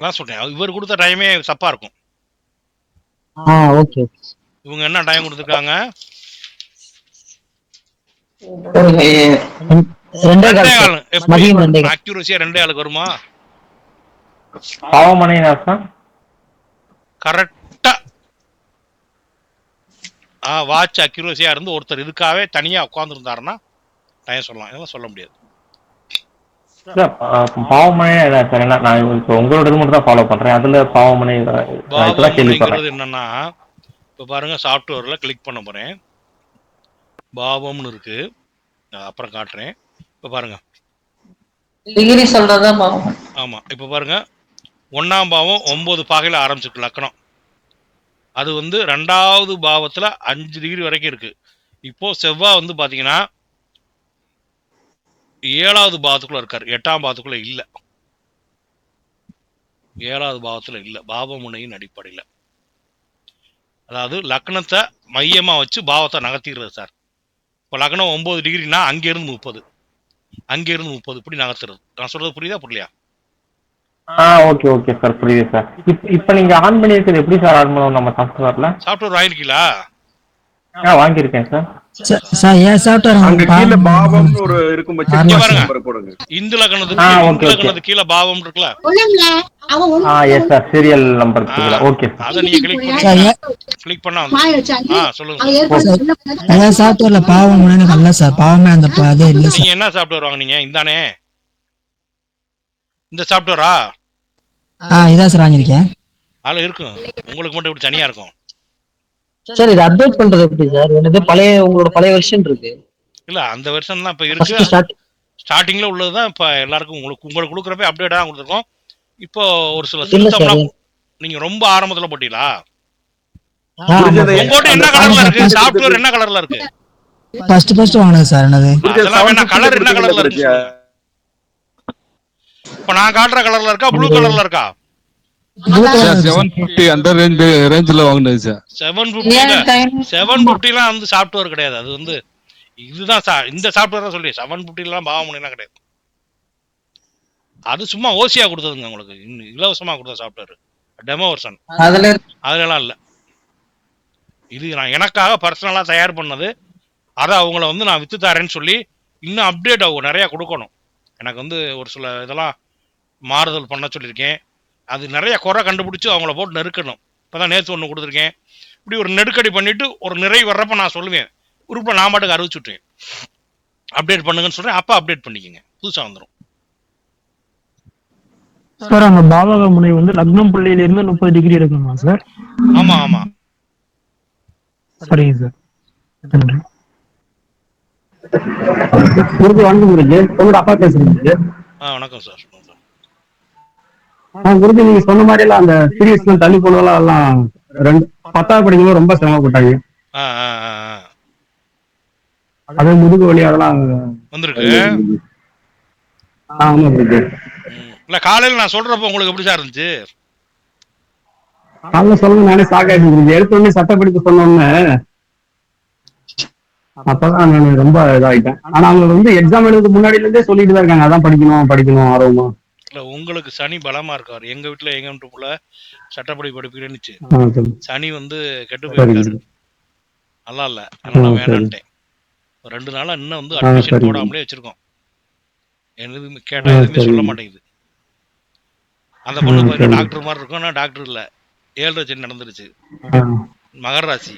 அதான் சொல்றேன், இவர் கொடுத்த டைமே தப்பா இருக்கும். Okay okay. இவங்க என்ன டைம் கொடுத்துருக்காங்க? 2:15 அக்யூரசியா 2:15 வருமா? பாவமனை கரெக்டா வாட்ச் அக்யூரசியா இருந்து ஒருத்தர் இதுக்காகவே தனியா உட்கார்ந்து இருந்தாருன்னா டைம் சொல்லலாம், இதெல்லாம் சொல்ல முடியாது. பாவமனை சார், என்ன நான் உங்களோட இது மட்டும் தான் ஃபாலோ பண்றேன். அதுல பாவமனை என்னன்னா, இப்ப பாருங்க சாஃப்ட்வேர்ல கிளிக் பண்ண போறேன், பாவம்னு இருக்கு, அப்புறம் காட்டுறேன். இப்ப பாருங்க டிகிரி சொல்றதா பாவம். ஆமா, இப்ப பாருங்க 1ஆம் பாவம் 9 பாகையில ஆரம்பிச்சிருக்கு லக்னம். அது வந்து 2வது பாவத்துல 5 டிகிரி வரைக்கும் இருக்கு. இப்போ செவ்வாய் வந்து பாத்தீங்கன்னா 7வது பாவத்துக்குள்ள இருக்காரு, 8ஆம் பாவத்துக்குள்ள இல்ல, 7வது பாவத்துல இல்ல. பாவமுனையின் அடிப்படையில, அதாவது லக்னத்தை மையமா வச்சு பாவத்தை நகர்த்திடுறது சார். இப்போ லக்னம் 9 டிகிரினா அங்கிருந்து 30, அங்கிருந்து 30 இப்படி நகர்த்துறது. நான் சொல்றது புரியுதா புரியலையா? ஓகே ஓகே சார், புரியுது சார். இப்போ நீங்க ஆன் பண்ணி இருக்கிறது எப்படி சார் ஆன் பண்ணுவோம் நம்ம சாஃப்ட்வேர்ல? சாஃப்ட்வேர் வாங்கிருக்கீங்களா? வாங்கியிருக்கேன் சார். சார் ஏன் சாஃப்ட்வேர் அங்க கீழ பாவம்னு ஒரு இருக்கும் பட்சம் பாருங்க, போடுங்க. இந்து லக்னத்துக்கு கீழ பாவம் இருக்குல, எஸ் சார், சீரியல் நம்பர் இருக்குல. ஓகே சார், அத நீங்க கிளிக் பண்ணா சொல்லுங்க. ஏன் சாஃப்ட்வேர்ல பாவம் இல்ல சார், பாவமே அந்த அதே இல்ல சார். நீங்க என்ன சாஃப்ட்வேர் வாங்குனீங்க? இந்தானே இந்த சாஃப்ட்வேரா? இதான் சார் வாங்கிருக்கேன். அதுல இருக்கும், உங்களுக்கு மட்டும் இப்படி தனியா இருக்கும் சார். இது அப்டேட் பண்றது எப்படி சார்? என்னது பழைய உங்களோட பழைய வெர்ஷன் இருக்கு இல்ல, அந்த வெர்ஷன் தான் இப்ப இருக்கு. ஸ்டார்டிங்ல உள்ளதுதான் இப்ப எல்லாருக்கும் உங்களுக்கு கொடுக்குறப்ப அப்டேட் தான் கொடுத்துருக்கோம். இப்போ ஒரு சில சிஸ்டம்லாம் நீங்க ரொம்ப ஆரம்பத்துல போட்டீங்களா? உங்ககிட்ட என்ன கலர்ல இருக்கு சாஃப்ட்வேர்? என்ன கலர்ல இருக்கு? ஃபர்ஸ்ட் வாங்குனது சார். என்னது அதெல்லாம் வேணா, கலர் என்ன கலர்ல இருக்கு? இப்ப நான் காட்டுற கலர்ல இருக்கா, ப்ளூ கலர்ல இருக்கா? 750 அந்த ரேஞ்சில வாங்குனது சார். 750 எல்லாம் வந்து சாஃப்ட்வேர் கிடையாது. அது வந்து இதுதான் இந்த சாஃப்ட்வேர் தான் சொல்லி 750 எல்லாம் பாவமுனைலாம் கிடையாது. அது சும்மா ஓசியா கொடுத்ததுங்க உங்களுக்கு, இலவசமா கொடுத்த சாஃப்ட்வேர், டெமோ வெர்ஷன். அதெல்லாம் இல்ல, இது நான் எனக்காக பர்சனலா தயார் பண்ணது. அதை அவங்கள வந்து நான் வித்து தரேன்னு சொல்லி இன்னும் அப்டேட் ஆகும், நிறைய கொடுக்கணும். எனக்கு வந்து ஒரு சில இதெல்லாம் மாறுதல் பண்ண சொல்லியிருக்கேன். அது நிறைய குறை கண்டுபிடிச்சு அவங்கள போட்டு நெருக்கணும். இப்போதான் நேற்று ஒன்று கொடுத்துருக்கேன். இப்படி ஒரு நெருக்கடி பண்ணிட்டு ஒரு நிறை வர்றப்ப நான் சொல்லுவேன், குரூப்பில் நான் பாட்டுக்கு அறிவிச்சுட்டேன், அப்டேட் பண்ணுங்கன்னு சொல்றேன். அப்போ அப்டேட் பண்ணிக்கங்க, புதுசாக வந்துடும். சார் அந்த பாவக முனை வந்து லக்னம் புள்ளியில இருந்து 30 டிகிரி இருக்குமா சார்? ஆமா ஆமா, சரிங்க சார். நன்றி. குருஜி உங்களோட அப்பா பேசுறீங்க. வணக்கம் சார். குருஜி, நீங்க சொன்ன மாதிரி எல்லாம் அந்த சீரியஸ் தள்ளி போனதெல்லாம் எல்லாம் 10வது படிக்கும்போது ரொம்ப சிரமப்பட்டாங்க. அது முதுகு வலி அதெல்லாம் வந்திருக்கு. ஆமா குருஜி. இல்ல காலையில நான் சொல்றப்ப உங்களுக்கு எப்படி சார் இருந்துச்சு? காலைல சொல்லுங்க, நானே சாக்காயிட்டு குருஜி. எடுத்த உடனே சட்ட படிப்பு சொன்னோன்னு அப்பதான் நான் ரொம்ப இதாயிட்டேன். ஆனா அவங்க வந்து எக்ஸாம் எழுதுக்கு முன்னாடில இருந்தே சொல்லிட்டு தான் இருக்காங்க, அதான் படிக்கணும் ஆர்வமா. இல்ல உங்களுக்கு சனி பலமா இருக்காரு. எங்க வீட்டுல எங்க வீட்டுக்குள்ள சட்டப்படி படிப்புறேன்னுச்சு, சனி வந்து கெட்டு போயிருக்காரு. நல்லா இல்ல, அதனால வேணான்ட்டேன். 2 நாளா இன்னும் வந்து அட்மிஷன் போடாமலே வச்சிருக்கோம். எதுவுமே கேட்டா எதுவுமே சொல்ல மாட்டேங்குது. அந்த பொண்ணு போய் டாக்டர் மாதிரி இருக்கும், ஆனா டாக்டர் இல்ல. 7 சனி நடந்துருச்சு, மகர ராசி.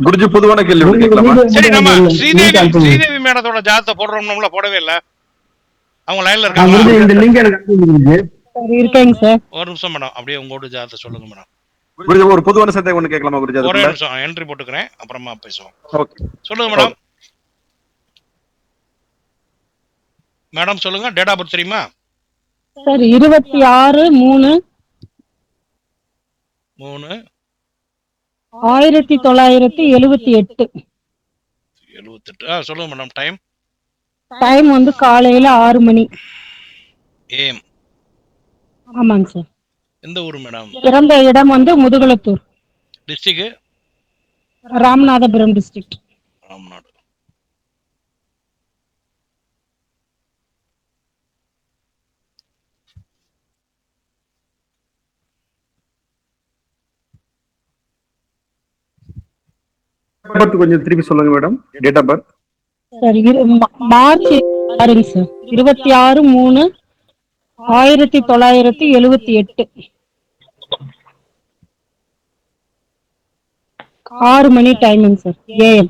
குருஜி பொதுவான கேள்வி கேட்கலாமா? சரி, நம்ம ஸ்ரீதேவி மேடத்தோட ஜாதகத்தை போடுறோம்ல, போடவே இல்ல. அவங்க லைன்ல இருக்காங்க. ஒரு நிமிஷம் மேடம், அப்படியே உங்களோட ஜாதகத்தை சொல்லுங்க மேடம். குருஜி ஒரு பொதுவான சந்தேகம் ஒண்ணு கேட்கலாமா குருஜி? ஒரே நிமிஷம் என்ட்ரி போட்டுக்கிறேன், அப்புறமா பேசுவோம். சொல்லுங்க மேடம். மேடம் சொல்லுங்க, டேட் ஆஃப் பர்த் தெரியுமா? சார் 26/3/1978. 78. சொல்லுங்க மேடம். டைம் வந்து காலையில 6 மணி. AM. ஆமாங்க சார். எந்த ஊர் மேடம்? பிறந்த இடம் வந்து முதுகுளத்தூர், டிஸ்ட்ரிக்ட் ராமநாதபுரம் டிஸ்ட்ரிக்ட். ராமநாடு. கொஞ்சம் திருப்பி சொல்லுங்க madam. Date of birth sir March 6ங்க சார், 26/3/1978 6 மணி டைமிங் சார், AM.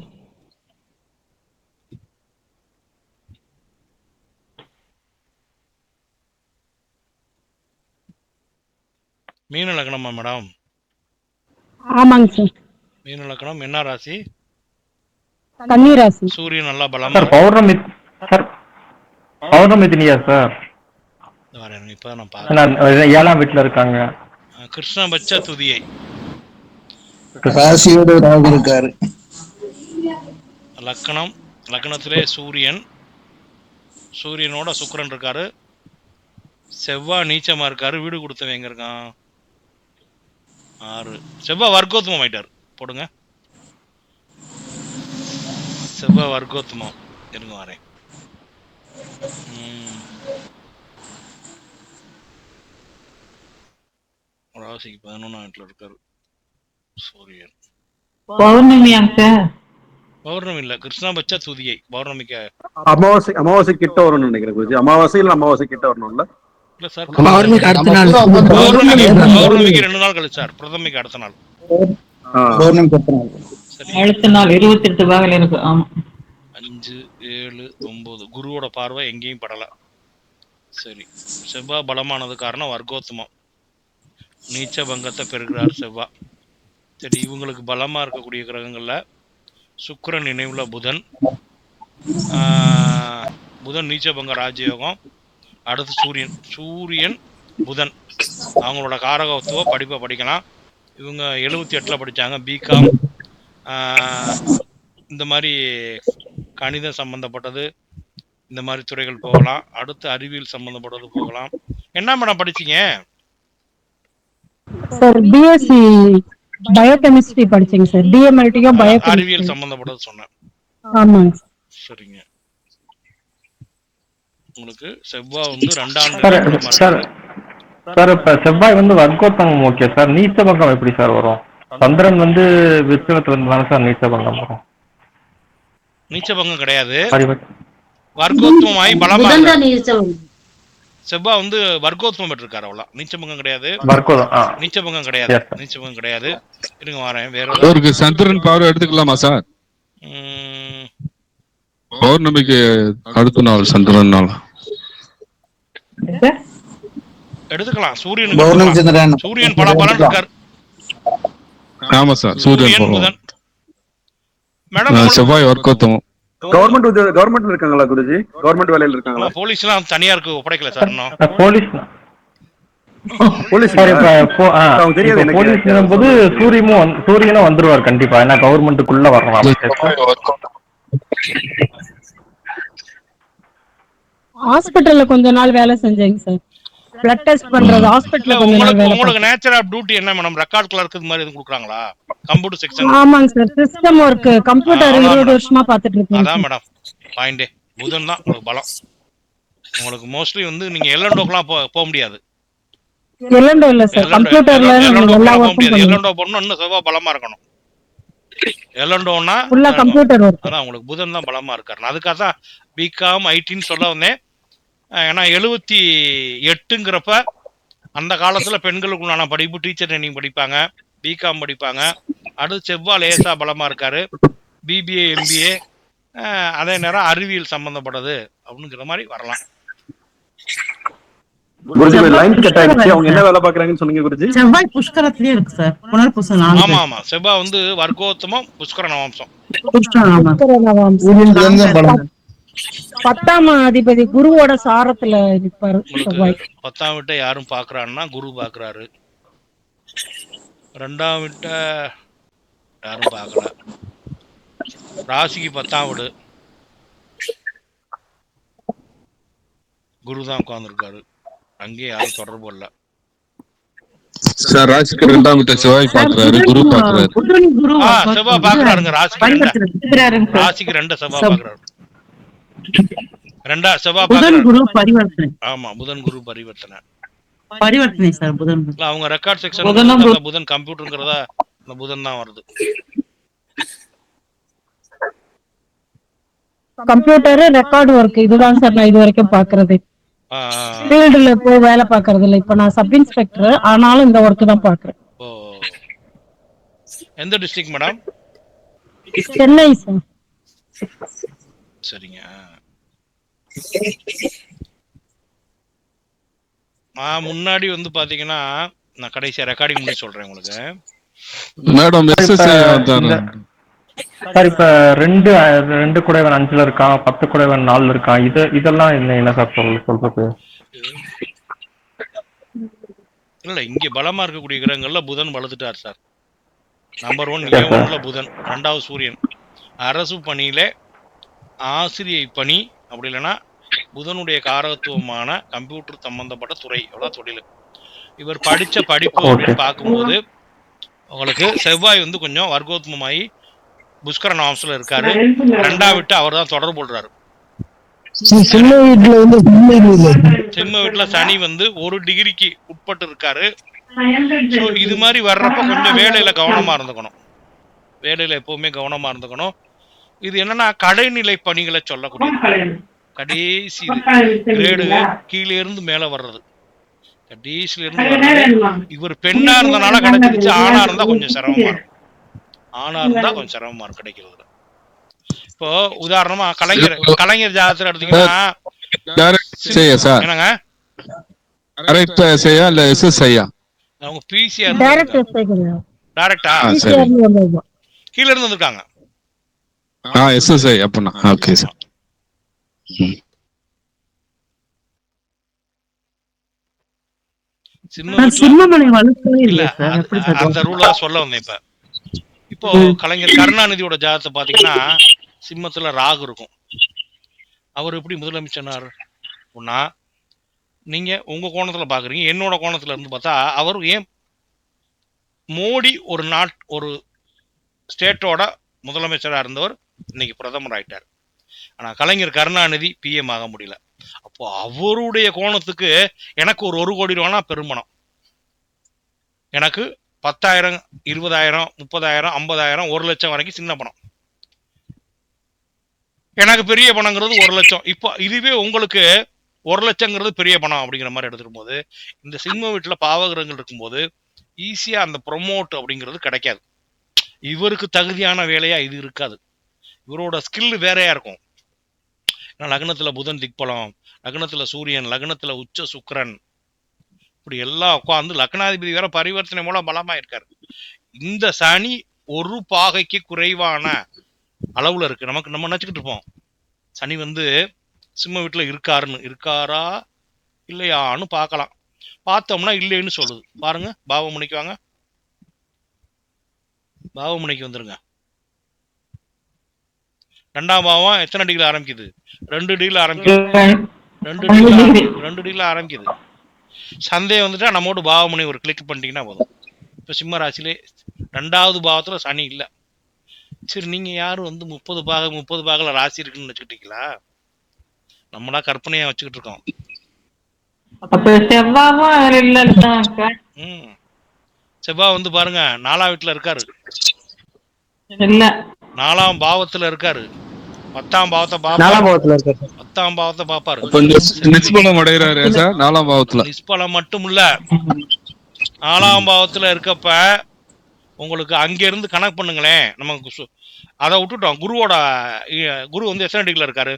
மீன லக்னமா மேடம்? ஆமாங்க சார். மீன லக்னம், என்ன ராசி? கன்னி ராசி. சூரியன் நல்லா பலமா சார் பௌர்ணமி. சார் பௌர்ணமி தினியா சார்? வரேன் இப்பதான் நான் பாக்கிறேன். 7ஆம் வீட்டுல இருக்காங்க. கிருஷ்ணபட்ச துதியை. ராசியோட ராகு இருக்காரு. லக்னம், லக்னத்திலே சூரியன், சூரியனோட சுக்கிரன் இருக்காரு, செவ்வாய் நீச்சமா இருக்காரு. வீடு கொடுத்தவன் எங்க இருக்கான்? 6. செவ்வாய் வர்க்கோத்தமம் ஆயிட்டாரு. போடுங்க, செவ்வாய் வர்க்கோத்தமம். இருங்க வரேன். ராசிக்கு 11ஆம் வீட்டுல இருக்காரு சூரியன். பௌர்ணமியாங்க? பௌர்ணமி இல்ல, கிருஷ்ணபட்ச துதியை. பௌர்ணமிக்கு அமாவாசை கிட்ட வரும்னு நினைக்கிறேன் குருஜி. அமாவாசை இல்ல அமாவாசை கிட்ட வரணும்ல? இல்ல சார், பௌர்ணமிக்கு அடுத்த நாள். பௌர்ணமிக்கு 2 நாள் கழிச்சு சார். பிரதமிக்கு அடுத்த நாள். அடுத்த நாள் 28 பாகல இருக்கு. ஆமா, 5, 7, 9. குருவோட பார்வை எங்கேயும் படல. சரி, செவ்வாய் பலமானது காரணம் வர்க்கோத்தமம். நீச்ச பங்கத்தை பெறுகிறார் செவ்வாய். சரி, இவங்களுக்கு பலமா இருக்கக்கூடிய கிரகங்கள்ல சுக்கிரன் நினைவுல புதன். புதன் நீச்சபங்க ராஜயோகம். அடுத்து சூரியன். சூரியன் புதன் அவங்களோட காரகத்துவ படிப்பை படிக்கலாம். இவங்க 78ல் படித்தாங்க. பிகாம், இந்த மாதிரி கணிதம் சம்பந்தப்பட்டது, இந்த மாதிரி துறைகள் போகலாம். அடுத்து அறிவியல் சம்பந்தப்பட்டது போகலாம். என்ன மேடம் படிச்சீங்க? சார் பிஎஸ்சி பயோகெமிஸ்ட்ரி படிச்சேங்க சார். டிஎம்எல்டியும் பயோகெமிஸ்ட்ரி. அறிவியல் சம்பந்தப்பட்டது சொன்னேன். ஆமாங்க. சரிங்க. உங்களுக்கு செவ்வாய் வந்து 2ஆம் சார் சார் இப்ப செவ்வாய் வந்து வர்க்கோத்தமம் ஓகே சார். நீச்சபங்கம் எப்படி சார் வரும்? சந்திரன் வந்து விருச்சகத்துல இருந்தாங்க சார். நீச்சபங்கம் வரும்? நீச்சபங்கம் கிடையாது, வர்க்கோத்தமாய் பலமா. செவ்வாய் வந்து வர்க்கோத்தமம் பெற்றிருக்காரு, அவ்வளவு. நீச்சபங்கம் கிடையாது, நீச்சபங்கம் கிடையாது, நீச்சபங்கம் கிடையாது. இருங்க வரேன். வேற அவருக்கு சந்திரன் பார்வை எடுத்துக்கலாமா சார்? பௌர்ணமிக்கு அடுத்த நாள் சந்திரன் நாள் எடுத்துக்கலாம். சூரியனுக்கு சூரியன் பல பலன் இருக்காரு. ஆமா சார், சூரியன் புதன். மேடம் செவ்வாய் வர்க்கோத்தமம். கவர்மெண்ட்ல இருக்காங்களா குருஜி? கவர்மெண்ட் வேலையில இருக்காங்களா? போலீஸ்லாம் தனியாருக்கு ஒப்படைக்கல சார் இன்னும். போலீஸ் போது சூரியனும் வந்துருவார் கண்டிப்பா. ஏன்னா கவர்மெண்ட்டுக்குள்ள வரலாம். ஹாஸ்பிடல்ல கொஞ்ச நாள் வேலை செஞ்சேங்க சார். பிளட் டெஸ்ட் பண்றது ஹாஸ்பிடல்ல கொஞ்ச நாள் வேலை. உங்களுக்கு நேச்சர் ஆஃப் டியூட்டி என்ன மேடம்? ரெக்கார்ட் கிளர்க் இது மாதிரி எதுவும் கொடுக்குறாங்களா? Computer section? ஆமாங்க சார், சிஸ்டம் ஒர்க், கம்ப்யூட்டர் 20 வருஷமா பார்த்துட்டு இருக்கேன். அதான் மேடம் பாயிண்டே. புதன் தான் உங்களுக்கு பலம். உங்களுக்கு மோஸ்ட்லி வந்து நீங்க எல்லண்டோக்குலாம் போக முடியாது. எல்லண்டோ இல்ல சார், கம்ப்யூட்டர்ல எல்லா வொர்க்கும் பண்ணுங்க. எல்லண்டோ பண்ணனும், இன்னும் செவ்வாய் பலமா இருக்கணும். எல்லண்டோனா ஃபுல்லா கம்ப்யூட்டர் ஒர்க். அதான் உங்களுக்கு புதன் தான் பலமா இருக்காரு. அதுக்காக தான் பிகாம் ஐடின்னு சொல்ல வந்தேன். ஏன்னா 78ங்கிறப்ப அந்த காலத்துல பெண்களுக்குள்ளான படிப்பு டீச்சர் ட்ரைனிங் படிப்பாங்க, பிகாம் படிப்பாங்க. அடுத்து செவ்வாய் லேசா பலமா இருக்காரு. பிபிஏ, எம்பிஏ, அதே நேரம் அறிவியல் சம்பந்தப்பட்டது அப்படிங்கிற மாதிரி வரலாம். என்ன வேலை பாக்குறாங்கன்னு சொன்னீங்க குருஜி? செவ்வாய் புஷ்கரத்திலே இருக்கு சார். புனர்பூசம். ஆமா ஆமா, செவ்வாய் வந்து வர்க்கோத்தமம், புஷ்கர நவம்சம். 10ஆம் அதிபதி குருவோட சாரத்துல இருப்பாரு செவ்வாய். 10ஆம் வீட்டை யாரும் பாக்குறாருன்னா குரு பாக்குறாரு. 2ஆம் வீட்டை யாரும் பார்க்கல. ராசிக்கு 10ஆம் வீடு குரு தான் உட்கார்ந்துருக்காரு. அங்கேயே யாரும் தொடர்பு இல்லை. சார் ராசிக்கு 2ஆம் வீட்டை செவ்வாய் பாக்குறாரு, குரு பாக்குறாரு. செவ்வாய் பாக்குறாருங்க. ராசிக்கு 2 செவ்வாய் பாக்குறாரு. 2 செவ்வாய் பாக்குறாரு. ஆமா, புதன் குரு பரிவர்த்தனை சார். புதன் அவங்க ரெக்கார்ட் செக்ஷன் புதன் கம்ப்யூட்டர்ங்கிறதா அந்த புதன் தான் வருது. கம்ப்யூட்டர் ரெக்கார்டு ஒர்க் இதுதான் சார் நான் இது வரைக்கும் பாக்குறது. ஃபீல்டுல போய் வேலை பாக்குறது இல்ல. இப்ப நான் சப் இன்ஸ்பெக்டர், ஆனாலும் இந்த ஒர்க் தான் பாக்குறேன். எந்த டிஸ்ட்ரிக்ட் மேடம்? சென்னை சார். சரிங்க. முன்னாடி வந்து பாத்தீங்கன்னா நான் கடைசியா ரெக்கார்டிங் பண்ணி சொல்றேன் உங்களுக்கு. மேடம் சார் இப்ப 2 குடைவன் 5ல இருக்கான், 10 குடைவன் 4ல இருக்கான். இதெல்லாம் என்ன சார் சொல்றது? இல்ல, இங்க பலமா இருக்கக்கூடிய கிரகங்கள்ல புதன் வளர்த்துட்டார் சார். நம்பர் 1 புதன், 2வது சூரியன். அரசு பணியில ஆசிரியை பணி, அப்படி இல்லைன்னா புதனுடைய காரகத்துவமான கம்ப்யூட்டர் சம்பந்தப்பட்ட துறை, எவ்வளவு தொழில். இவர் படிச்ச படிப்பு அப்படின்னு பார்க்கும்போது உங்களுக்கு செவ்வாய் வந்து கொஞ்சம் வர்க்கோத்மமாயி புஷ்கரன் ஹவுஸ்ல இருக்காரு. 2ஆம் வீட்டு அவர் தான் தொடர்பு கொள்றாரு. சிம்ம வீட்டுல சனி வந்து 1 டிகிரிக்கு உட்பட்டு இருக்காரு. இது மாதிரி வர்றப்ப கொஞ்சம் வேலையில கவனமா இருந்துக்கணும். வேலையில எப்பவுமே கவனமா இருந்துக்கணும். இது என்னன்னா கடைநிலை பணிகளை சொல்லக்கூடிய கடைசி கிரேடு கீழே இருந்து மேல வர்றது, கடைசியில இருந்து வர்றது. இவர் பெண்ணா இருந்தனால கிடைச்சிருச்சு. ஆணா இருந்தா கொஞ்சம் சிரமமா இருக்கும். கிடைக்கிறது. இப்போ உதாரணமா கலைஞர் ஜாதகத்துல எடுத்தீங்கன்னா என்னங்க அவங்க பிசிஆர் டைரக்டா கீழ இருந்து வந்திருக்காங்க. எஸ்எஸ்ஐ அப்பனா ஓகே சார். அந்த ரூலா சொல்ல வந்தேன். இப்போ கலைஞர் கருணாநிதியோட ஜாதகத்தை பாத்தீங்கன்னா சிம்மத்துல ராகு இருக்கும். அவர் எப்படி முதலமைச்சர் ஒன்னா நீங்க உங்க கோணத்துல பாக்குறீங்க, என்னோட கோணத்துல இருந்து பார்த்தா அவர் ஏன் மோடி ஒரு ஸ்டேட்டோட முதலமைச்சரா இருந்தவர் இன்னைக்கு பிரதமர் ஆயிட்டார். ஆனா கலைஞர் கருணாநிதி பிஎம் ஆக முடியல. அப்போ அவருடைய கோணத்துக்கு எனக்கு ஒரு 1 கோடி ரூபானா பெருமணம், எனக்கு 10,000 20,000 30,000 50,000 1 லட்சம் வரைக்கும் சின்ன பணம், எனக்கு பெரிய பணங்கிறது 1 லட்சம். இப்போ இதுவே உங்களுக்கு 1 லட்சங்கிறது பெரிய பணம் அப்படிங்கிற மாதிரி எடுத்துக்கும் போது இந்த சிம்ம வீட்டுல பாவகிரகங்கள் இருக்கும்போது ஈஸியா அந்த ப்ரொமோட் அப்படிங்கிறது கிடைக்காது. இவருக்கு தகுதியான வேலையா இது இருக்காது. இவரோட ஸ்கில் வேறையா இருக்கும். லக்னத்துல புதன் திக்பலம், லக்னத்துல சூரியன், லக்னத்துல உச்ச சுக்கிரன், இப்படி எல்லாம் உட்காந்து லக்னாதிபதி வேற பரிவர்த்தனை மூலம் பலமா இருக்காரு. இந்த சனி ஒரு பாகைக்கு குறைவான அளவுல இருக்கு. நம்ம நினைச்சுக்கிட்டு இருப்போம் சனி வந்து சிம்ம வீட்டுல இருக்காரா இல்லையான்னு பார்க்கலாம். பார்த்தோம்னா இல்லைன்னு சொல்லுது. பாருங்க, பாவமுனைக்கு வாங்க, பாவமுனைக்கு வந்துருங்க. 2ஆம் பாவம் எத்தனை டிகிரி ஆரம்பிக்குது? 2 டிகிரில ஆரம்பிக்குது. 2 டிகிரில ஆரம்பிக்குது. சந்தேகம் வந்துட்டா நம்மோட பாவமுனை ஒரு கிளிக் பண்ணிட்டீங்கன்னா போதும். இப்ப சிம்ம ராசியிலே 2வது பாவத்துல சனி இல்ல. சரி, நீங்க யாரும் வந்து 30 பாகல ராசி இருக்குன்னு வச்சுக்கிட்டீங்களா? நம்மளா கற்பனையா வச்சுக்கிட்டு இருக்கோம். செவ்வாய் வந்து பாருங்க 4ஆம் வீட்டுல இருக்காரு, 4ஆம் பாவத்துல இருக்காரு, 10ஆம் பாவத்தை பாப்பாரு, 10ஆம் பாவத்தை பாப்பாரு. நிஷ்பலம் அடைகிறாரு சார் 4ஆம் பாவத்துல. நிஷ்பலம் மட்டும் இல்ல, 4ஆம் பாவத்துல இருக்கப்ப உங்களுக்கு அங்க இருந்து கணக்கு பண்ணுங்களேன். நமக்கு அதை விட்டுட்டோம். குரு வந்து எத்தனை டிகிரில இருக்காரு?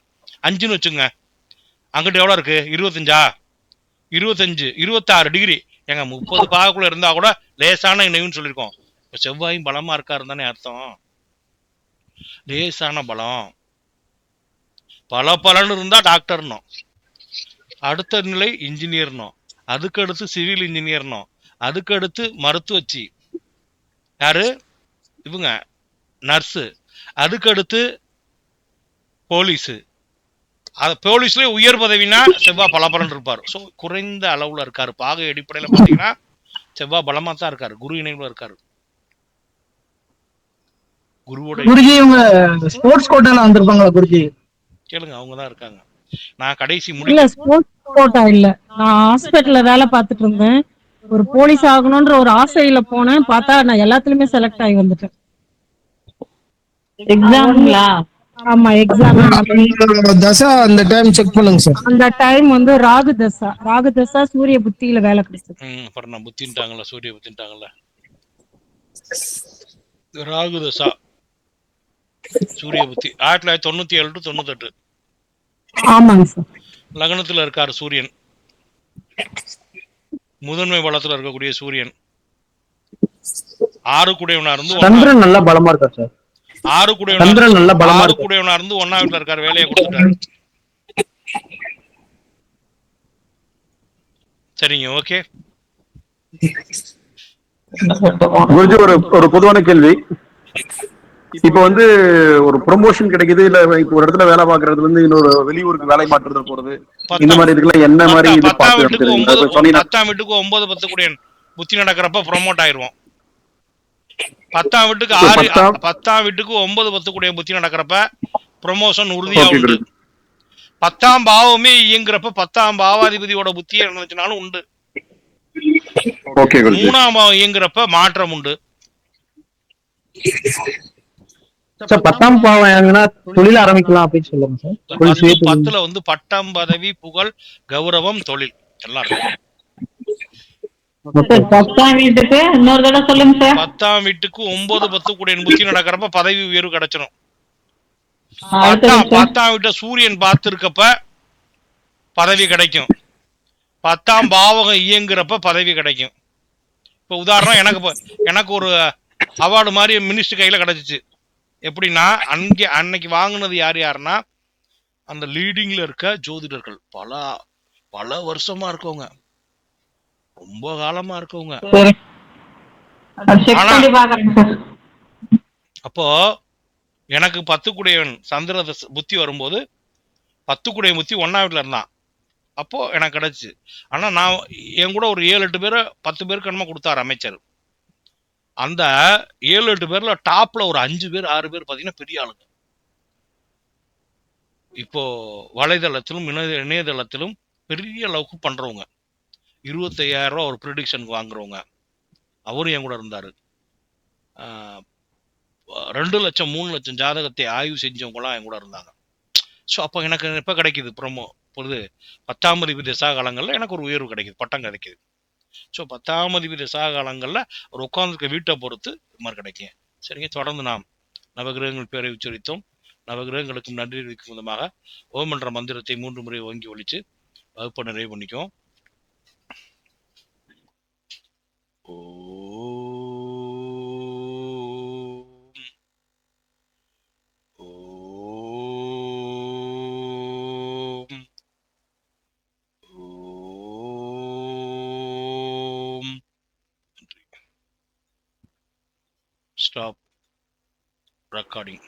5ன்னு வச்சுங்க. அங்கிட்ட எவ்வளவு இருக்கு? 25, 26 டிகிரி. எங்க 30 பாகக்குள்ள இருந்தா கூட லேசான இணைவுன்னு சொல்லியிருக்கோம். இப்ப செவ்வாயும் பலமா இருக்காரு தானே அர்த்தம். லேசான பலம். பலன்னு இருந்தா டாக்டர்னும், அடுத்த நிலை இன்ஜினியர்னும், அதுக்கு அடுத்து சிவில் இன்ஜினியர்னும், அதுக்கு அடுத்து மருத்துவச்சி, யாரு இவங்க நர்ஸு, அதுக்கு அடுத்து போலீஸு. போலீஸ்ல உயர் பதவினா செவ்வாய் பலபலன் இருப்பார். ஸோ குறைந்த அளவுல இருக்காரு. பாகை அடிப்படையில பாத்தீங்கன்னா செவ்வாய் பலமா தான் இருக்காரு, குரு இணைவுல இருக்காரு. குருவோட குருஜி இவங்க ஸ்போர்ட்ஸ் கோட்டால வந்திருப்பாங்களா குருஜி? கேளுங்க, அவங்க தான் இருக்காங்க. நான் கடைசி இல்ல ஸ்போர்ட்ஸ் கோட்டா இல்ல, நான் ஹாஸ்பிட்டல்ல வேலை பார்த்துட்டு இருந்தேன். ஒரு போலீஸ் ஆகணும்ன்ற ஒரு ஆசையில போனேன், பார்த்தா நான் எல்லாத்துலயுமே செலக்ட் ஆகி வந்துட்டேன். எக்ஸாம்ங்களா? ஆமா எக்ஸாம். தசா அந்த டைம் செக் பண்ணுங்க சார். அந்த டைம் வந்து ராகு தசா, ராகு தசா சூரிய புத்தியில வேலை கிடைச்சது. அப்புறம் நான் புத்தின்ட்டாங்கல்ல, சூரிய புத்தின்ட்டாங்கல்ல. ராகு தசா சூரிய புத்தி 1997 to 98. ஆமாங்க சார். லக்னத்துல இருக்காரு சூரியன், முதன்மை பலத்துல இருக்கக்கூடிய சூரியன். 6 கூடையவனா இருந்து சந்திரன் நல்ல பலமா இருக்கா சார்? 6 சந்திரன் நல்ல பலமா இருக்கு. கூடையவனா இருந்து 1ஆம் வீட்டுல இருக்காரு, வேலையை கொடுத்துட்டாரு. சரிங்க, ஓகே. குருஜி ஒரு பொதுவான கேள்வி. இப்ப வந்து ஒரு ப்ரொமோஷன் கிடைக்குது, இல்ல இப்ப ஒரு இடத்துல வேலை பாக்குறது வந்து இன்னொரு வெளியூருக்கு வேலை மாற்றுறது போறது, இந்த மாதிரி இதுக்கெல்லாம் என்ன மாதிரி இது 10ஆம் வீட்டுக்கு 9 10 கூடிய புத்தி நடக்கிறப்ப ப்ரொமோட் ஆயிருவோம். 10ஆம் வீட்டுக்கு 10ஆம் வீட்டுக்கு 9 10 கூடிய புத்தி நடக்கிறப்ப ப்ரொமோஷன் உறுதியா உண்டு. 10ஆம் பாவமே இயங்குறப்ப 10ஆம் பாவாதிபதியோட புத்தியே இருந்துச்சுனாலும் உண்டு. 3ஆம் பாவம் இயங்குறப்ப மாற்றம் உண்டு. 10ஆம் பாவம் இயங்குனா தொழில் ஆரம்பிக்கலாம் அப்படின்னு சொல்லுங்க சார். 10ல வந்து பட்டம், பதவி, புகழ், கௌரவம், தொழில் எல்லாம் இருக்கு. 10ஆம் வீட்டுக்கு இன்னொரு தடவை சொல்லுங்க சார். 10ஆம் வீட்டுக்கு 9 10 கூடிய புத்தி நடக்கிறப்ப பதவி உயர்வு கிடைச்சிடும். 10ஆம் வீட்டை சூரியன் பார்த்து இருக்கப்ப பதவி கிடைக்கும். 10ஆம் பாவகம் இயங்குறப்ப பதவி கிடைக்கும். இப்ப உதாரணம், எனக்கு ஒரு அவார்டு மாதிரி மினிஸ்டர் கையில கிடைச்சிச்சு. எப்படின்னா, அன்னைக்கு வாங்கினது யாருன்னா அந்த லீடிங்ல இருக்க ஜோதிடர்கள், பல வருஷமா இருக்கவங்க, ரொம்ப காலமா இருக்கவங்க. அப்போ எனக்கு 10 கூடையவன் சந்திர புத்தி வரும்போது 10 கூடைய புத்தி 1ஆம் வீட்டுல இருந்தான். அப்போ எனக்கு கிடைச்சு. ஆனா நான் என் கூட ஒரு 7-8 பேரை 10 பேருக்கு என்னமோ கொடுத்தாரு அமைச்சர். அந்த 7-8 பேர்ல டாப்ல ஒரு 5 பேர் 6 பேர் பாத்தீங்கன்னா பெரிய ஆளுங்க. இப்போ வலைதளத்திலும் இணையதளத்திலும் பெரிய அளவுக்கு பண்றவங்க. 25,000 ரூபாய் ஒரு ப்ரிடிக்ஷனுக்கு வாங்குறவங்க. அவரும் என் கூட இருந்தாரு. 2 லட்சம் 3 லட்சம் ஜாதகத்தை ஆய்வு செஞ்சவங்களாம் என் கூட இருந்தாங்க. ஸோ அப்போ எனக்கு எப்போ கிடைக்குது ப்ரொமோ? பொழுது 10ஆம் அதிபதி தசா காலங்களில் எனக்கு ஒரு உயர்வு கிடைக்குது, பட்டம் கிடைக்குது. ஸோ 10ஆம் அதிபதி தசா காலங்களில் ஒரு உட்காந்துருக்க வீட்டை பொறுத்து இது மாதிரி கிடைக்கும். சரிங்க, தொடர்ந்து நாம் நவகிரகங்கள் பேரை உச்சரித்தோம். நவகிரகங்களுக்கும் நன்றி தெரிவிக்கும் விதமாக ஓம் என்ற மந்திரத்தை 3 முறை ஓங்கி ஒழிச்சு வகுப்பை நிறைவு பண்ணிக்கும். Stop recording.